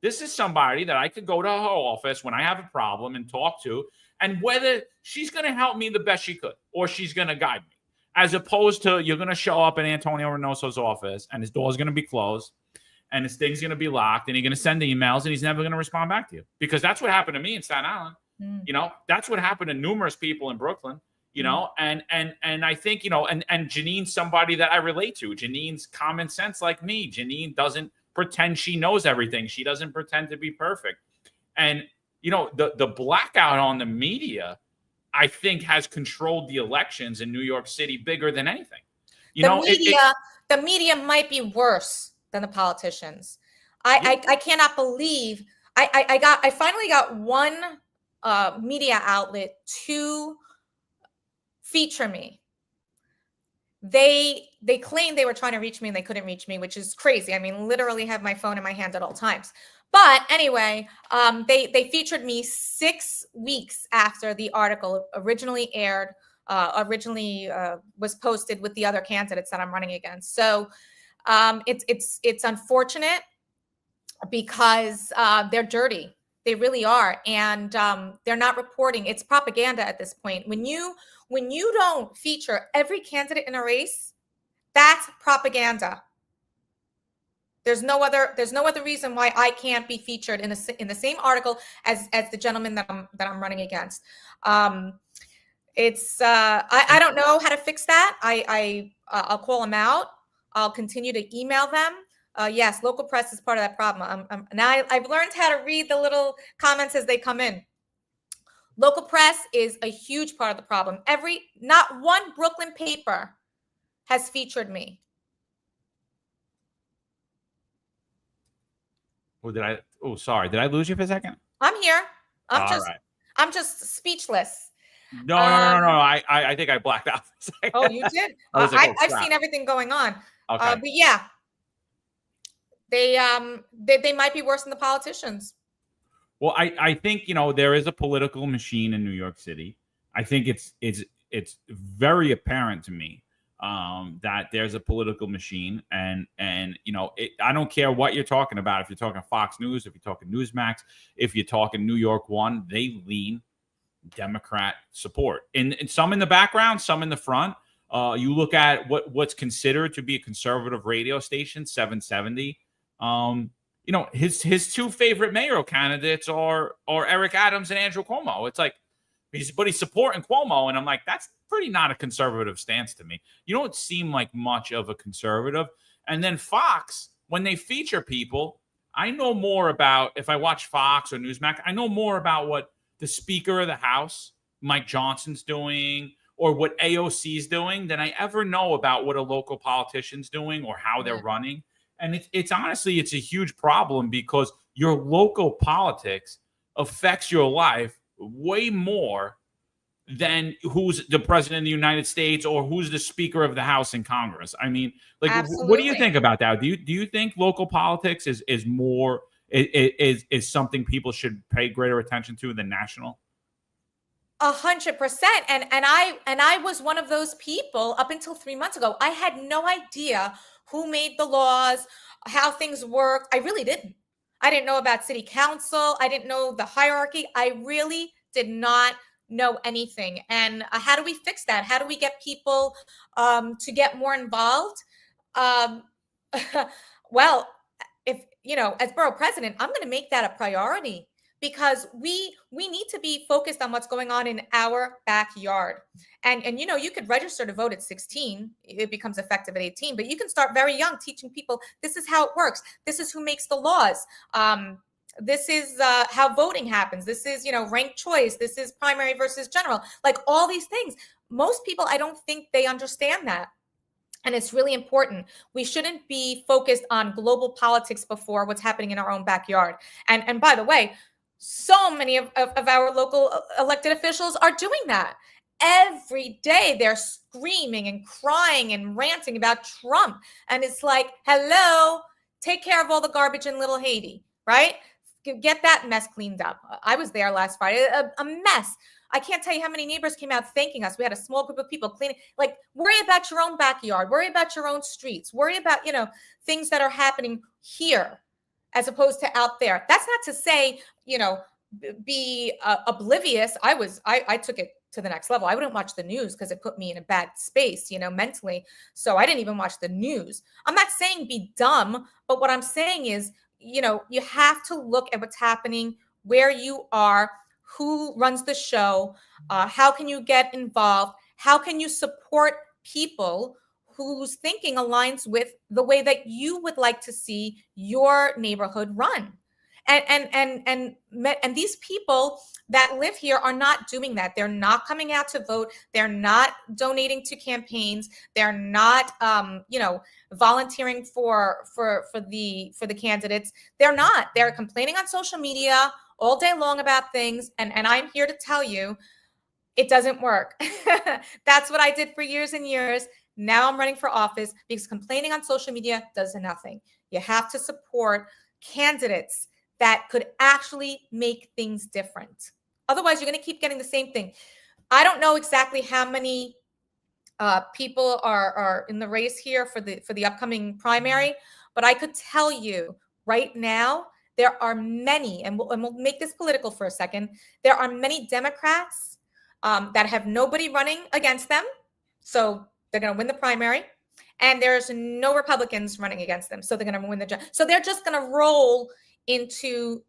this is somebody that I could go to her office when I have a problem and talk to, and whether she's going to help me the best she could or she's going to guide me. As opposed to you're going to show up in Antonio Renoso's office and his door's going to be closed and his thing's going to be locked and you're going to send emails and he's never going to respond back to you. Because that's what happened to me in Staten Island. That's what happened to numerous people in Brooklyn, and I think, and Janine's somebody that I relate to. Janine's common sense like me. Janine doesn't pretend she knows everything. She doesn't pretend to be perfect. And, the blackout on the media, I think, has controlled the elections in New York City bigger than anything. The media might be worse than the politicians. I cannot believe I finally got one media outlet to feature me. They claimed they were trying to reach me and they couldn't reach me, which is crazy. I mean, literally have my phone in my hand at all times. But anyway, they featured me 6 weeks after the article originally aired, was posted with the other candidates that I'm running against. So it's unfortunate because they're dirty. They really are. And they're not reporting. It's propaganda at this point. When you don't feature every candidate in a race, that's propaganda. There's no other reason why I can't be featured in the same article as the gentleman that I'm running against. It's I don't know how to fix that. I'll call them out. I'll continue to email them. Yes, local press is part of that problem. Now I've learned how to read the little comments as they come in. Local press is a huge part of the problem. Not one Brooklyn paper has featured me. Sorry. Did I lose you for a second? I'm here. All right. I'm just speechless. No. I think I blacked out for a second. Oh, you did? I've seen everything going on. Okay. But yeah, they might be worse than the politicians. Well, I think, there is a political machine in New York City. I think it's very apparent to me that there's a political machine, and I don't care what you're talking about. If you're talking Fox News, if you're talking Newsmax, if you're talking New York One, they lean Democrat support, and some in the background, some in the front. You look at what's considered to be a conservative radio station, 770. His two favorite mayoral candidates are Eric Adams and Andrew Cuomo. It's like he's supporting Cuomo, and I'm like, that's pretty not a conservative stance to me. You don't seem like much of a conservative. And then Fox, when they feature people, I know more about, if I watch Fox or Newsmax, I know more about what the Speaker of the House, Mike Johnson's doing, or what AOC's doing than I ever know about what a local politician's doing or how they're running. And it's honestly, it's a huge problem because your local politics affects your life way more than who's the president of the United States or who's the Speaker of the House in Congress. I mean, like, Absolutely. What do you think about that? Do you think local politics is more is something people should pay greater attention to than national? 100%. And I was one of those people up until 3 months ago. I had no idea who made the laws, how things work. I really didn't. I didn't know about city council. I didn't know the hierarchy. I really did not know anything. And how do we fix that? How do we get people to get more involved? Well, if, as borough president, I'm going to make that a priority, because we need to be focused on what's going on in our backyard. And you could register to vote at 16. It becomes effective at 18, but you can start very young, teaching people this is how it works. This is who makes the laws. This is how voting happens. This is, ranked choice. This is primary versus general, like all these things. Most people, I don't think they understand that. And it's really important. We shouldn't be focused on global politics before what's happening in our own backyard. And by the way, so many of our local elected officials are doing that. Every day they're screaming and crying and ranting about Trump. And it's like, hello, take care of all the garbage in Little Haiti, right? Get that mess cleaned up. I was there last Friday, a mess. I can't tell you how many neighbors came out thanking us. We had a small group of people cleaning. Like, worry about your own backyard, worry about your own streets, worry about, things that are happening here as opposed to out there. That's not to say, be oblivious. I took it to the next level. I wouldn't watch the news because it put me in a bad space, mentally. So I didn't even watch the news. I'm not saying be dumb, but what I'm saying is, you have to look at what's happening, where you are, who runs the show, how can you get involved, how can you support people whose thinking aligns with the way that you would like to see your neighborhood run. And these people that live here are not doing that. They're not coming out to vote. They're not donating to campaigns. They're not, volunteering for the candidates. They're not. They're complaining on social media all day long about things. And I'm here to tell you, it doesn't work. That's what I did for years and years. Now I'm running for office because complaining on social media does nothing. You have to support candidates that could actually make things different. Otherwise, you're going to keep getting the same thing. I don't know exactly how many people are in the race here for the upcoming primary, but I could tell you right now there are many, and we'll make this political for a second. There are many Democrats that have nobody running against them. So they're going to win the primary. And there's no Republicans running against them. So they're going to win the, so they're just going to roll into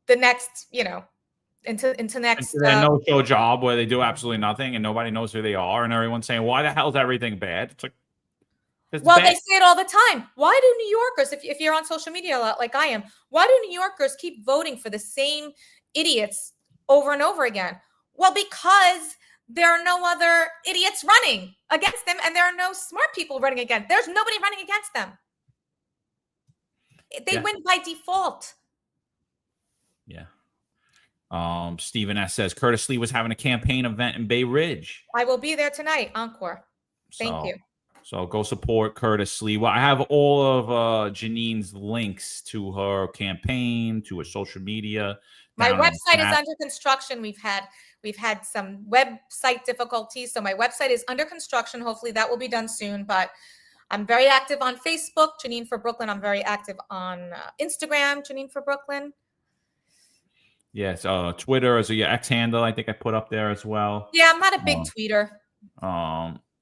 the next, into next. Into no-show job where they do absolutely nothing and nobody knows who they are. And everyone's saying, why the hell is everything bad? It's like, well, they say it all the time. Why do New Yorkers, if you're on social media a lot like I am, why do New Yorkers keep voting for the same idiots over and over again? Well, because there are no other idiots running against them, and there are no smart people running against. There's nobody running against them. They win by default. Yeah. Stephen S. says Curtis Lee was having a campaign event in Bay Ridge. I will be there tonight. Encore. Thank you. So go support Curtis Lee. Well, I have all of Janine's links to her campaign, to her social media. My website is under construction. We've had some website difficulties, so my website is under construction. Hopefully that will be done soon. But I'm very active on Facebook, Janine for Brooklyn. I'm very active on Instagram, Janine for Brooklyn. Yes, Twitter is your X handle. I think I put up there as well. Yeah, I'm not a big tweeter.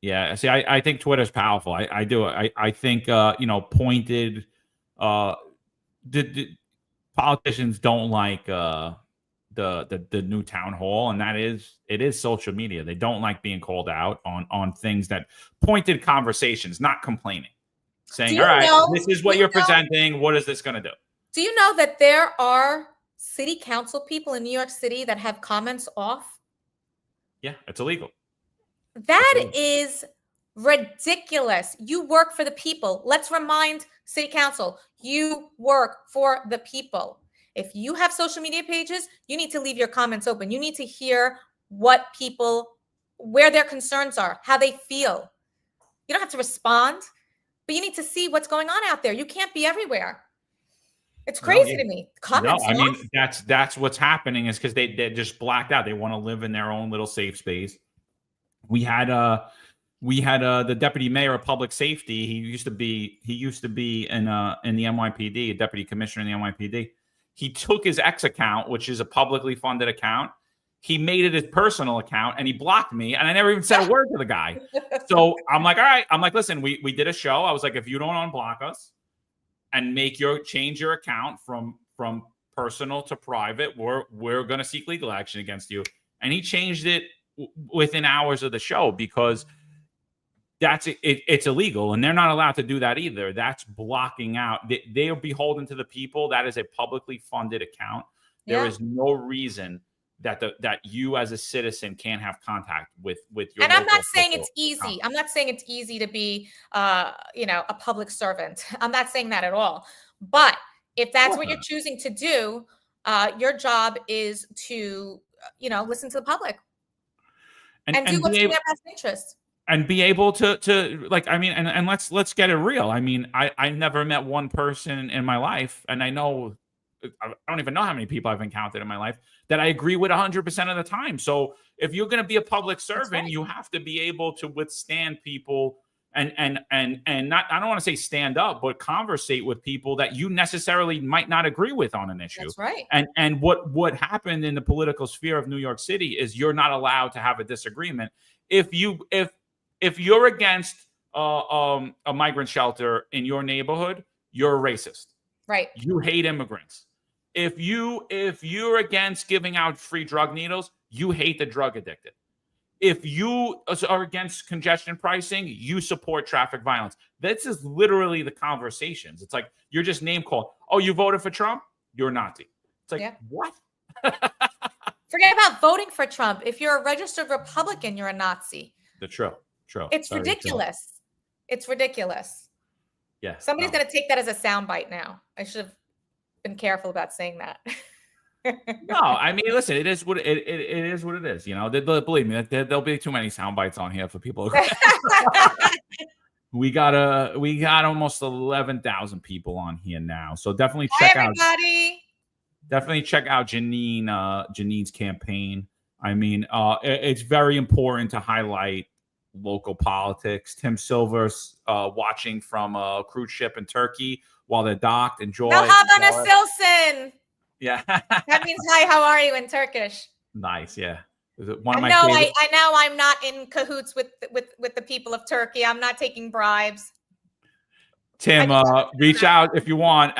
Yeah, see, I think Twitter's powerful. I do. I think pointed. Politicians don't like the new town hall, and it is social media. They don't like being called out on things that pointed conversations, not complaining, saying, all right, this is what you're presenting. What is this going to do? Do you know that there are city council people in New York City that have comments off? Yeah, it's illegal. That is ridiculous. You work for the people. Let's remind city council, you work for the people. If you have social media pages, you need to leave your comments open. You need to hear what people, where their concerns are, how they feel. You don't have to respond, but you need to see what's going on out there. You can't be everywhere. It's crazy to me. Comments I mean, that's what's happening is because they just blacked out. They want to live in their own little safe space. We had the deputy mayor of public safety. He used to be in the NYPD, a deputy commissioner in the NYPD. He took his X account, which is a publicly funded account. He made it his personal account, and he blocked me. And I never even said a word to the guy. So I'm like, all right. I'm like, listen, we did a show. I was like, if you don't unblock us and change your account from personal to private, we're going to seek legal action against you. And he changed it within hours of the show because it's illegal, and they're not allowed to do that either. That's blocking out. They are beholden to the people. That is a publicly funded account. There is no reason that you as a citizen can't have contact with your. And I'm not saying it's easy. I'm not saying it's easy to be, a public servant. I'm not saying that at all. But if that's what you're choosing to do, your job is to, listen to the public and do what's in their best interest. And be able to like, I mean, and let's get it real. I mean, I never met one person in my life, and I don't even know how many people I've encountered in my life that I agree with 100% of the time. So if you're going to be a public servant, you have to be able to withstand people and not, I don't want to say stand up, but conversate with people that you necessarily might not agree with on an issue. That's right. And what happened in the political sphere of New York City is you're not allowed to have a disagreement. If you're against a migrant shelter in your neighborhood, you're a racist. Right. You hate immigrants. If you're against giving out free drug needles, you hate the drug addicted. If you are against congestion pricing, you support traffic violence. This is literally the conversations. It's like you're just name called. Oh, you voted for Trump? You're a Nazi. It's like, what? Forget about voting for Trump. If you're a registered Republican, you're a Nazi. True. It's ridiculous. True. It's ridiculous. Yeah. Somebody's going to take that as a soundbite now. I should have been careful about saying that. No, I mean, listen, it is what it is. What it is. Believe me, there'll be too many sound bites on here for people. We got almost 11,000 people on here now, so definitely check out. Definitely check out Janine's campaign. I mean, it's very important to highlight local politics. Tim Silver's watching from a cruise ship in Turkey while they're docked. Enjoy. Now, Havana Silsin. Yeah. That means hi, how are you in Turkish? Nice. Yeah. Is it one of my No, favorite? I know I'm not in cahoots with the people of Turkey. I'm not taking bribes. Tim, reach out if you want.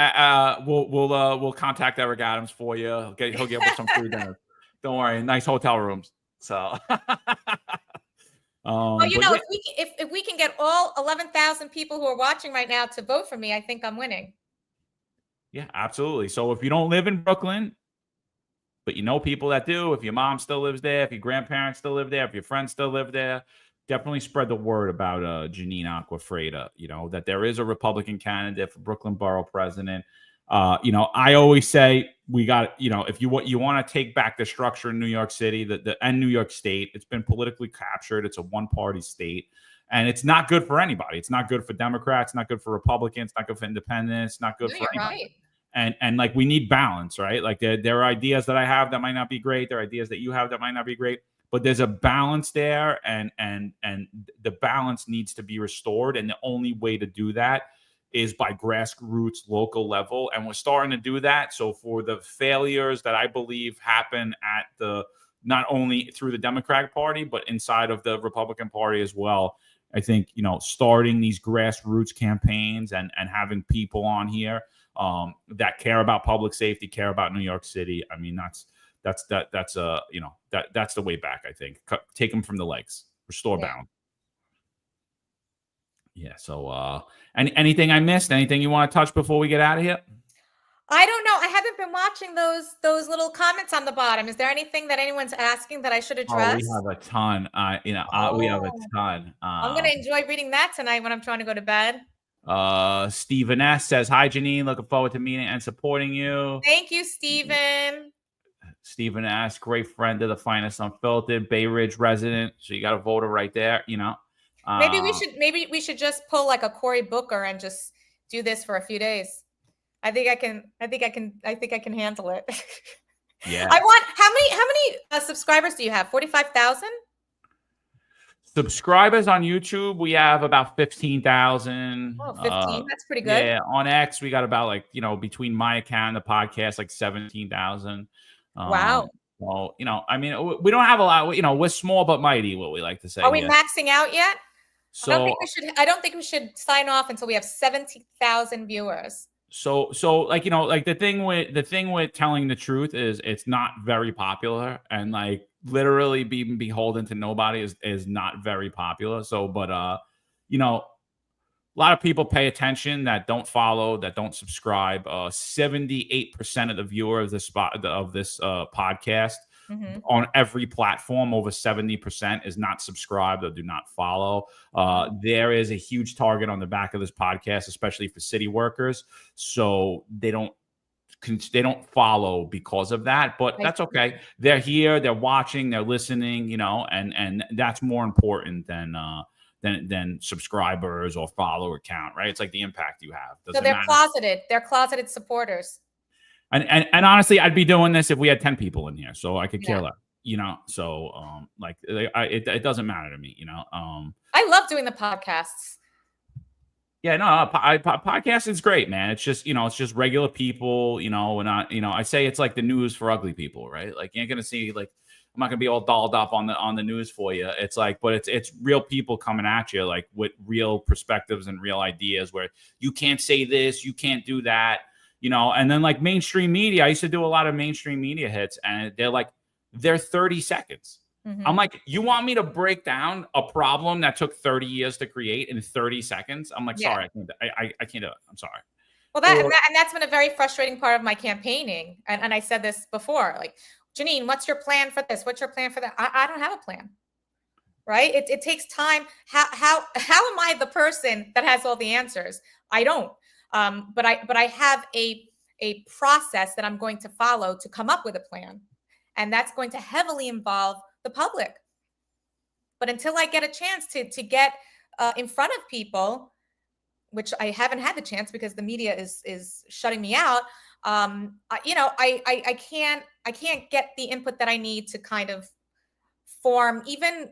We'll contact Eric Adams for you. He'll give us some free dinner. Don't worry, nice hotel rooms. So, well, if we can get all 11,000 people who are watching right now to vote for me, I think I'm winning. Yeah, absolutely. So if you don't live in Brooklyn, but you know people that do, if your mom still lives there, if your grandparents still live there, if your friends still live there, definitely spread the word about Janine Acquafredda, that there is a Republican candidate for Brooklyn Borough President. I always say we got, if you want to take back the structure in New York City, and New York State, it's been politically captured. It's a one-party state, and it's not good for anybody. It's not good for Democrats, not good for Republicans, not good for independents, not good for anybody. Right. And like we need balance, right? Like there are ideas that I have that might not be great. There are ideas that you have that might not be great. But there's a balance there, and the balance needs to be restored. And the only way to do that is by grassroots, local level. And we're starting to do that. So for the failures that I believe happen at not only through the Democratic Party, but inside of the Republican Party as well, I think, starting these grassroots campaigns and having people on here that care about public safety, care about New York City. I mean, that's the way back. I think take them from the legs, restore balance. Yeah. So, anything I missed? Anything you want to touch before we get out of here? I don't know. I haven't been watching those little comments on the bottom. Is there anything that anyone's asking that I should address? We have a ton. We have a ton. I'm gonna enjoy reading that tonight when I'm trying to go to bed. Stephen S says, "Hi, Janine. Looking forward to meeting and supporting you." Thank you, Stephen. Stephen S, great friend of the Finest Unfiltered, Bay Ridge resident. So you got a voter right there, Maybe we should just pull like a Cory Booker and just do this for a few days. I think I can handle it. Yeah. I want how many subscribers do you have? 45,000? Subscribers on YouTube, we have about 15,000. Oh, 15. That's pretty good. Yeah. On X, we got about between my account and the podcast, 17,000. Wow. Well, I mean, we don't have a lot. We're small but mighty, what we like to say. Are we maxing out yet? So I don't think we should sign off until we have 70,000 viewers. So the thing with telling the truth is it's not very popular, and literally being beholden to nobody is not very popular. So, but a lot of people pay attention that don't follow, that don't subscribe. 78% of the viewers of this podcast on every platform, over 70% is not subscribed or do not follow. There is a huge target on the back of this podcast, especially for city workers. So they don't follow because of that, but that's okay. They're here, they're watching, they're listening, and that's more important than subscribers or follower count, right? It's like the impact you have. So they're closeted. They're closeted supporters. And honestly, I'd be doing this if we had 10 people in here, so I could kill her, So it doesn't matter to me, I love doing the podcasts. Yeah, no, podcast is great, man. It's just, it's just regular people, and I say it's like the news for ugly people, right? Like you ain't gonna see I'm not gonna be all dolled up on the news for you. It's but it's real people coming at you, with real perspectives and real ideas where you can't say this, you can't do that, and then mainstream media. I used to do a lot of mainstream media hits, and they're 30 seconds. I'm like, you want me to break down a problem that took 30 years to create in 30 seconds? I'm like, sorry, I can't do it. I'm sorry. Well, that's been a very frustrating part of my campaigning. And I said this before, Janine, what's your plan for this? What's your plan for that? I don't have a plan, right? It takes time. How am I the person that has all the answers? I don't. But I have a process that I'm going to follow to come up with a plan. And that's going to heavily involve the public. But until I get a chance to get in front of people, which I haven't had the chance because the media is shutting me out, I can't get the input that I need to kind of form even,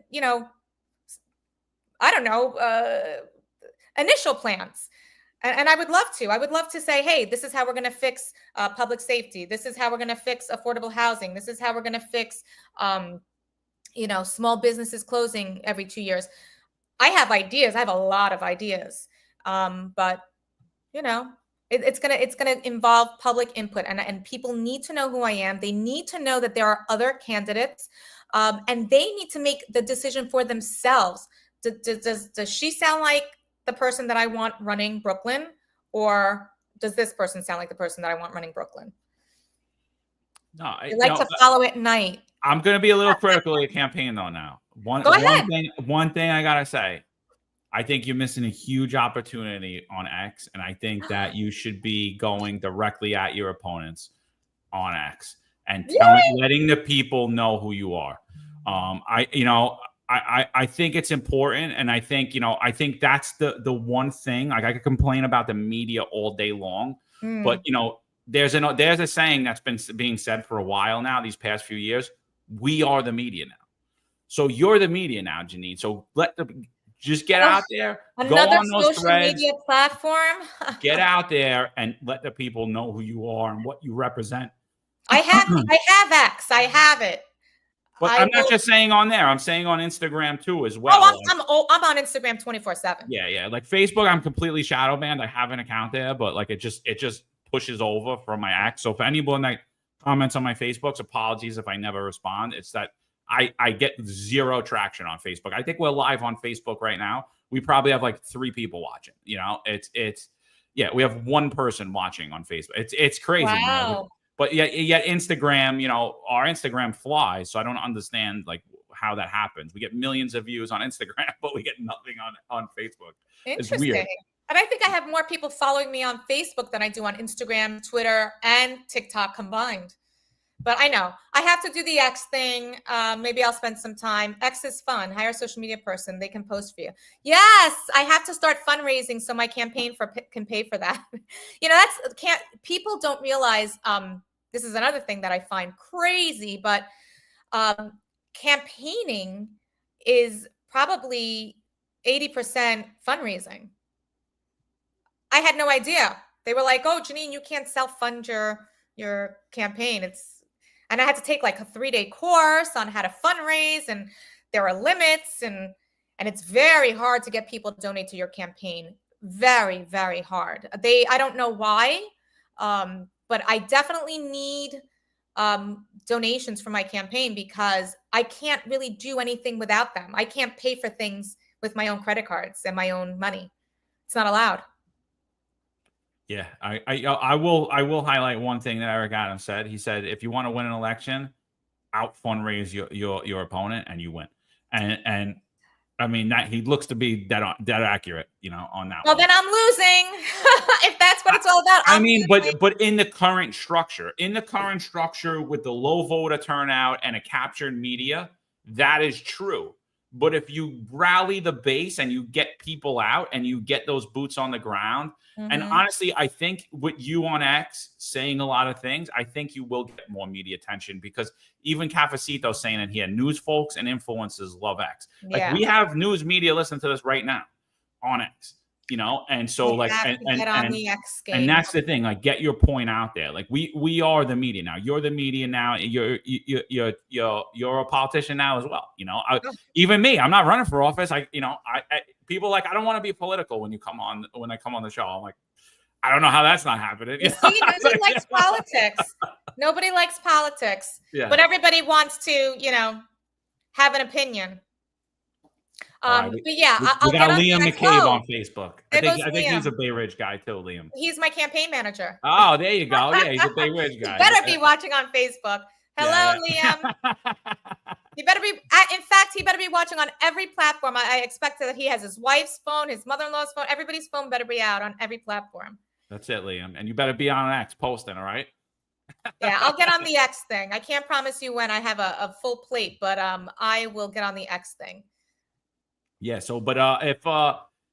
I don't know, initial plans. And I would love to. I would love to say, hey, this is how we're going to fix public safety. This is how we're going to fix affordable housing. This is how we're going to fix, small businesses closing every 2 years. I have ideas. I have a lot of ideas. But, it's gonna involve public input, and people need to know who I am. They need to know that there are other candidates, and they need to make the decision for themselves. Does she sound like the person that I want running Brooklyn, or does this person sound like the person that I want running Brooklyn? No, I like to follow at night. I'm going to be a little critical of your campaign though. Now, one thing I gotta say, I think you're missing a huge opportunity on X, and I think that you should be going directly at your opponents on X and letting the people know who you are. I think it's important, and I think that's the one thing. Like, I could complain about the media all day long, but there's a saying that's been being said for a while now, these past few years. We are the media now. So you're the media now, Janine. So just get out there, go on those social threads, media platform. get out there and let the people know who you are and what you represent. I have X. I have it. But I'm not just saying on there. I'm saying on Instagram too as well. I'm on Instagram 24/7. Yeah. Like Facebook, I'm completely shadow banned. I have an account there, but like it just pushes over from my X. So if anyone that comments on my Facebook's, apologies if I never respond. It's that I get zero traction on Facebook. I think we're live on Facebook right now. We probably have like 3 people watching. We have 1 person watching on Facebook. It's crazy. Wow. But yet Instagram, our Instagram flies. So I don't understand like how that happens. We get millions of views on Instagram, but we get nothing on Facebook. It's weird. And I think I have more people following me on Facebook than I do on Instagram, Twitter, and TikTok combined. But I know I have to do the X thing. Maybe I'll spend some time. X is fun. Hire a social media person. They can post for you. Yes, I have to start fundraising so my campaign can pay for that. People don't realize. This is another thing that I find crazy, but campaigning is probably 80% fundraising. I had no idea. They were like, "Oh, Janine, you can't self-fund your campaign." And I had to take like a 3-day course on how to fundraise, and there are limits, and it's very hard to get people to donate to your campaign. Very, very hard. I don't know why, but I definitely need donations for my campaign because I can't really do anything without them. I can't pay for things with my own credit cards and my own money. It's not allowed. Yeah, I will highlight one thing that Eric Adams said. He said, if you want to win an election, out fundraise your opponent and you win. And I mean, that he looks to be dead accurate, on that. Well, then I'm losing. If that's what it's all about. But in the current structure with the low voter turnout and a captured media, that is true. But if you rally the base and you get people out and you get those boots on the ground, and honestly, I think with you on X saying a lot of things, I think you will get more media attention because even Cafecito saying it here, news folks and influencers love X. Like we have news media listen to this right now on X, and so get on the X game. And that's the thing, like get your point out there. Like we are the media now. You're the media now. You're a politician now as well. Even me, I'm not running for office. People like, I don't want to be political when I come on the show. I'm like, I don't know how that's not happening. See, nobody likes politics. Nobody likes politics. Yeah. But everybody wants to, have an opinion. I'll got Liam McCabe on Facebook. I think he's a Bay Ridge guy too, Liam. He's my campaign manager. Oh, there you go. Yeah, he's a Bay Ridge guy. He better be watching on Facebook. Hello, Liam. He better be. In fact, he better be watching on every platform. I expect that he has his wife's phone, his mother-in-law's phone. Everybody's phone better be out on every platform. That's it, Liam. And you better be on X posting, all right? Yeah, I'll get on the X thing. I can't promise you when I have a full plate, but I will get on the X thing. Yeah. So, but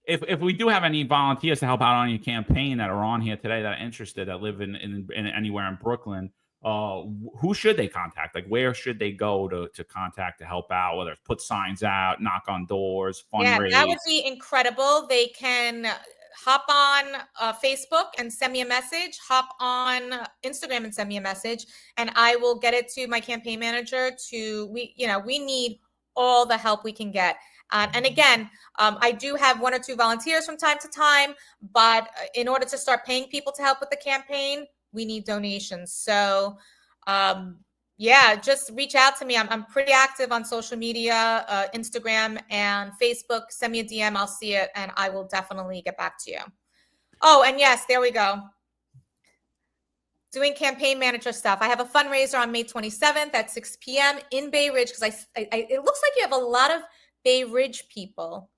if we do have any volunteers to help out on your campaign that are on here today that are interested, that live in anywhere in Brooklyn, who should they contact? Like, where should they go to contact to help out? Whether it's put signs out, knock on doors, fundraise. Yeah, that would be incredible. They can hop on Facebook and send me a message, hop on Instagram and send me a message, and I will get it to my campaign manager. We need all the help we can get. And again, I do have 1 or 2 volunteers from time to time, but in order to start paying people to help with the campaign, we need donations. So just reach out to me. I'm pretty active on social media, Instagram and Facebook. Send me a DM. I'll see it and I will definitely get back to you. Oh, and yes, there we go. Doing campaign manager stuff. I have a fundraiser on May 27th at 6 p.m. in Bay Ridge because it looks like you have a lot of Bay Ridge people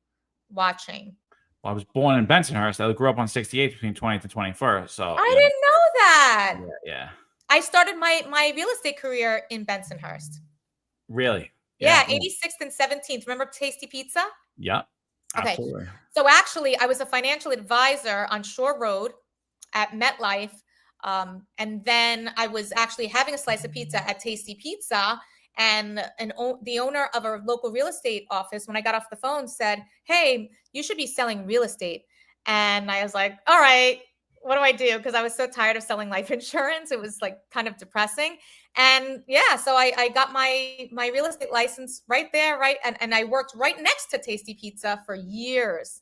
watching. Well, I was born in Bensonhurst. I grew up on 68th between 20th and 21st. So I didn't know that. Yeah. I started my real estate career in Bensonhurst. Really? Yeah, 86th and 17th. Remember Tasty Pizza? Yeah. Absolutely. Okay. So actually, I was a financial advisor on Shore Road at MetLife. And then I was actually having a slice of pizza at Tasty Pizza. And the owner of a local real estate office, when I got off the phone, said, "Hey, you should be selling real estate." And I was like, all right, what do I do? Because I was so tired of selling life insurance. It was like kind of depressing. And so I got my real estate license right there, and I worked right next to Tasty Pizza for years.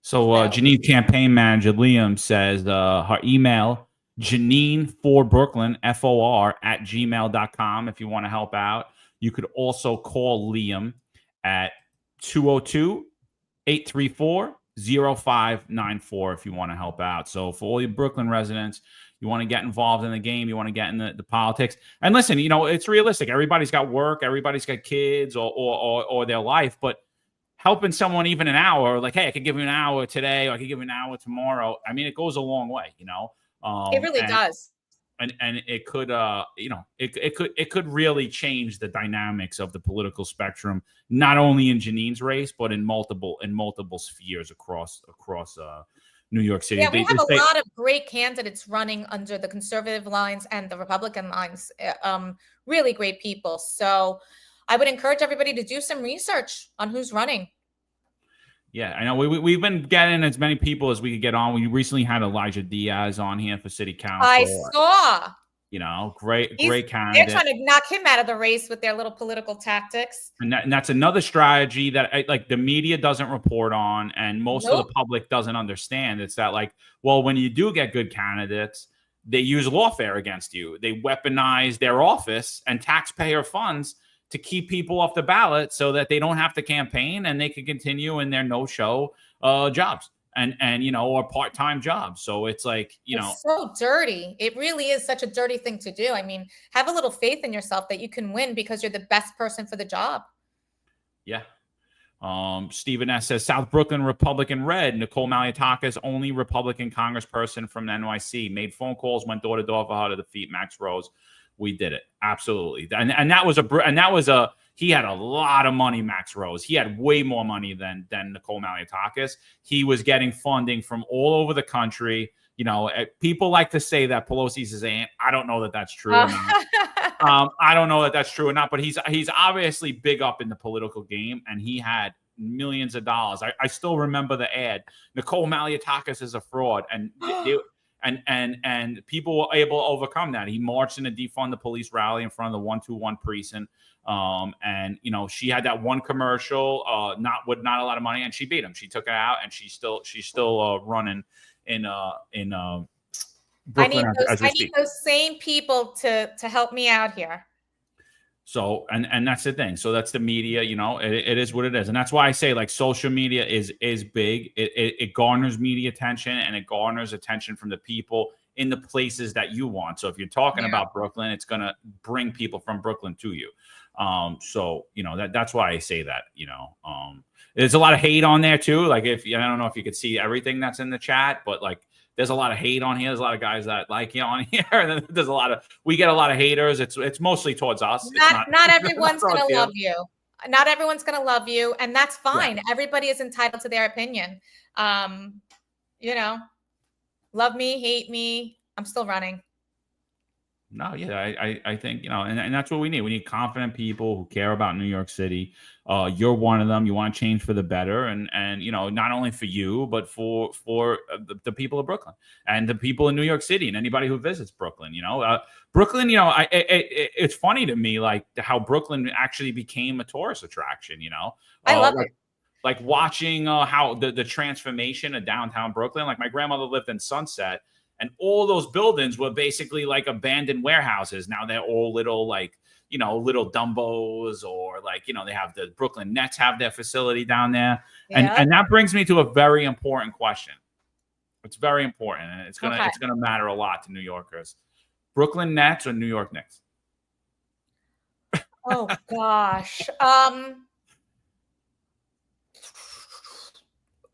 So Janine campaign manager Liam says her email, Janine for Brooklyn, FOR @gmail.com. If you want to help out, you could also call Liam at 202-834-0594 if you want to help out. So for all your Brooklyn residents, you want to get involved in the game, you want to get in the politics. And listen, it's realistic. Everybody's got work, everybody's got kids or their life, but helping someone even an hour, like, hey, I could give you an hour today, or I could give you an hour tomorrow. I mean, it goes a long way, It really does. And it could, it could really change the dynamics of the political spectrum, not only in Janine's race, but in multiple spheres across New York City. Yeah, we have a lot of great candidates running under the conservative lines and the Republican lines. Really great people. So I would encourage everybody to do some research on who's running. Yeah, I know. We've been getting as many people as we could get on. We recently had Elijah Diaz on here for city council. I saw. Great candidate. They're trying to knock him out of the race with their little political tactics. And that's another strategy that the media doesn't report on, and most of the public doesn't understand. It's that when you do get good candidates, they use lawfare against you. They weaponize their office and taxpayer funds to keep people off the ballot so that they don't have to campaign and they can continue in their no-show jobs and or part-time jobs. So it's it's so dirty. It really is such a dirty thing to do. I mean, have a little faith in yourself that you can win because you're the best person for the job. Yeah. Stephen S. says, South Brooklyn Republican red. Nicole Maliotakis, only Republican congressperson from NYC. Made phone calls, went door to door for her to defeat Max Rose. We did it. Absolutely. And that was he had a lot of money, Max Rose. He had way more money than Nicole Maliotakis. He was getting funding from all over the country. People like to say that Pelosi's his aunt. I don't know that that's true or not. I don't know that that's true or not, but he's obviously big up in the political game, and he had millions of dollars. I still remember the ad. Nicole Maliotakis is a fraud. And And people were able to overcome that. He marched in a defund the police rally in front of the 121 precinct. And she had that one commercial, not a lot of money, and she beat him. She took it out, and she's still running in Brooklyn. I need those same people to help me out here. So, and that's the thing. So that's the media, it is what it is. And that's why I say social media is big. It garners media attention, and it garners attention from the people in the places that you want. So if you're talking about Brooklyn, it's going to bring people from Brooklyn to you. So, that's why I say that, there's a lot of hate on there too. I don't know if you could see everything that's in the chat, but there's a lot of hate on here. There's a lot of guys that like you on here. And then we get a lot of haters. It's mostly towards us. Not everyone's going to love you. Not everyone's going to love you. And that's fine. Yeah. Everybody is entitled to their opinion. Love me, hate me. I'm still running. No, yeah, I think, and that's what we need. We need confident people who care about New York City. You're one of them. You want to change for the better, and not only for you, but for the people of Brooklyn and the people in New York City and anybody who visits Brooklyn. Brooklyn. It's funny to me like how Brooklyn actually became a tourist attraction. I love it. Like watching how the transformation of downtown Brooklyn. Like my grandmother lived in Sunset. And all those buildings were basically like abandoned warehouses. Now they're all little little Dumbos, or they have the Brooklyn Nets have their facility down there. Yeah. And that brings me to a very important question. It's very important, and it's gonna matter a lot to New Yorkers. Brooklyn Nets or New York Knicks? Oh gosh.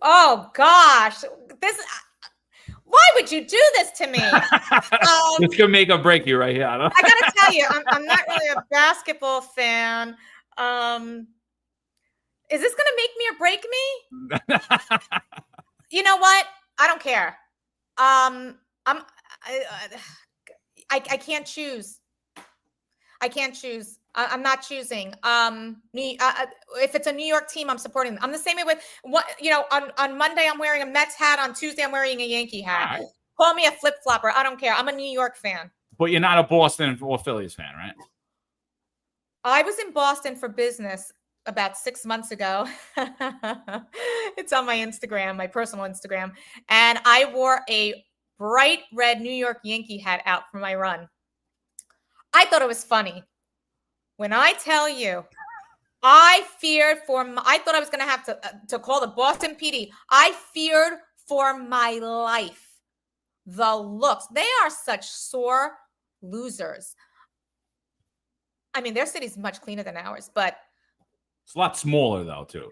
Oh gosh. Why would you do this to me? This could make or break you right here. I gotta tell you, I'm not really a basketball fan. Is this gonna make me or break me? You know what? I don't care. I can't choose. I can't choose. I'm not choosing. If it's a New York team, I'm supporting them. I'm the same way with on Monday I'm wearing a Mets hat. On Tuesday I'm wearing a Yankee hat. Right. Call me a flip flopper. I don't care. I'm a New York fan. But you're not a Boston or Phillies fan, right? I was in Boston for business about 6 months ago. It's on my Instagram, my personal Instagram, and I wore a bright red New York Yankee hat out for my run. I thought it was funny. When I tell you, I thought I was going to have to call the Boston PD. I feared for my life. The looks. They are such sore losers. I mean, their city's much cleaner than ours, but it's a lot smaller though, too.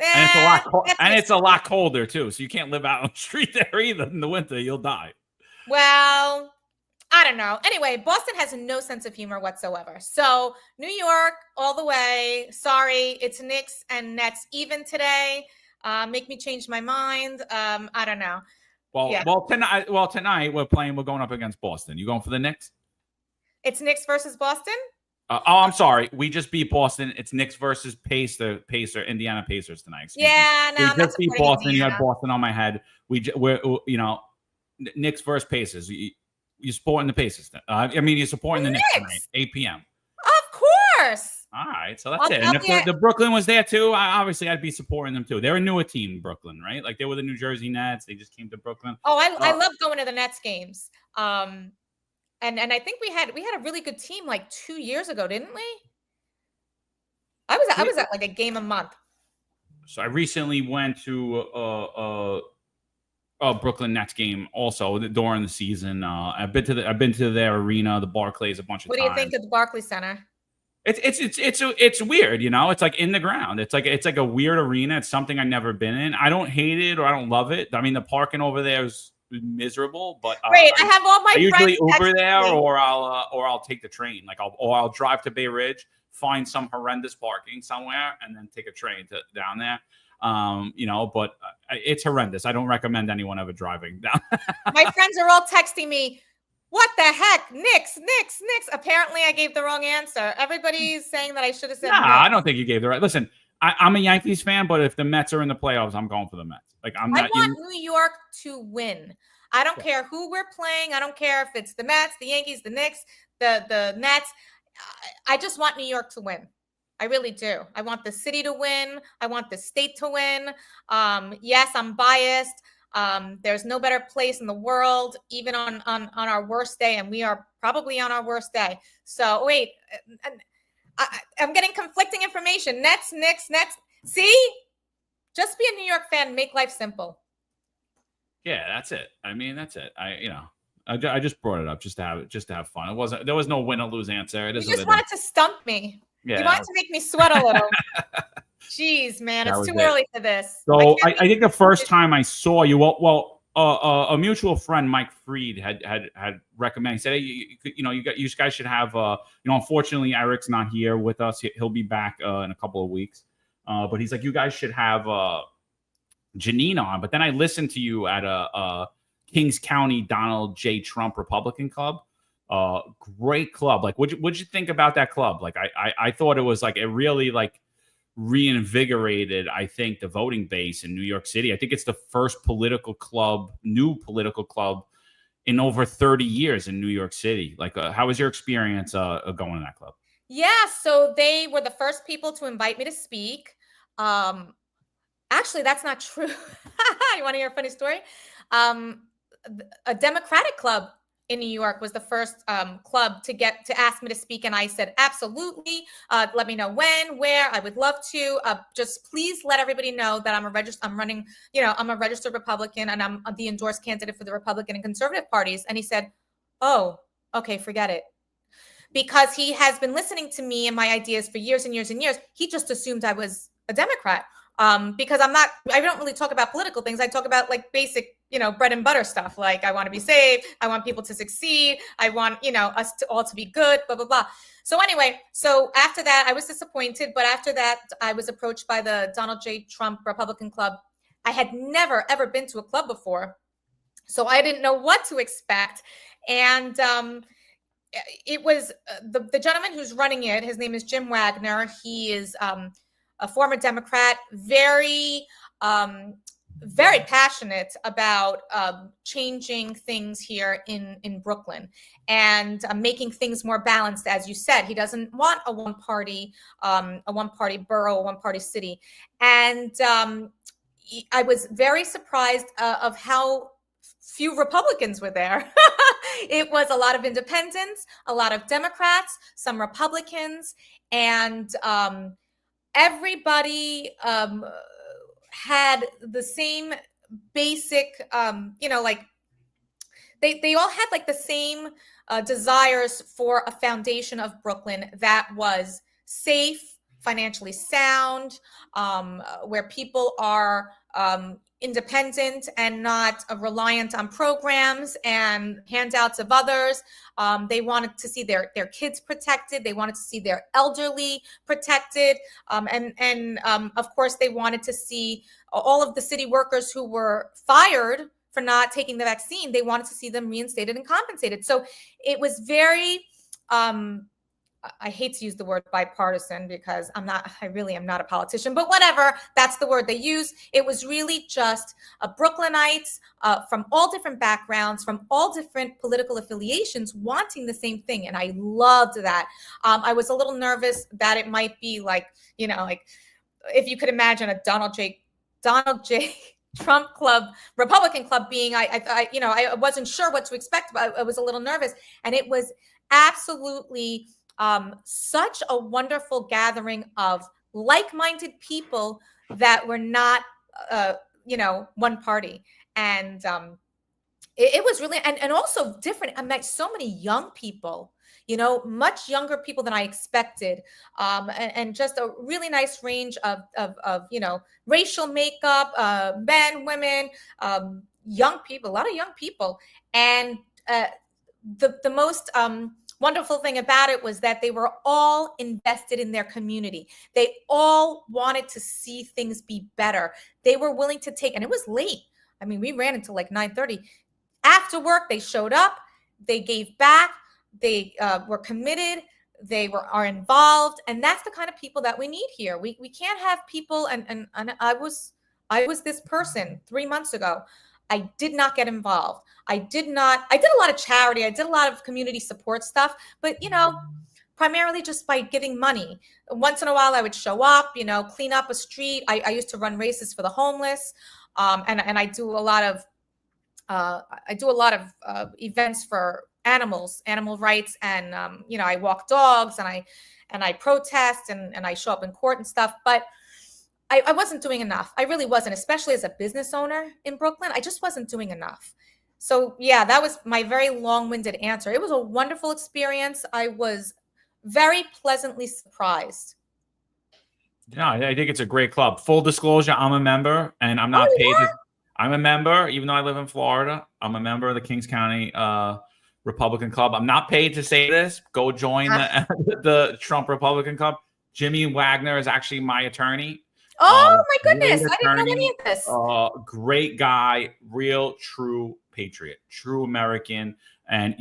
And it's a lot colder too. So you can't live out on the street there either in the winter. You'll die. Well, I don't know. Anyway, Boston has no sense of humor whatsoever. So New York all the way. Sorry, it's Knicks and Nets even today. Make me change my mind. I don't know. Well, tonight we're going up against Boston. You going for the Knicks? It's Knicks versus Boston? I'm sorry. We just beat Boston. It's Knicks versus Indiana Pacers tonight. Yeah, no, we just beat Boston. Indiana. You had Boston on my head. We're Knicks versus Pacers. You're supporting the Pacers. You're supporting the Knicks tonight, 8 p.m. Of course. All right, so that's it. And if the Brooklyn was there too, obviously I'd be supporting them too. They're a newer team, Brooklyn, right? Like they were the New Jersey Nets. They just came to Brooklyn. Oh, I love going to the Nets games. And I think we had a really good team like 2 years ago, didn't we? I was at like a game a month. So I recently went to a Brooklyn Nets game also during the season. I've been to their arena, the Barclays, a bunch of times. What do you think of the Barclays Center? It's weird, It's like in the ground. It's like a weird arena. It's something I've never been in. I don't hate it or I don't love it. I mean, the parking over there is miserable. But great, I have all my friends. I usually Uber there, or I'll take the train. I'll drive to Bay Ridge, find some horrendous parking somewhere, and then take a train down there. But it's horrendous. I don't recommend anyone ever driving down. My friends are all texting me, what the heck? Knicks. Apparently I gave the wrong answer. Everybody's saying that I should have said Knicks. I don't think you gave the right. Listen, I'm a Yankees fan, but if the Mets are in the playoffs, I'm going for the Mets. I want New York to win. I don't care who we're playing. I don't care if it's the Mets, the Yankees, the Knicks, the Nets. I just want New York to win. I really do. I want the city to win. I want the state to win. Yes, I'm biased. There's no better place in the world, even on our worst day, and we are probably on our worst day. So wait, I'm getting conflicting information. Nets. See, just be a New York fan. Make life simple. Yeah, that's it. I mean, that's it. I just brought it up just to have fun. There was no win or lose answer. You just wanted to stump me. Yeah. You wanted to make me sweat a little. Jeez, man, it's too early for this. So I think the first time I saw you, a mutual friend, Mike Freed, had recommended. He said, "Hey, you guys should have." Unfortunately, Eric's not here with us. He'll be back in a couple of weeks. But he's like, "You guys should have Janine on." But then I listened to you at a Kings County Donald J. Trump Republican Club. Great club. Like, what'd you think about that club? Like, I thought it was like it really like reinvigorated, I think, the voting base in New York City. I think it's the first new political club in over 30 years in New York City. Like, how was your experience going to that club? Yeah, so they were the first people to invite me to speak. Actually, that's not true. You want to hear a funny story? A Democratic club in New York was the first club to ask me to speak, and I said absolutely. Let me know when, where. I would love to. Just please let everybody know that I'm a registered Republican, and I'm the endorsed candidate for the Republican and conservative parties. And he said, "Oh, okay, forget it." Because he has been listening to me and my ideas for years and years and years. He just assumed I was a Democrat. Because I don't really talk about political things. I talk about like basic, bread and butter stuff. Like, I want to be safe. I want people to succeed. I want, us to all to be good, blah, blah, blah. So anyway, after that, I was disappointed. But after that, I was approached by the Donald J. Trump Republican Club. I had never, ever been to a club before. So I didn't know what to expect. And, it was the gentleman who's running it. His name is Jim Wagner. He is a former Democrat, very, very passionate about changing things here in Brooklyn and making things more balanced. As you said, he doesn't want a one-party borough, a one-party city. And I was very surprised of how few Republicans were there. It was a lot of independents, a lot of Democrats, some Republicans, and everybody had the same basic, like they all had like the same desires for a foundation of Brooklyn that was safe, financially sound, where people are independent and not reliant on programs and handouts of others. They wanted to see their kids protected. They wanted to see their elderly protected. And of course, they wanted to see all of the city workers who were fired for not taking the vaccine. They wanted to see them reinstated and compensated. So it was very, I hate to use the word bipartisan because I really am not a politician, but whatever, that's the word they use. It was really just Brooklynites from all different backgrounds, from all different political affiliations wanting the same thing. And I loved that. I was a little nervous that it might be like, like if you could imagine a Donald J. Trump club, Republican club being, I wasn't sure what to expect, but I was a little nervous. And it was absolutely such a wonderful gathering of like-minded people that were not, one party. And it was really, and also different. I met so many young people, much younger people than I expected. And just a really nice range of racial makeup, men, women, young people, a lot of young people. And the most wonderful thing about it was that they were all invested in their community. They all wanted to see things be better. They were willing to take, and it was late. I mean, we ran until like 9:30. After work, they showed up, they gave back, they were committed, they are involved. And that's the kind of people that we need here. We can't have people, and I was this person 3 months ago. I did not get involved. I did a lot of charity. I did a lot of community support stuff, but, primarily just by giving money. Once in a while I would show up, clean up a street. I used to run races for the homeless. And I do a lot of, events for animal rights. And, I walk dogs and I protest and I show up in court and stuff, but I wasn't doing enough. I really wasn't, especially as a business owner in Brooklyn. I just wasn't doing enough. So yeah, that was my very long-winded answer. It was a wonderful experience. I was very pleasantly surprised. No, I think it's a great club. Full disclosure, I'm a member and I'm not paid. I'm a member, even though I live in Florida. I'm a member of the Kings County Republican Club. I'm not paid to say this. Go join the Trump Republican Club. Jimmy Wagner is actually my attorney. Oh my Great goodness. I didn't know any attorney, of this. great guy, real true patriot, true American. And,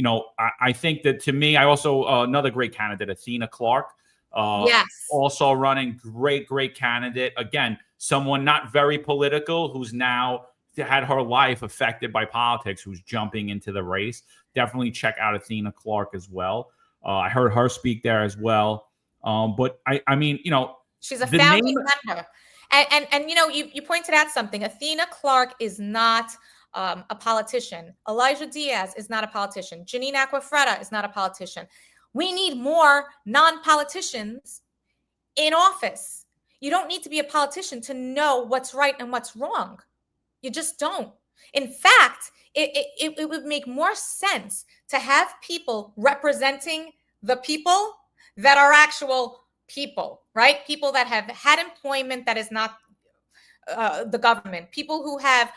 I think that, to me, I also, another great candidate, Athena Clark, Yes. also running, great candidate. Again, someone not very political, who's now had her life affected by politics, who's jumping into the race. Definitely check out Athena Clark as well. I heard her speak there as well. But I mean, she's a the founding name- member. And you pointed out something. Athena Clark is not a politician. Elijah Diaz is not a politician. Janine Acquafredda is not a politician. We need more non-politicians in office. You don't need to be a politician to know what's right and what's wrong. You just don't. In fact, it would make more sense to have people representing the people that are actual people, right? People that have had employment that is not the government, people who have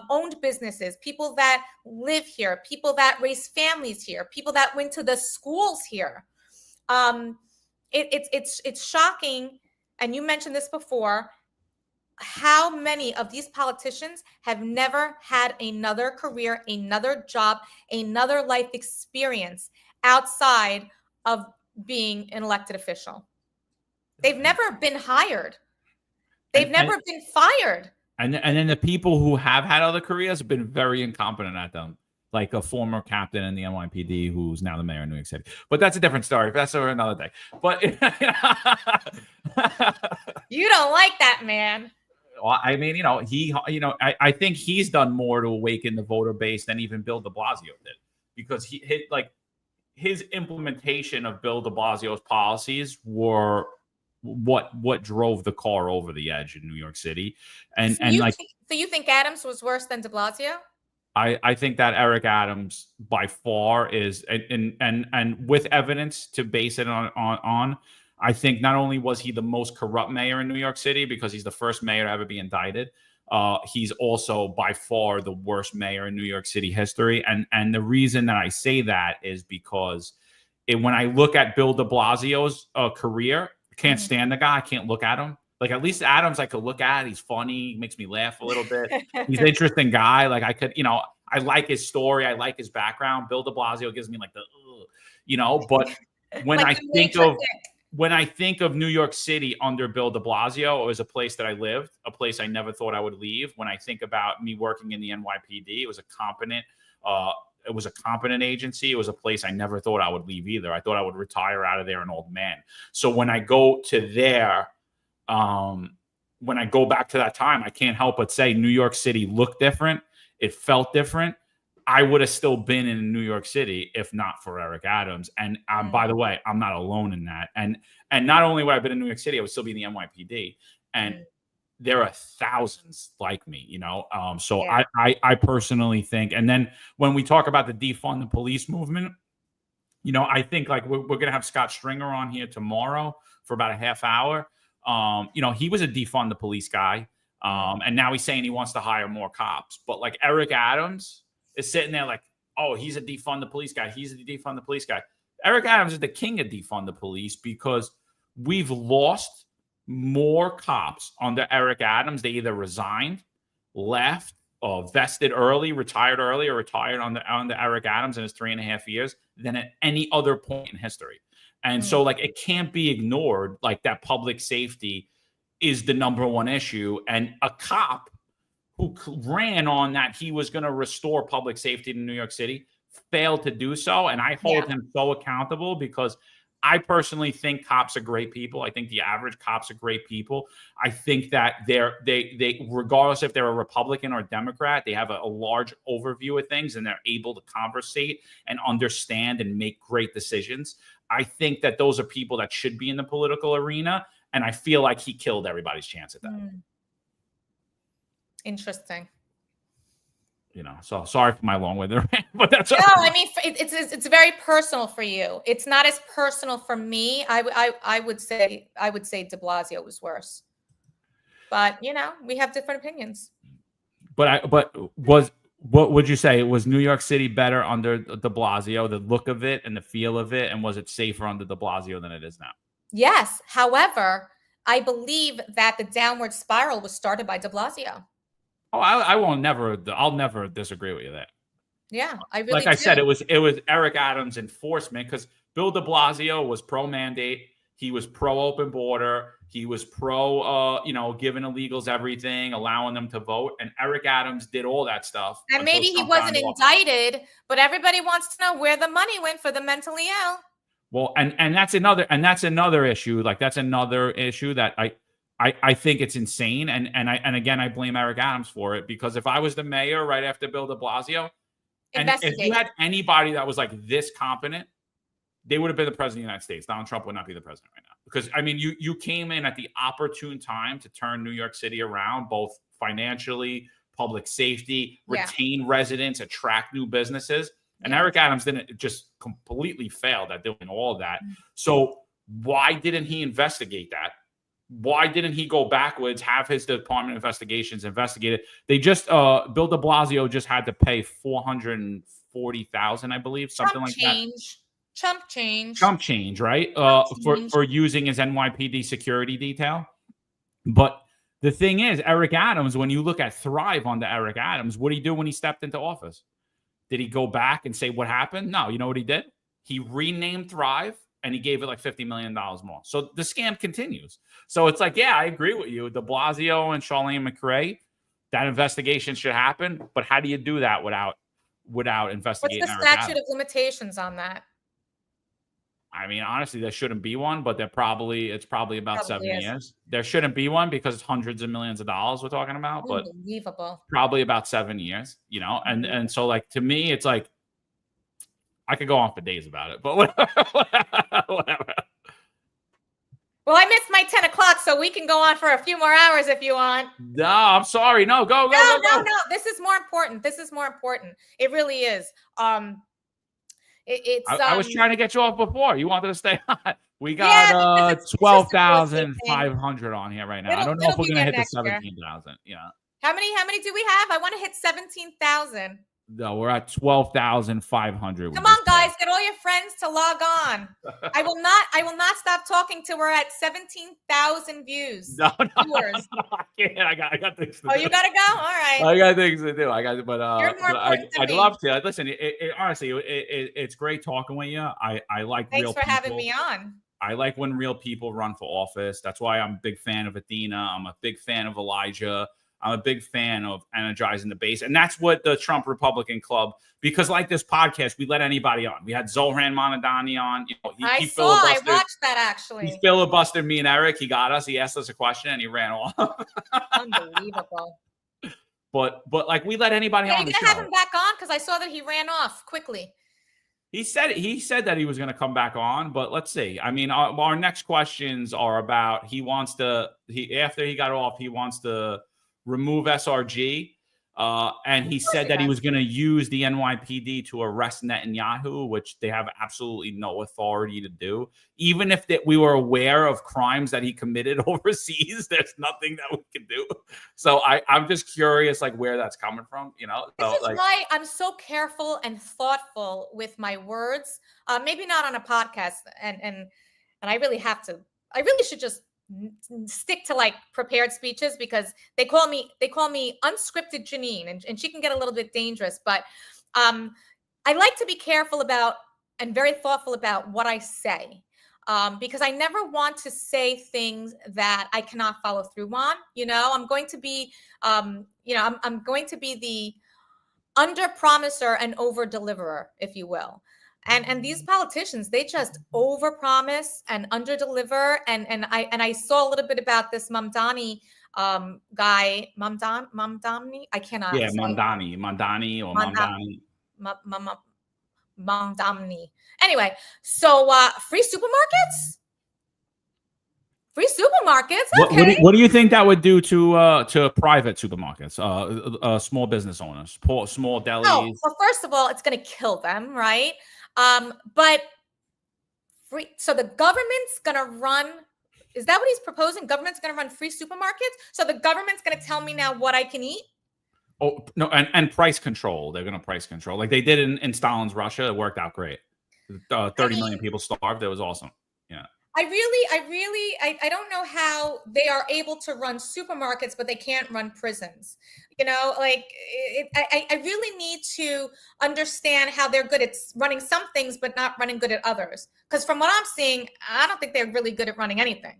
owned businesses, people that live here, people that raise families here, people that went to the schools here. It's shocking, and you mentioned this before, how many of these politicians have never had another career, another job, another life experience outside of being an elected official. They've never been hired. They've never been fired. And then the people who have had other careers have been very incompetent at them, like a former captain in the NYPD who's now the mayor of New York City. But that's a different story. That's for another day. But you don't like that, man. Well, I mean, I think he's done more to awaken the voter base than even Bill de Blasio did, because his implementation of Bill de Blasio's policies were what drove the car over the edge in New York City. So you think Adams was worse than de Blasio? I think that Eric Adams by far is, and with evidence to base it on, I think not only was he the most corrupt mayor in New York City because he's the first mayor to ever be indicted, he's also by far the worst mayor in New York City history. And the reason that I say that is because when I look at Bill de Blasio's career, I can't stand the guy. I can't look at him. Like, at least Adams I could look at. He's funny. He makes me laugh a little bit. He's an interesting guy. Like, I could, I like his story. I like his background. Bill de Blasio gives me like the, but when like when I think of New York City under Bill de Blasio, it was a place that I lived, a place I never thought I would leave. When I think about me working in the NYPD, it was a competent agency. It was a place I never thought I would leave either. I thought I would retire out of there an old man. So when I go to there, when I go back to that time, I can't help but say New York City looked different. It felt different. I would have still been in New York City if not for Eric Adams. And by the way, I'm not alone in that. And not only would I have been in New York City, I would still be in the NYPD. And there are thousands like me, So yeah. I personally think, and then when we talk about the defund the police movement, I think like we're going to have Scott Stringer on here tomorrow for about a half hour. He was a defund the police guy. And now he's saying he wants to hire more cops. But like Eric Adams is sitting there like, oh, he's a defund the police guy. He's a defund the police guy. Eric Adams is the king of defund the police because we've lost more cops under Eric Adams. They either resigned, left, vested early, retired early, or retired under Eric Adams in his 3.5 years than at any other point in history. And so like it can't be ignored, like that public safety is the number one issue. And a cop who ran on that he was going to restore public safety in New York City failed to do so. And I hold him so accountable because I personally think cops are great people. I think the average cops are great people. I think that they regardless if they're a Republican or a Democrat, they have a large overview of things and they're able to conversate and understand and make great decisions. I think that those are people that should be in the political arena. And I feel like he killed everybody's chance at that. Interesting. So sorry for my long-winded rant, but that's no. I mean, it's very personal for you. It's not as personal for me. I would say de Blasio was worse, but we have different opinions. But what would you say? Was New York City better under de Blasio, the look of it and the feel of it, and was it safer under de Blasio than it is now? Yes. However, I believe that the downward spiral was started by de Blasio. Oh, I'll never disagree with you there. Yeah, I really Like I do. said, it was Eric Adams' enforcement, because Bill de Blasio was pro-mandate. He was pro-open border. He was pro, giving illegals everything, allowing them to vote. And Eric Adams did all that stuff. And maybe he wasn't indicted, but everybody wants to know where the money went for the mentally ill. Well, and that's another issue. Like, that's another issue that I think it's insane. And again, I blame Eric Adams for it, because if I was the mayor right after Bill de Blasio, and if you had anybody that was like this competent, they would have been the president of the United States. Donald Trump would not be the president right now. Because, I mean, you came in at the opportune time to turn New York City around, both financially, public safety, retain residents, attract new businesses. And Eric Adams didn't, just completely failed at doing all of that. So why didn't he investigate that? Why didn't he go backwards, have his Department of Investigations investigate it? They just, Bill de Blasio just had to pay $440,000, I believe, something like that. Chump change, right? For using his NYPD security detail. But the thing is, Eric Adams, when you look at Thrive under Eric Adams, what did he do when he stepped into office? Did he go back and say what happened? No. You know what he did? He renamed Thrive and he gave it like $50 million more. So the scam continues. So it's like, yeah, I agree with you. De Blasio and Charlene McRae, that investigation should happen. But how do you do that without investigating? What's the statute of limitations on that? I mean, honestly, there shouldn't be one, but it's probably about 7 years. There shouldn't be one because it's hundreds of millions of dollars we're talking about, but unbelievable. Probably about 7 years, and so, like, to me, it's like, I could go on for days about it, but whatever. Well, I missed my 10 o'clock, so we can go on for a few more hours if you want. No, I'm sorry. No, go. No. This is more important. It really is. I was trying to get you off before. You wanted to stay on. We got 12,500 on here right now. I don't know if we're gonna hit the 17,000. Yeah. How many do we have? I want to hit 17,000. No, we're at 12,500. Come on, guys, get all your friends to log on. I will not stop talking till we're at 17,000 views. No, I can't. I got things to do. Oh, you gotta go? All right. I got things to do. I'd love to. Listen, honestly, it's great talking with you. I like Thanks real for people. having me on. I like when real people run for office. That's why I'm a big fan of Athena. I'm a big fan of Elijah. I'm a big fan of energizing the base. And that's what the Trump Republican Club, because like this podcast, we let anybody on. We had Zohran Mamdani on. I watched that actually. He filibustered me and Eric. He got us. He asked us a question and he ran off. Unbelievable. But like, we let anybody on the show. Are you going to have him back on? Because I saw that he ran off quickly. He said that he was going to come back on, but let's see. I mean, our next questions are about, after he got off, he wants to remove SRG. And he said that he was going to use the NYPD to arrest Netanyahu, which they have absolutely no authority to do. Even if we were aware of crimes that he committed overseas, there's nothing that we can do. So I'm just curious, like, where that's coming from, This is why I'm so careful and thoughtful with my words. Maybe not on a podcast, and I really should just stick to like prepared speeches, because they call me unscripted Janine, and she can get a little bit dangerous, but I like to be careful about and very thoughtful about what I say, because I never want to say things that I cannot follow through on. I'm going to be I'm going to be the under promiser and over deliverer, if you will. And these politicians, they just overpromise and underdeliver. And I saw a little bit about this Mamdani guy, Mamdani. I cannot. Yeah, Mamdani or Mamdani. Mamdani. Anyway, so free supermarkets. Okay. What do you think that would do to private supermarkets, small business owners, small delis? Oh, well, first of all, it's going to kill them, right? But free. So the government's going to run. Is that what he's proposing? Government's going to run free supermarkets. So the government's going to tell me now what I can eat. Oh no, and price control. They're going to price control like they did in Stalin's Russia. It worked out great. 30 million people starved. It was awesome. Yeah. I don't know how they are able to run supermarkets, but they can't run prisons. I really need to understand how they're good at running some things, but not running good at others. Because from what I'm seeing, I don't think they're really good at running anything.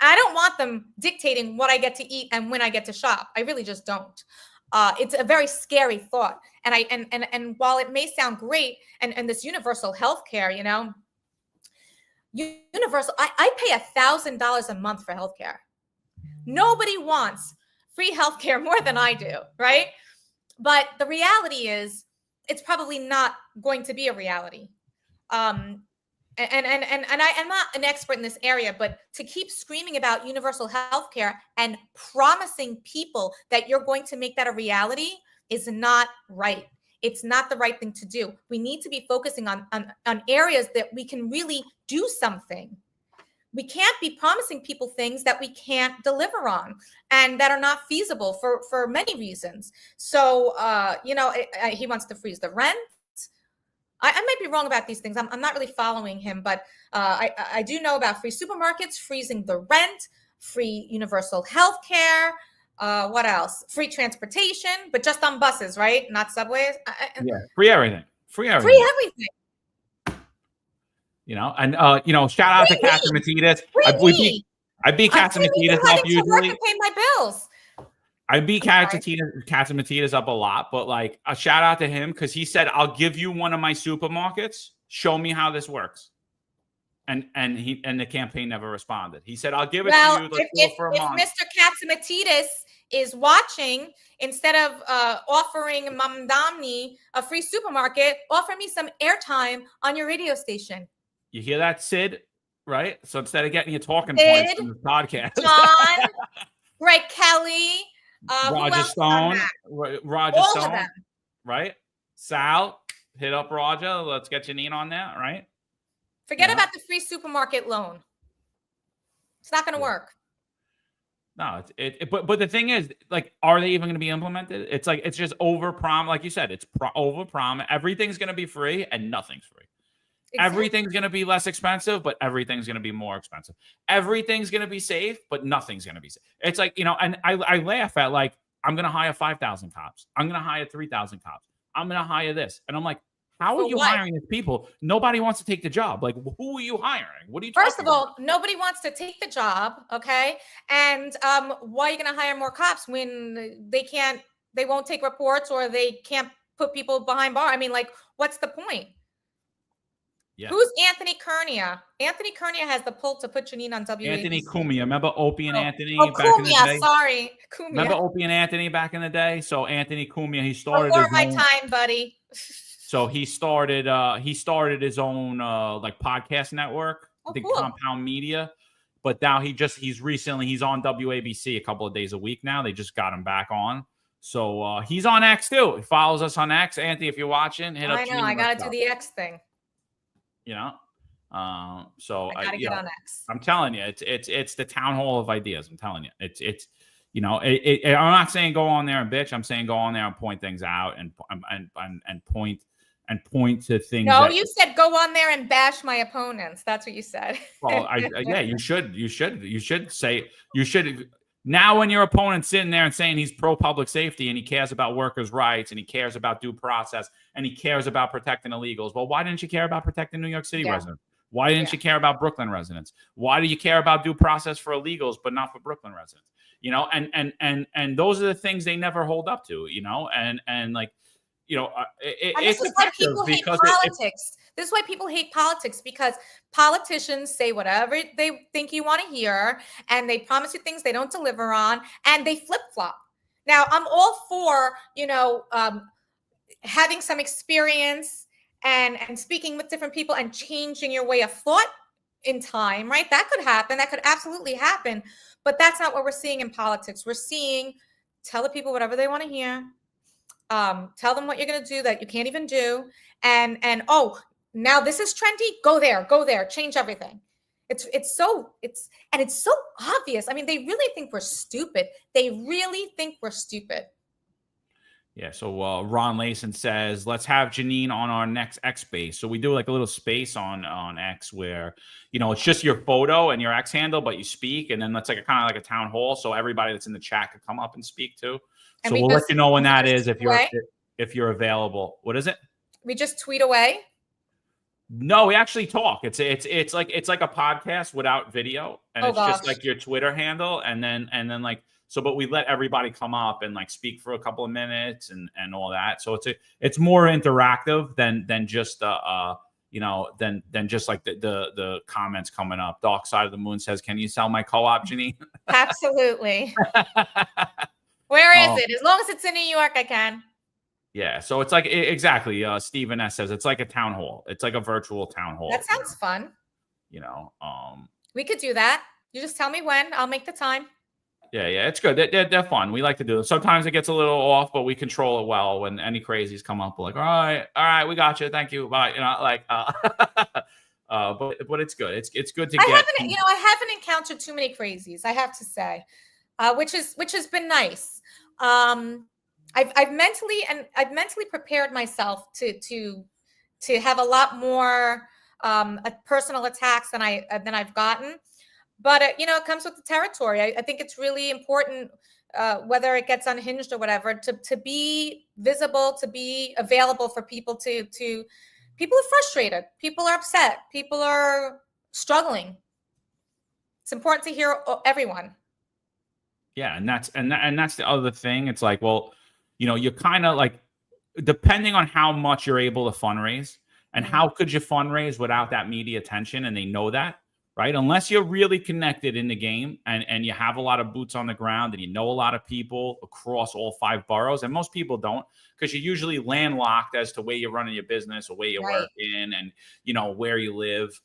I don't want them dictating what I get to eat and when I get to shop. I really just don't. It's a very scary thought. And while it may sound great, and this universal health care, universal, I pay $1,000 a month for healthcare. Nobody wants free healthcare more than I do, right? But the reality is, it's probably not going to be a reality. And I'm not an expert in this area, but to keep screaming about universal healthcare and promising people that you're going to make that a reality is not right. It's not the right thing to do. We need to be focusing on areas that we can really do something. We can't be promising people things that we can't deliver on and that are not feasible for many reasons. So, he wants to freeze the rent. I might be wrong about these things. I'm not really following him, but I do know about free supermarkets, freezing the rent, free universal health care. What else? Free transportation, but just on buses, right? Not subways. Free everything. Free everything. Free everything. Shout out to Catsimatidis. I beat Catsimatidis up usually. To pay my bills. I beat Catsimatidis up a lot, but like a shout out to him because he said, "I'll give you one of my supermarkets. Show me how this works." And the campaign never responded. He said, "I'll give it to you. Let's go for a month." If Mr. Catsimatidis is watching, instead of offering Mom Domney a free supermarket, offer me some airtime on your radio station. You hear that, Sid? Right? So instead of getting your talking points from the podcast, John, Greg Kelly, Roger Stone, All of them. Right? Sal, hit up Roger. Let's get Janine on that, right? Forget about the free supermarket loan. It's not going to work. No, but the thing is, like, are they even going to be implemented? It's like, it's just over-prom. Like you said, it's over-prom. Everything's going to be free and nothing's free. Exactly. Everything's going to be less expensive, but everything's going to be more expensive. Everything's going to be safe, but nothing's going to be safe. It's like, and I laugh at, like, I'm going to hire 5,000 cops. I'm going to hire 3,000 cops. I'm going to hire this. And I'm like, how are you hiring these people? Nobody wants to take the job. Like, who are you hiring? What are you talking First of all, nobody wants to take the job, okay? And why are you going to hire more cops when they won't take reports or they can't put people behind bar? I mean, like, what's the point? Yeah. Who's Anthony Cunha? Anthony Cunha has the pull to put Janine on WABC. Anthony Cumia. Remember Opie and Anthony back in the day? Sorry. Cumia. Remember Opie and Anthony back in the day? So Anthony Cumia, he started before my time, buddy. So he started his own like podcast network, Compound Media. But now he's on WABC a couple of days a week now. They just got him back on. So he's on X too. He follows us on X. Anthony, if you're watching, hit up. I know, I gotta do the X thing. So I gotta get on X. I'm telling you, it's the town hall of ideas. I'm telling you, it's I'm not saying go on there and bitch. I'm saying go on there and point things out and point to things. No, you said go on there and bash my opponents. That's what you said. Well, you should say. Now, when your opponent's sitting there and saying he's pro public safety and he cares about workers' rights and he cares about due process and he cares about protecting illegals, well, why didn't you care about protecting New York City residents? Why didn't you care about Brooklyn residents? Why do you care about due process for illegals but not for Brooklyn residents? And those are the things they never hold up to. This is why people hate politics. This is why people hate politics, because politicians say whatever they think you want to hear, and they promise you things they don't deliver on, and they flip-flop. Now, I'm all for, having some experience and speaking with different people and changing your way of thought in time, right? That could happen. That could absolutely happen. But that's not what we're seeing in politics. We're seeing tell the people whatever they want to hear. Tell them what you're going to do that you can't even do. And now this is trendy. Go there, change everything. It's so obvious. I mean, they really think we're stupid. Yeah. So Ron Layson says, let's have Janine on our next X space. So we do like a little space on X where, it's just your photo and your X handle, but you speak, and then that's like a kind of like a town hall. So everybody that's in the chat could come up and speak too. And so we'll let you know when that is if you're available. What is it? We just tweet away. No, we actually talk. It's like a podcast without video, and it's just like your Twitter handle, and then like. So, but we let everybody come up and like speak for a couple of minutes and all that. So it's more interactive than just than just like the comments coming up. Dark Side of the Moon says, "Can you sell my co-op, Janine?" Absolutely. Where is it? As long as it's in New York, I can. Yeah. So it's like exactly. Stephen S says it's like a town hall. It's like a virtual town hall. That sounds fun. We could do that. You just tell me when. I'll make the time. Yeah, it's good. They're fun. We like to do it. Sometimes it gets a little off, but we control it well. When any crazies come up, we're like, all right, we got you. Thank you. Bye. But it's good. It's good to get. I haven't encountered too many crazies, I have to say, which has been nice. I've mentally prepared myself to have a lot more personal attacks than I've gotten. But, it comes with the territory. I think it's really important, whether it gets unhinged or whatever, to be visible, to be available for people people are frustrated. People are upset. People are struggling. It's important to hear everyone. Yeah. And that's the other thing. It's like, well, you're kind of like, depending on how much you're able to fundraise and how could you fundraise without that media attention, and they know that. Right. Unless you're really connected in the game and you have a lot of boots on the ground and you know a lot of people across all 5 boroughs. And most people don't, because you're usually landlocked as to where you're running your business or where you work in and, where you live.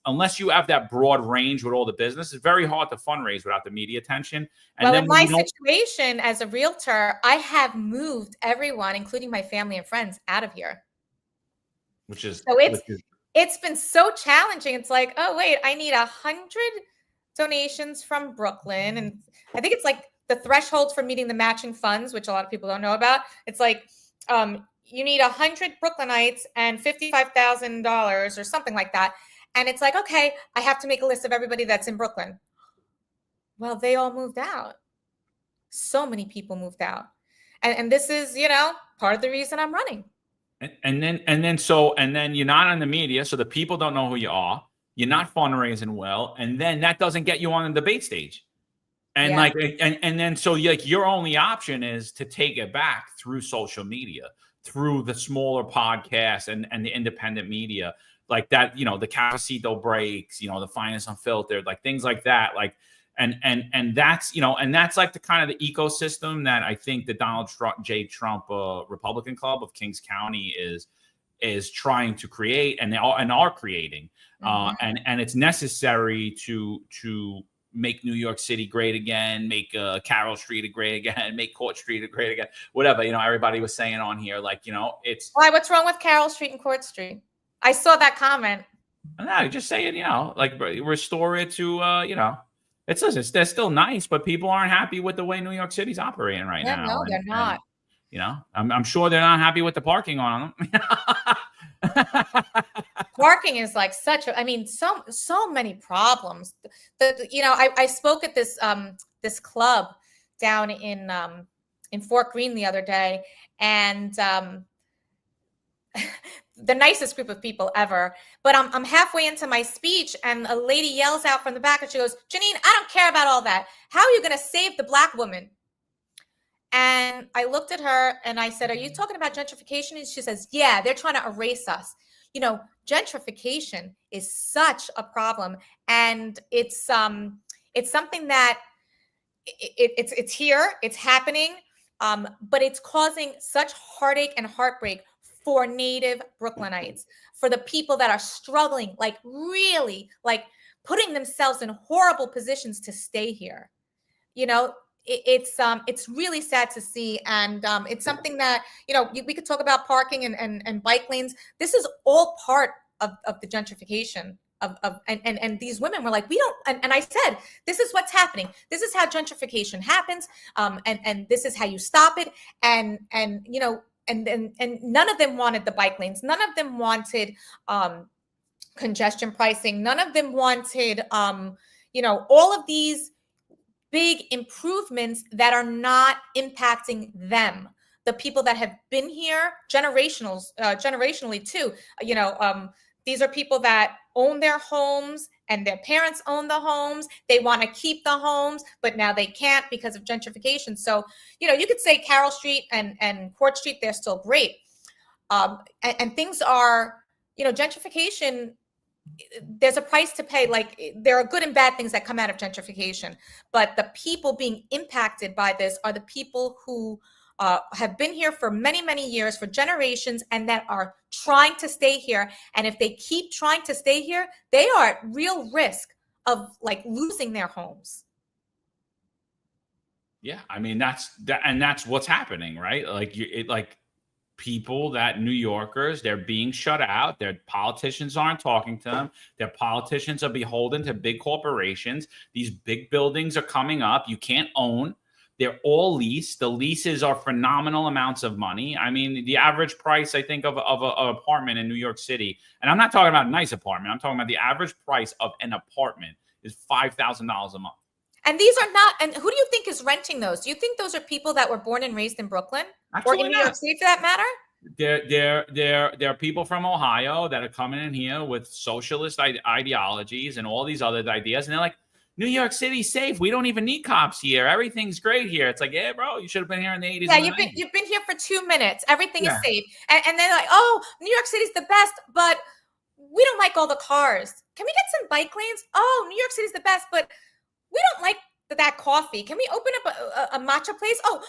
Unless you have that broad range with all the business, it's very hard to fundraise without the media attention. And in my situation as a realtor, I have moved everyone, including my family and friends, out of here. It's been so challenging. It's like, oh, wait, I need 100 donations from Brooklyn. And I think it's like the threshold for meeting the matching funds, which a lot of people don't know about. It's like you need 100 Brooklynites and $55,000 or something like that. And it's like, okay, I have to make a list of everybody that's in Brooklyn. Well, they all moved out. So many people moved out. And this is, part of the reason I'm running. And then you're not on the media, so the people don't know who you are. You're not fundraising well, and then that doesn't get you on the debate stage. And then your only option is to take it back through social media, through the smaller podcasts and the independent media, like that. The Cafecito breaks, the Finest Unfiltered, like things like that, like. And that's, and that's like the kind of the ecosystem that I think the Donald J. Trump Republican Club of Kings County is trying to create and are creating. And it's necessary to make New York City great again, make Carroll Street great again, make Court Street great again, whatever, everybody was saying on here, like, it's. Why, what's wrong with Carroll Street and Court Street? I saw that comment. No, just saying, like restore it to, they're still nice, but people aren't happy with the way New York City's operating right now. No, they're not. I'm sure they're not happy with the parking on them. Parking is like so many problems. I spoke at this club down in Fort Greene the other day, and the nicest group of people ever. But I'm halfway into my speech and a lady yells out from the back and she goes, Janine, I don't care about all that. How are you going to save the Black woman? And I looked at her and I said, are you talking about gentrification? And she says, yeah, they're trying to erase us. Gentrification is such a problem. And it's something that it's here, it's happening, but it's causing such heartache and heartbreak for native Brooklynites, for the people that are struggling, like really, like putting themselves in horrible positions to stay here. It's really sad to see. And it's something that, we could talk about parking and bike lanes. This is all part of the gentrification and these women were like, we don't, and I said, this is what's happening. This is how gentrification happens. And this is how you stop it. And none of them wanted the bike lanes. None of them wanted, congestion pricing. None of them wanted, all of these big improvements that are not impacting them. The people that have been here generationally too. These are people that own their homes and their parents own the homes. They want to keep the homes, but now they can't because of gentrification. So, you could say Carroll Street and Court Street, they're still great. And things are, gentrification, there's a price to pay. Like, there are good and bad things that come out of gentrification, but the people being impacted by this are the people who have been here for many, many years, for generations, and that are trying to stay here. And if they keep trying to stay here, they are at real risk of losing their homes. Yeah, I mean that's what's happening, right? People that New Yorkers, they're being shut out. Their politicians aren't talking to them. Their politicians are beholden to big corporations. These big buildings are coming up. You can't own. They're all leased. The leases are phenomenal amounts of money. I mean, the average price, I think, of an apartment in New York City, and I'm not talking about a nice apartment. I'm talking about the average price of an apartment is $5,000 a month. And these are not, and who do you think is renting those? Do you think those are people that were born and raised in Brooklyn? Absolutely or in New York City for that matter? There are people from Ohio that are coming in here with socialist ideologies and all these other ideas. And they're like, New York City's safe. We don't even need cops here. Everything's great here. It's like, yeah, bro, you should have been here in the 80s. Yeah, you've been here for 2 minutes. Everything is safe. And they're like, oh, New York City's the best, but we don't like all the cars. Can we get some bike lanes? Oh, New York City's the best, but we don't like that coffee. Can we open up a matcha place? Oh,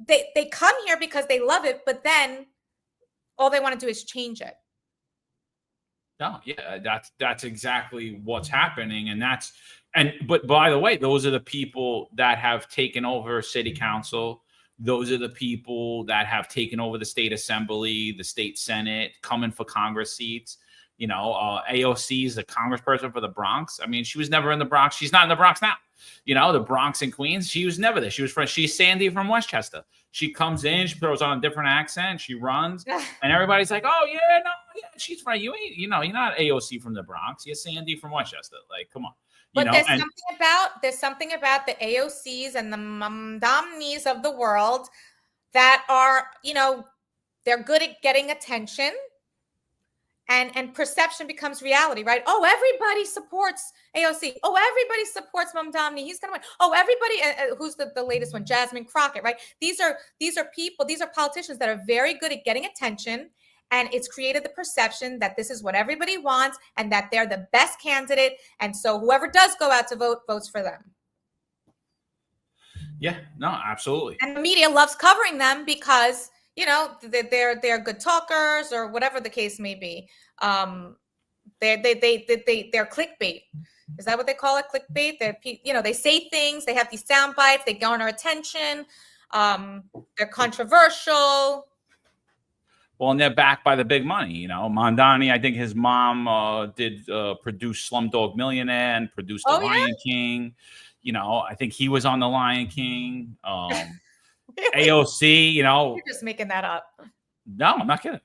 they come here because they love it, but then all they want to do is change it. No, yeah, that's exactly what's happening. But by the way, those are the people that have taken over city council. Those are the people that have taken over the state assembly, the state senate, coming for Congress seats. AOC is the congressperson for the Bronx. I mean, she was never in the Bronx. She's not in the Bronx now. The Bronx and Queens, she was never there. She's Sandy from Westchester. She comes in, she throws on a different accent, she runs, and everybody's like, oh, yeah, no, yeah, she's right. You ain't, you're not AOC from the Bronx. You're Sandy from Westchester. Like, come on. But there's something about the AOCs and the mamdamnis of the world that are, they're good at getting attention. And perception becomes reality, right? Oh, everybody supports AOC. Oh, everybody supports Mamdani. He's gonna win. Oh, everybody. Who's the latest one? Jasmine Crockett, right? These are people. These are politicians that are very good at getting attention, and it's created the perception that this is what everybody wants and that they're the best candidate. And so whoever does go out to vote votes for them. Yeah, no, absolutely. And the media loves covering them because they're good talkers or whatever the case may be. They're clickbait. Is that what they call it? Clickbait. They say things. They have these sound bites. They garner attention. They're controversial. Well, and they're backed by the big money. Mamdani, I think his mom did produce Slumdog Millionaire and produced The Lion King. I think he was on The Lion King. AOC, You're just making that up. No, I'm not kidding.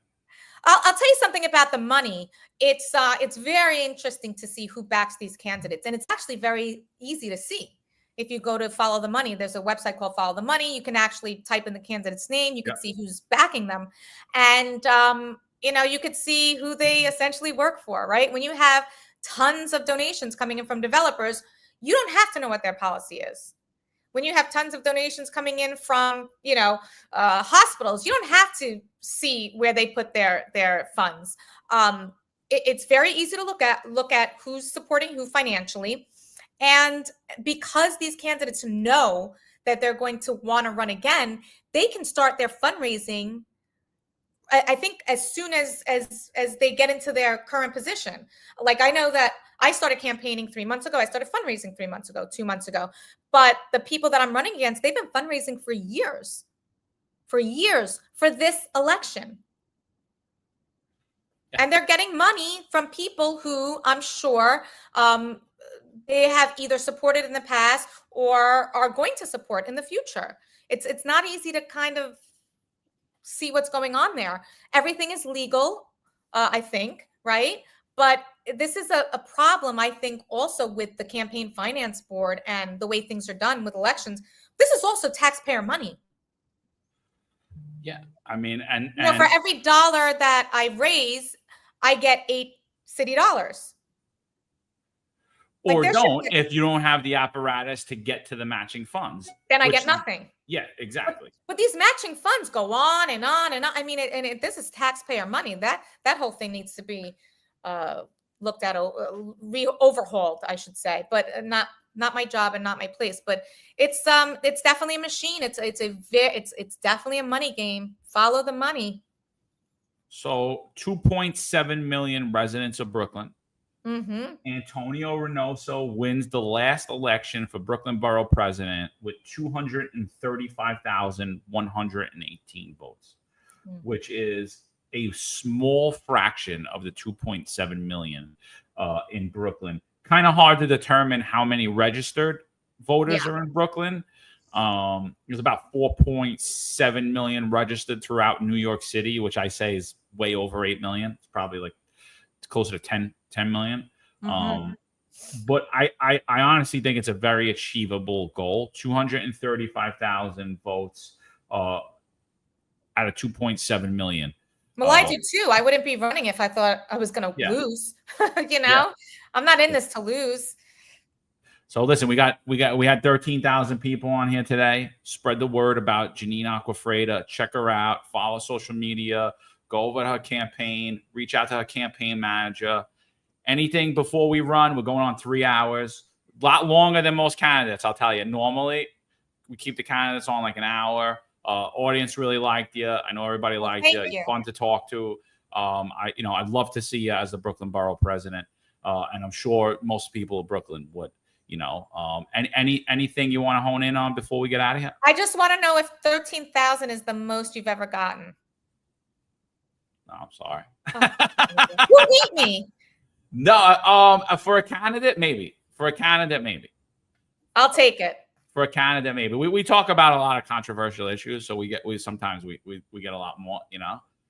I'll tell you something about the money. It's very interesting to see who backs these candidates, and it's actually very easy to see. If you go to Follow the Money, there's a website called Follow the Money. You can actually type in the candidate's name. You can see who's backing them, and you could see who they essentially work for. Right? When you have tons of donations coming in from developers, you don't have to know what their policy is. When you have tons of donations coming in from, hospitals, you don't have to see where they put their funds. It's very easy to look at who's supporting who financially. And because these candidates know that they're going to want to run again, they can start their fundraising, I think, as soon as they get into their current position. Like, I know that I started campaigning 3 months ago. I started fundraising 3 months ago, 2 months ago. But the people that I'm running against, they've been fundraising for years for this election. And they're getting money from people who I'm sure they have either supported in the past or are going to support in the future. It's not easy to kind of see what's going on there. Everything is legal, I think, right? But this is a problem, I think, also with the Campaign Finance Board and the way things are done with elections. This is also taxpayer money. Yeah, I mean, and for every dollar that I raise, I get 8 city dollars. Or don't if you don't have the apparatus to get to the matching funds. Then I get nothing. Yeah, exactly. But these matching funds go on and on and on. I mean, this is taxpayer money. That whole thing needs to be looked at, overhauled, I should say. But not my job and not my place. But it's definitely a machine. It's definitely a money game. Follow the money. So 2.7 million residents of Brooklyn. Mm-hmm. Antonio Renoso wins the last election for Brooklyn Borough President with 235,118 votes, which is a small fraction of the 2.7 million in Brooklyn. Kind of hard to determine how many registered voters are in Brooklyn. There's about 4.7 million registered throughout New York City, which I say is way over 8 million. It's probably it's closer to 10 million. Mm-hmm. But I honestly think it's a very achievable goal. 235,000 votes out of 2.7 million. Well, I do too. I wouldn't be running if I thought I was going to lose. I'm not in this to lose. So listen, we had 13,000 people on here today. Spread the word about Janine Acquafredda. Check her out. Follow social media. Go over to her campaign. Reach out to her campaign manager. Anything before we run, we're going on 3 hours. A lot longer than most candidates, I'll tell you. Normally, we keep the candidates on like an hour. Audience really liked you. I know everybody liked you. You're fun to talk to. I'd love to see you as the Brooklyn Borough President. And I'm sure most people of Brooklyn would. And anything you want to hone in on before we get out of here? I just want to know if 13,000 is the most you've ever gotten. No, I'm sorry. You beat me. No, for a candidate, maybe. I'll take it. For a candidate, maybe. We talk about a lot of controversial issues, so sometimes we get a lot more,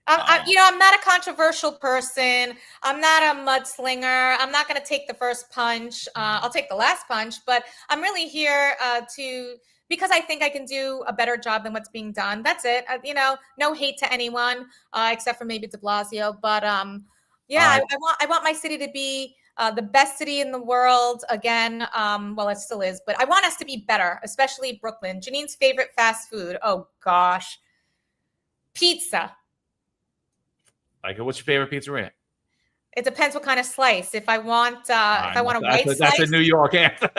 I'm not a controversial person. I'm not a mudslinger. I'm not going to take the first punch. I'll take the last punch, but I'm really here because I think I can do a better job than what's being done. That's it. No hate to anyone except for maybe de Blasio. But I want my city to be the best city in the world again. Well, it still is, but I want us to be better, especially Brooklyn. Janine's favorite fast food. Oh gosh, pizza. Like, what's your favorite pizzeria? It depends what kind of slice. If I want a white slice, that's a New York answer.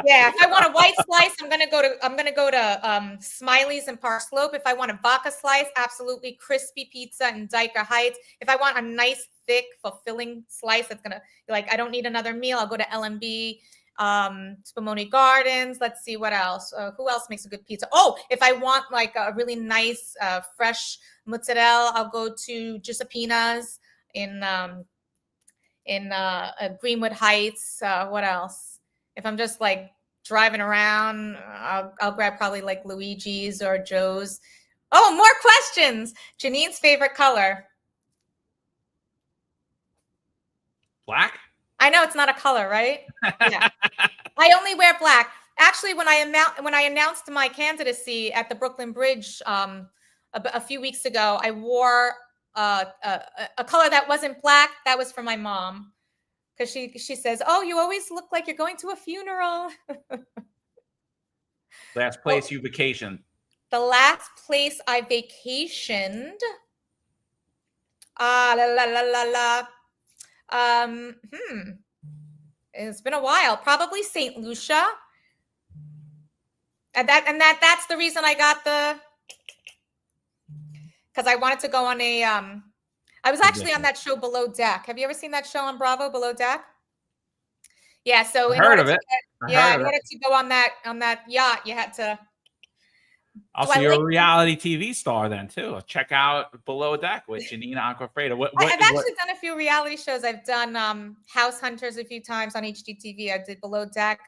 Yeah, if I want a white slice, I'm gonna go to Smiley's in Park Slope. If I want a vodka slice, absolutely crispy pizza in Dyker Heights. If I want a nice, thick, fulfilling slice that's gonna I don't need another meal, I'll go to LMB, Spumoni Gardens. Let's see what else. Who else makes a good pizza? Oh, if I want like a really nice, fresh mozzarella, I'll go to Giuseppe's in Greenwood Heights. What else? If I'm just like driving around, I'll grab probably like Luigi's or Joe's. Oh, more questions. Janine's favorite color? Black? I know it's not a color, right? Yeah. I only wear black. Actually, when I announced my candidacy at the Brooklyn Bridge a few weeks ago, I wore a color that wasn't black. That was for my mom, because she says, "Oh, you always look like you're going to a funeral." Last place you vacationed? The last place I vacationed. It's been a while. Probably St. Lucia. And that's the reason I got because I wanted to go on I was actually on that show Below Deck. Have you ever seen that show on Bravo, Below Deck? Yeah, so in order to go on that yacht, you had to Also, you're a reality TV star then too. Check out Below Deck with Janine Acquafredda. I've actually done a few reality shows. I've done House Hunters a few times on HGTV. I did Below Deck.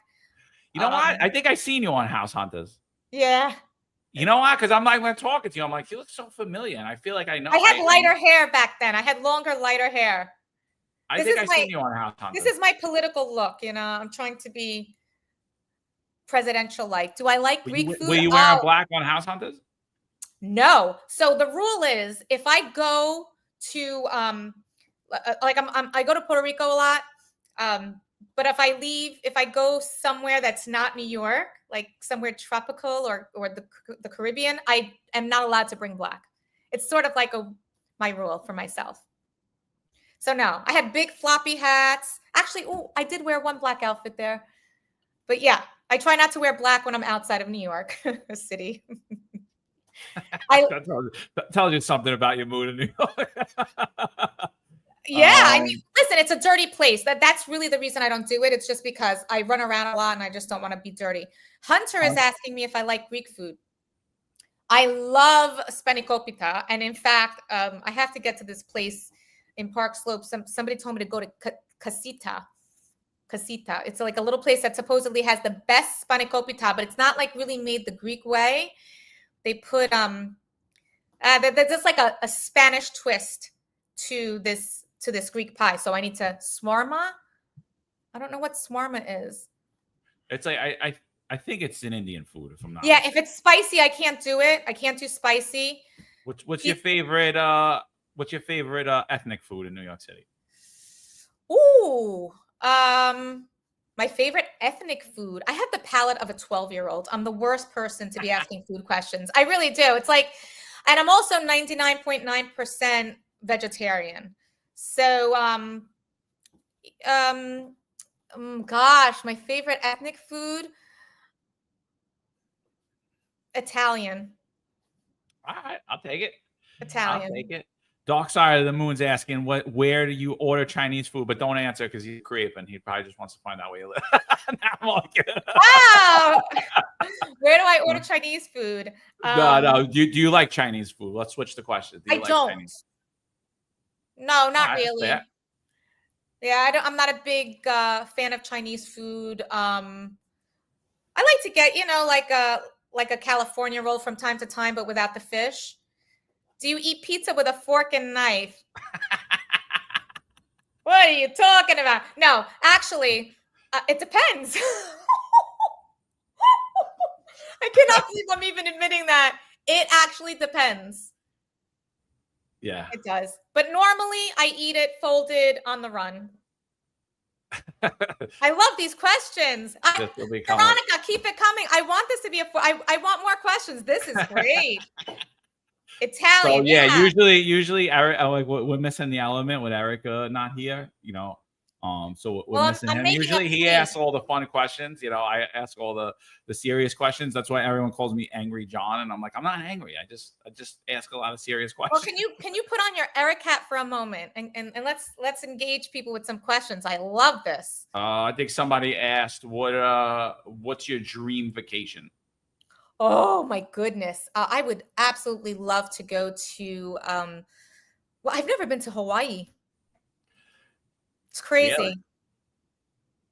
You know what? I think I've seen you on House Hunters. Yeah. You know what? Because I'm like, when I'm talking to you, I'm like, you look so familiar, and I feel like I know. I had lighter hair back then. I had longer, lighter hair. I think I've seen you on House Hunters. This is my political look. You know, I'm trying to be presidential-like. Do I like Greek food? Were you wearing black on House Hunters? No. So the rule is, if I go to I go to Puerto Rico a lot. But if I go somewhere that's not New York, like somewhere tropical or the Caribbean, I am not allowed to bring black. It's sort of like my rule for myself. So no, I had big floppy hats. Actually, I did wear one black outfit there. But yeah, I try not to wear black when I'm outside of New York City. That tells you something about your mood in New York. Yeah, I mean, listen, it's a dirty place. That's really the reason I don't do it. It's just because I run around a lot and I just don't want to be dirty. Hunter is asking me if I like Greek food. I love spanakopita. And in fact, I have to get to this place in Park Slope. Somebody told me to go to Casita. It's like a little place that supposedly has the best spanakopita, but it's not like really made the Greek way. They put there's just like a Spanish twist to this Greek pie. So I need to swarma. I don't know what swarma is. It's like I think it's an Indian food, if I'm not. Yeah, if it's spicy, I can't do it. I can't do spicy. What's your favorite ethnic food in New York City? Ooh, my favorite ethnic food. I have the palate of a 12-year-old. I'm the worst person to be asking food questions. I really do. It's like, and I'm also 99.9% vegetarian. So, gosh, my favorite ethnic food, Italian. All right, I'll take it. Italian. I'll take it. Dark Side of the Moon's asking where do you order Chinese food, but don't answer because he's creeping. He probably just wants to find out where you live. Wow. Where do I order Chinese food? No. Do you like Chinese food? Let's switch the question. I don't. Chinese? No, not really. Fair. Yeah, I'm not a big fan of Chinese food. I like to get, like a California roll from time to time, but without the fish. Do you eat pizza with a fork and knife? What are you talking about? No, actually, it depends. I cannot believe I'm even admitting that. It actually depends. Yeah. It does. But normally I eat it folded on the run. I love these questions. Veronica, keep it coming. I want this to be I want more questions. This is great. Italian. So yeah. Usually Eric, like we're missing the element with Erica not here, so we're missing him. Usually he asks all the fun questions. I ask all the serious questions. That's why everyone calls me Angry John, and I'm like, I'm not angry. I just ask a lot of serious questions. Well, can you put on your Eric hat for a moment and let's engage people with some questions. I love this. I think somebody asked what's your dream vacation? Oh my goodness. I would absolutely love to go to I've never been to Hawaii. It's crazy. Really?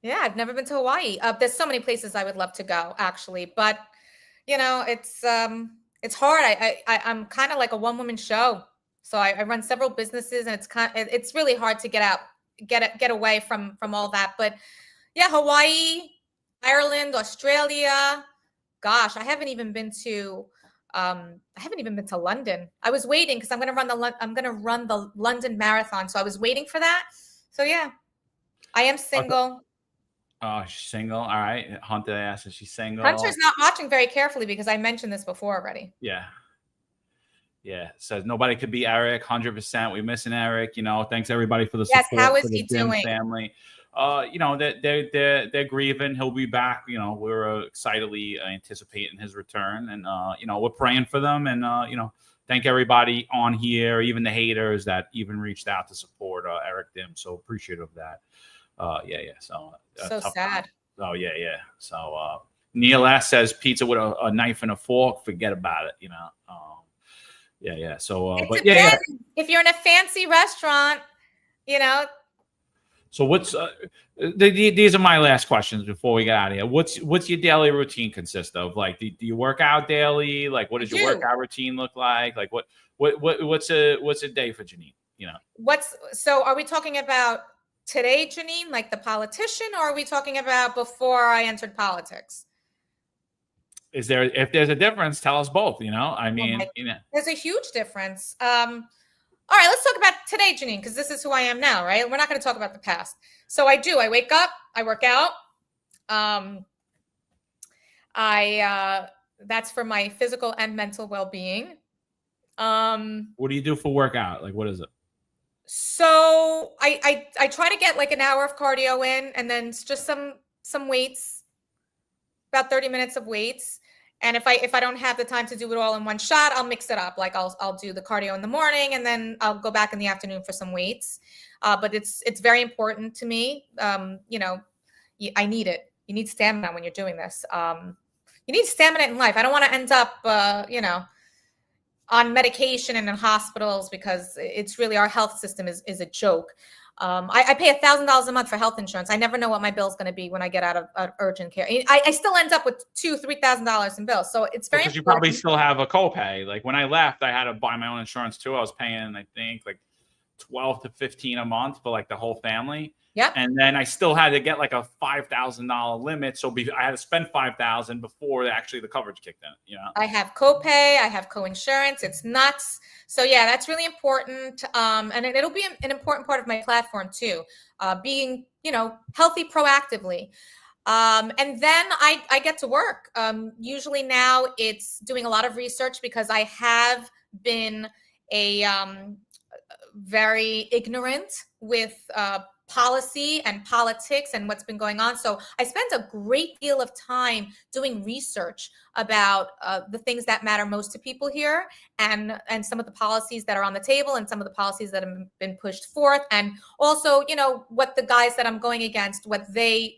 Yeah, I've never been to Hawaii. There's so many places I would love to go, actually, but it's hard. I'm kind of like a one-woman show, so I run several businesses, and it's really hard to get away from all that. But yeah, Hawaii, Ireland, Australia. Gosh, I haven't even been to London. I was waiting because I'm going to run the London Marathon, so I was waiting for that. So yeah, I am single. Oh, she's single. All right. Hunter asked if she's single. Hunter's not watching very carefully because I mentioned this before already. Yeah. Says nobody could be Eric. 100%. We're missing Eric. Thanks everybody for the support. Yes. How is he doing? Family. They're grieving. He'll be back. We're excitedly anticipating his return, and we're praying for them, and thank everybody on here, even the haters that even reached out to support Eric Dim. So appreciative of that. So sad. Oh yeah. So Neil S says pizza with a knife and a fork. Forget about it. Yeah. So, It but depends. If you're in a fancy restaurant, So what's these are my last questions before we get out of here. What's your daily routine consist of? Like, do you work out daily? Like, what does your workout routine look like? Like, what's a day for Janine? So are we talking about today, Janine, like the politician, or are we talking about before I entered politics? If there's a difference, tell us both. I mean, there's a huge difference. All right, let's talk about today, Janine, because this is who I am now, right? We're not going to talk about the past. So I wake up, I work out. That's for my physical and mental well-being. What do you do for workout? Like, what is it? So I try to get like an hour of cardio in, and then just some weights, about 30 minutes of weights. And if I don't have the time to do it all in one shot, I'll mix it up. Like I'll do the cardio in the morning, and then I'll go back in the afternoon for some weights. But it's very important to me. I need it. You need stamina when you're doing this. You need stamina in life. I don't want to end up, on medication and in hospitals, because it's really, our health system is a joke. I pay $1,000 a month for health insurance. I never know what my bill's going to be when I get out of urgent care. I still end up with $2,000-$3,000 in bills. So it's very important. Because you probably still have a copay. Like when I left, I had to buy my own insurance too. I was paying, I think, like $12 to $15 a month for like the whole family. Yeah. And then I still had to get like a $5,000 limit. So I had to spend $5,000 before actually the coverage kicked in, I have copay, I have co-insurance. It's nuts. So yeah, that's really important. And it'll be an important part of my platform too. Being, healthy proactively. And then I get to work. Usually now it's doing a lot of research, because I have been very ignorant with policy and politics and what's been going on. So I spent a great deal of time doing research about the things that matter most to people here, and some of the policies that are on the table, and some of the policies that have been pushed forth, and also, what the guys that I'm going against, what they,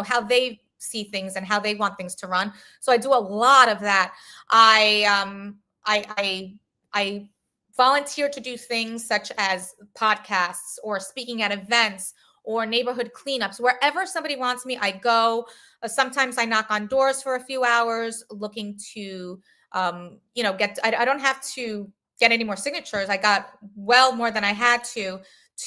how they see things and how they want things to run. So I do a lot of that. I volunteer to do things such as podcasts or speaking at events or neighborhood cleanups. Wherever somebody wants me, I go. Sometimes I knock on doors for a few hours looking to, I don't have to get any more signatures. I got well more than I had to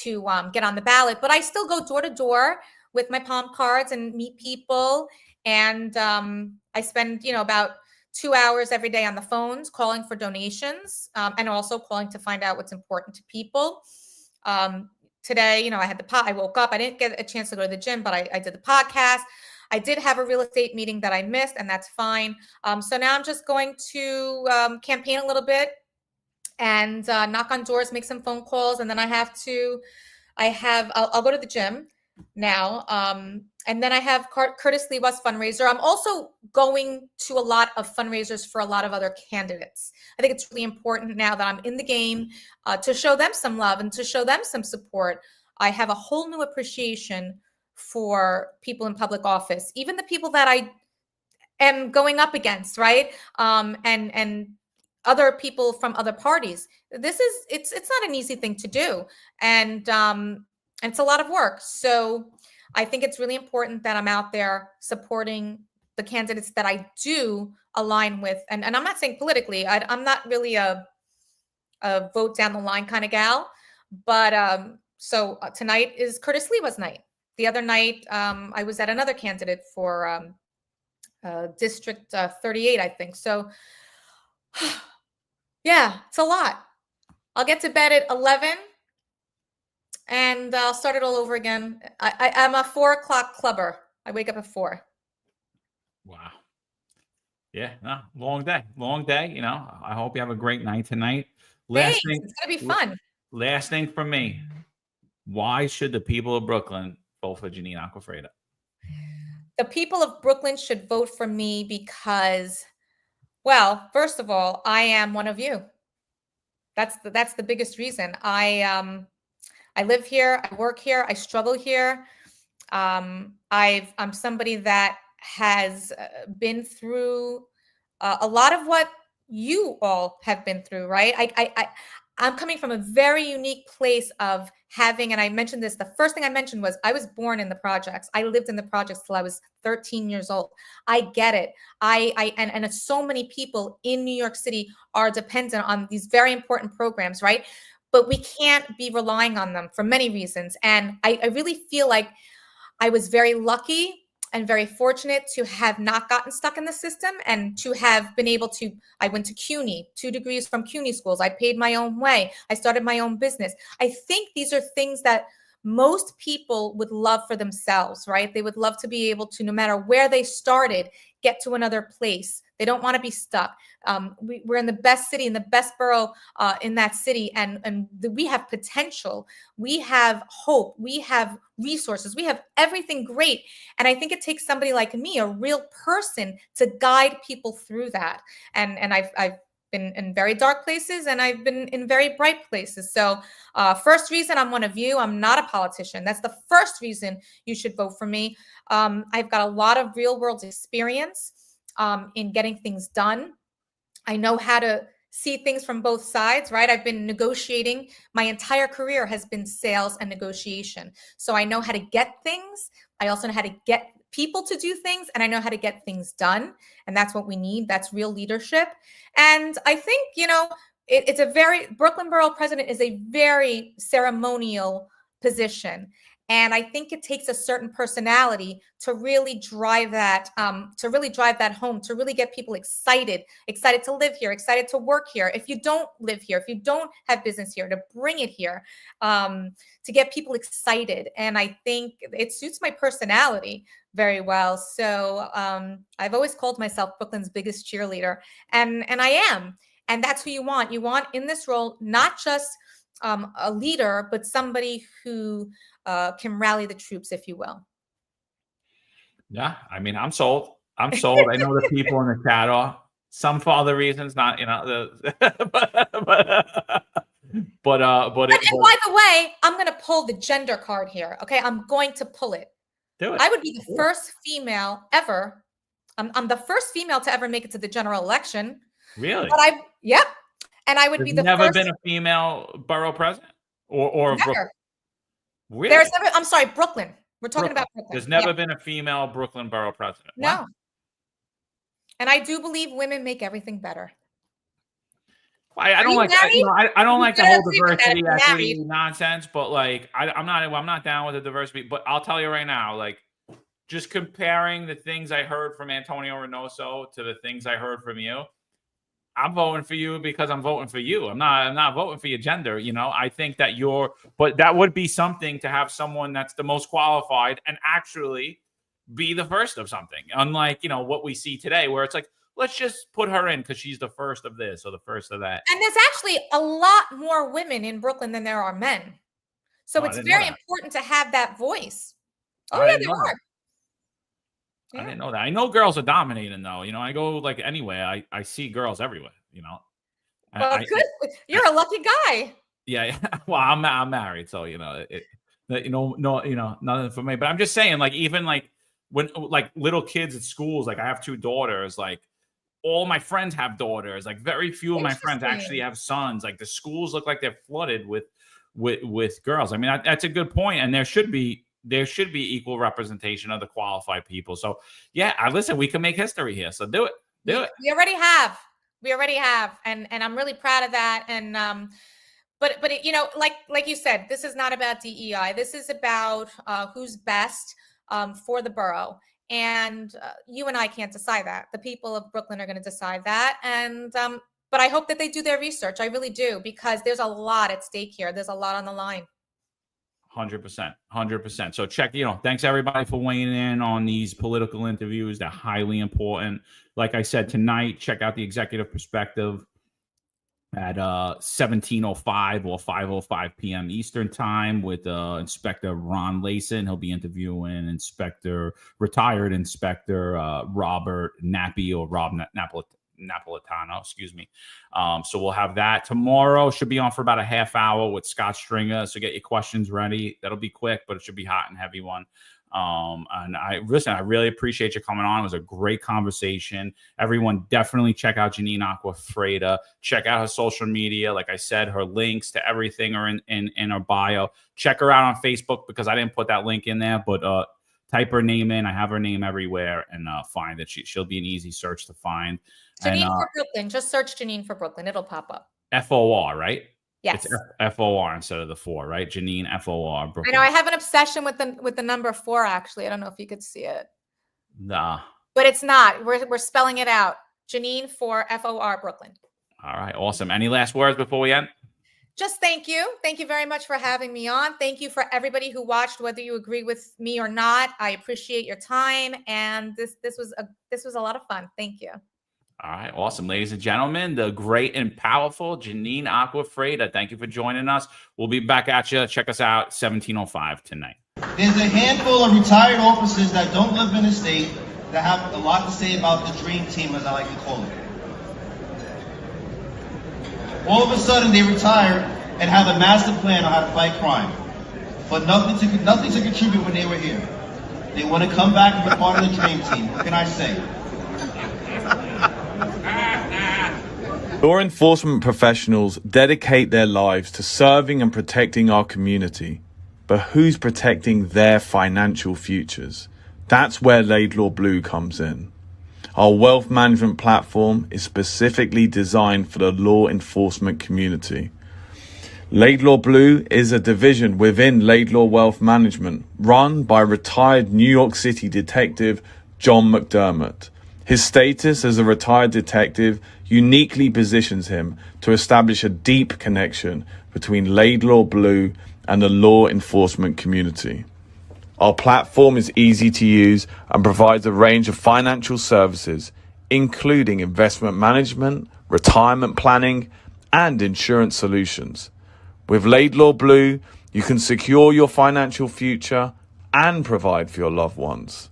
get on the ballot, but I still go door to door with my palm cards and meet people. And I spend, about 2 hours every day on the phones calling for donations, and also calling to find out what's important to people. Today, I had I woke up, I didn't get a chance to go to the gym, but I did the podcast. I did have a real estate meeting that I missed, and that's fine. So now I'm just going to campaign a little bit and knock on doors, make some phone calls. And then I'll go to the gym now. And then I have Curtis Lewa's fundraiser. I'm also going to a lot of fundraisers for a lot of other candidates. I think it's really important now that I'm in the game to show them some love and to show them some support. I have a whole new appreciation for people in public office, even the people that I am going up against, right? And other people from other parties. It's not an easy thing to do. And it's a lot of work. So I think it's really important that I'm out there supporting the candidates that I do align with. And I'm not saying politically, I'm not really a vote down the line kind of gal. But so tonight is Curtis Lewa's night. The other night, I was at another candidate for District 38, I think. So yeah, it's a lot. I'll get to bed at 11. And I'll start it all over again. I'm a 4 o'clock clubber. I wake up at 4. Wow. Yeah, no, long day. I hope you have a great night tonight. Thanks. It's going to be fun. Last thing from me. Why should the people of Brooklyn vote for Janine Acquafredda? The people of Brooklyn should vote for me because, well, first of all, I am one of you. That's the biggest reason. I live here, I work here, I struggle here. I'm somebody that has been through a lot of what you all have been through, right? I'm coming from a very unique place of having, and I mentioned this, the first thing I mentioned was I was born in the projects. I lived in the projects till I was 13 years old. I get it. And so many people in New York City are dependent on these very important programs, right? But we can't be relying on them for many reasons. And I really feel like I was very lucky and very fortunate to have not gotten stuck in the system and to have been able to, I went to CUNY, 2 degrees from CUNY schools. I paid my own way. I started my own business. I think these are things that most people would love for themselves, right? They would love to be able to, no matter where they started, get to another place. They don't want to be stuck. We're in the best city, in the best borough in that city, and we have potential. We have hope. We have resources. We have everything great. And I think it takes somebody like me, a real person, to guide people through that. And I've been in very dark places, and I've been in very bright places. So first reason, I'm one of you. I'm not a politician. That's the first reason you should vote for me. I've got a lot of real world experience in getting things done. I know how to see things from both sides, right? I've been negotiating. My entire career has been sales and negotiation. So I know how to get things. I also know how to get people to do things, and I know how to get things done. And that's what we need. That's real leadership. And I think, it's a very, Brooklyn Borough President is a very ceremonial position. And I think it takes a certain personality to really drive that, home, to really get people excited to live here, excited to work here. If you don't live here, if you don't have business here, to bring it here, to get people excited. And I think it suits my personality very well. So I've always called myself Brooklyn's biggest cheerleader, and I am. And that's who you want. You want in this role, not just a leader, but somebody who can rally the troops, if you will. Yeah, I mean, I'm sold. I know the people in the chat are, some for other reasons, not, but by the way, I'm going to pull the gender card here. Okay, I'm going to pull it. Do it. I would be the first female ever. I'm the first female to ever make it to the general election. Really? But yep. And I would be the never first. Been a female borough president or Never. Really? There's never. I'm sorry, Brooklyn. We're talking about Brooklyn. There's never been a female Brooklyn borough president. No. Wow. And I do believe women make everything better. I don't like that, I don't like the whole diversity equity nonsense, but like I'm not down with the diversity. But I'll tell you right now, like, just comparing the things I heard from Antonio Renoso to the things I heard from you, I'm voting for you because I'm voting for you. I'm not voting for your gender. I think that but that would be something to have someone that's the most qualified and actually be the first of something. Unlike, what we see today, where it's like, let's just put her in because she's the first of this or the first of that. And there's actually a lot more women in Brooklyn than there are men. So it's very important to have that voice. Oh, yeah, there are. I didn't know that. I know girls are dominating, though. I go like anywhere. I see girls everywhere. Well, good. You're a lucky guy. Yeah. Well, I'm married, so nothing for me. But I'm just saying, like, even like when like little kids at schools, like I have 2 daughters. Like all my friends have daughters. Like very few of my friends actually have sons. Like the schools look like they're flooded with girls. I mean, that's a good point, and there should be equal representation of the qualified people. So yeah, listen, we can make history here. So do it. We already have. And I'm really proud of that. And, but like you said, this is not about DEI. This is about who's best for the borough. And you and I can't decide that. The people of Brooklyn are going to decide that. And, but I hope that they do their research. I really do, because there's a lot at stake here. There's a lot on the line. 100%. So check, thanks everybody for weighing in on these political interviews. They're highly important. Like I said, tonight, check out the Executive Perspective at 17:05 or 5:05 p.m. Eastern time with Inspector Ron Layson. He'll be interviewing retired Inspector Robert Nappy or Rob Napolitano, excuse me. So we'll have that tomorrow. Should be on for about a half hour with Scott Stringer. So get your questions ready. That'll be quick, but it should be hot and heavy one. And I really appreciate you coming on. It was a great conversation. Everyone definitely check out Janine Acquafredda. Check out her social media. Like I said, her links to everything are in her bio. Check her out on Facebook because I didn't put that link in there, but type her name in. I have her name everywhere and find that she'll be an easy search to find. Janine for Brooklyn. Just search Janine for Brooklyn. It'll pop up. FOR, right? Yes. It's FOR instead of the 4, right? Janine FOR. Brooklyn. I know. I have an obsession with the number 4. Actually, I don't know if you could see it. Nah. But it's not. We're spelling it out. Janine for FOR Brooklyn. All right. Awesome. Any last words before we end? Just thank you. Thank you very much for having me on. Thank you for everybody who watched, whether you agree with me or not. I appreciate your time, and this was a lot of fun. Thank you. All right. Awesome. Ladies and gentlemen, the great and powerful Janine Acquafredda. Thank you for joining us. We'll be back at you. Check us out 17:05 tonight. There's a handful of retired officers that don't live in the state that have a lot to say about the dream team, as I like to call it. All of a sudden, they retire and have a master plan on how to fight crime, but nothing to contribute when they were here. They want to come back and be part of the dream team. What can I say? Law enforcement professionals dedicate their lives to serving and protecting our community. But who's protecting their financial futures? That's where Laidlaw Blue comes in. Our wealth management platform is specifically designed for the law enforcement community. Laidlaw Blue is a division within Laidlaw Wealth Management, run by retired New York City detective John McDermott. His status as a retired detective uniquely positions him to establish a deep connection between Laidlaw Blue and the law enforcement community. Our platform is easy to use and provides a range of financial services, including investment management, retirement planning, and insurance solutions. With Laidlaw Blue, you can secure your financial future and provide for your loved ones.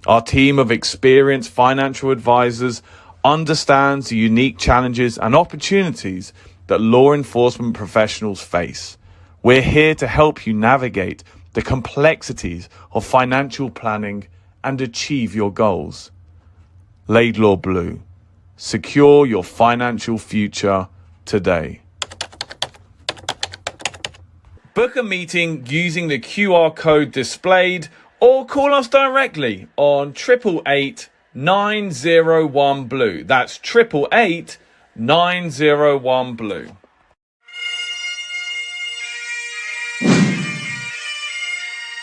Our team of experienced financial advisors understands the unique challenges and opportunities that law enforcement professionals face. We're here to help you navigate the complexities of financial planning and achieve your goals. Laidlaw Blue. Secure your financial future today. Book a meeting using the QR code displayed or call us directly on 888 901 Blue. That's 888 901 Blue.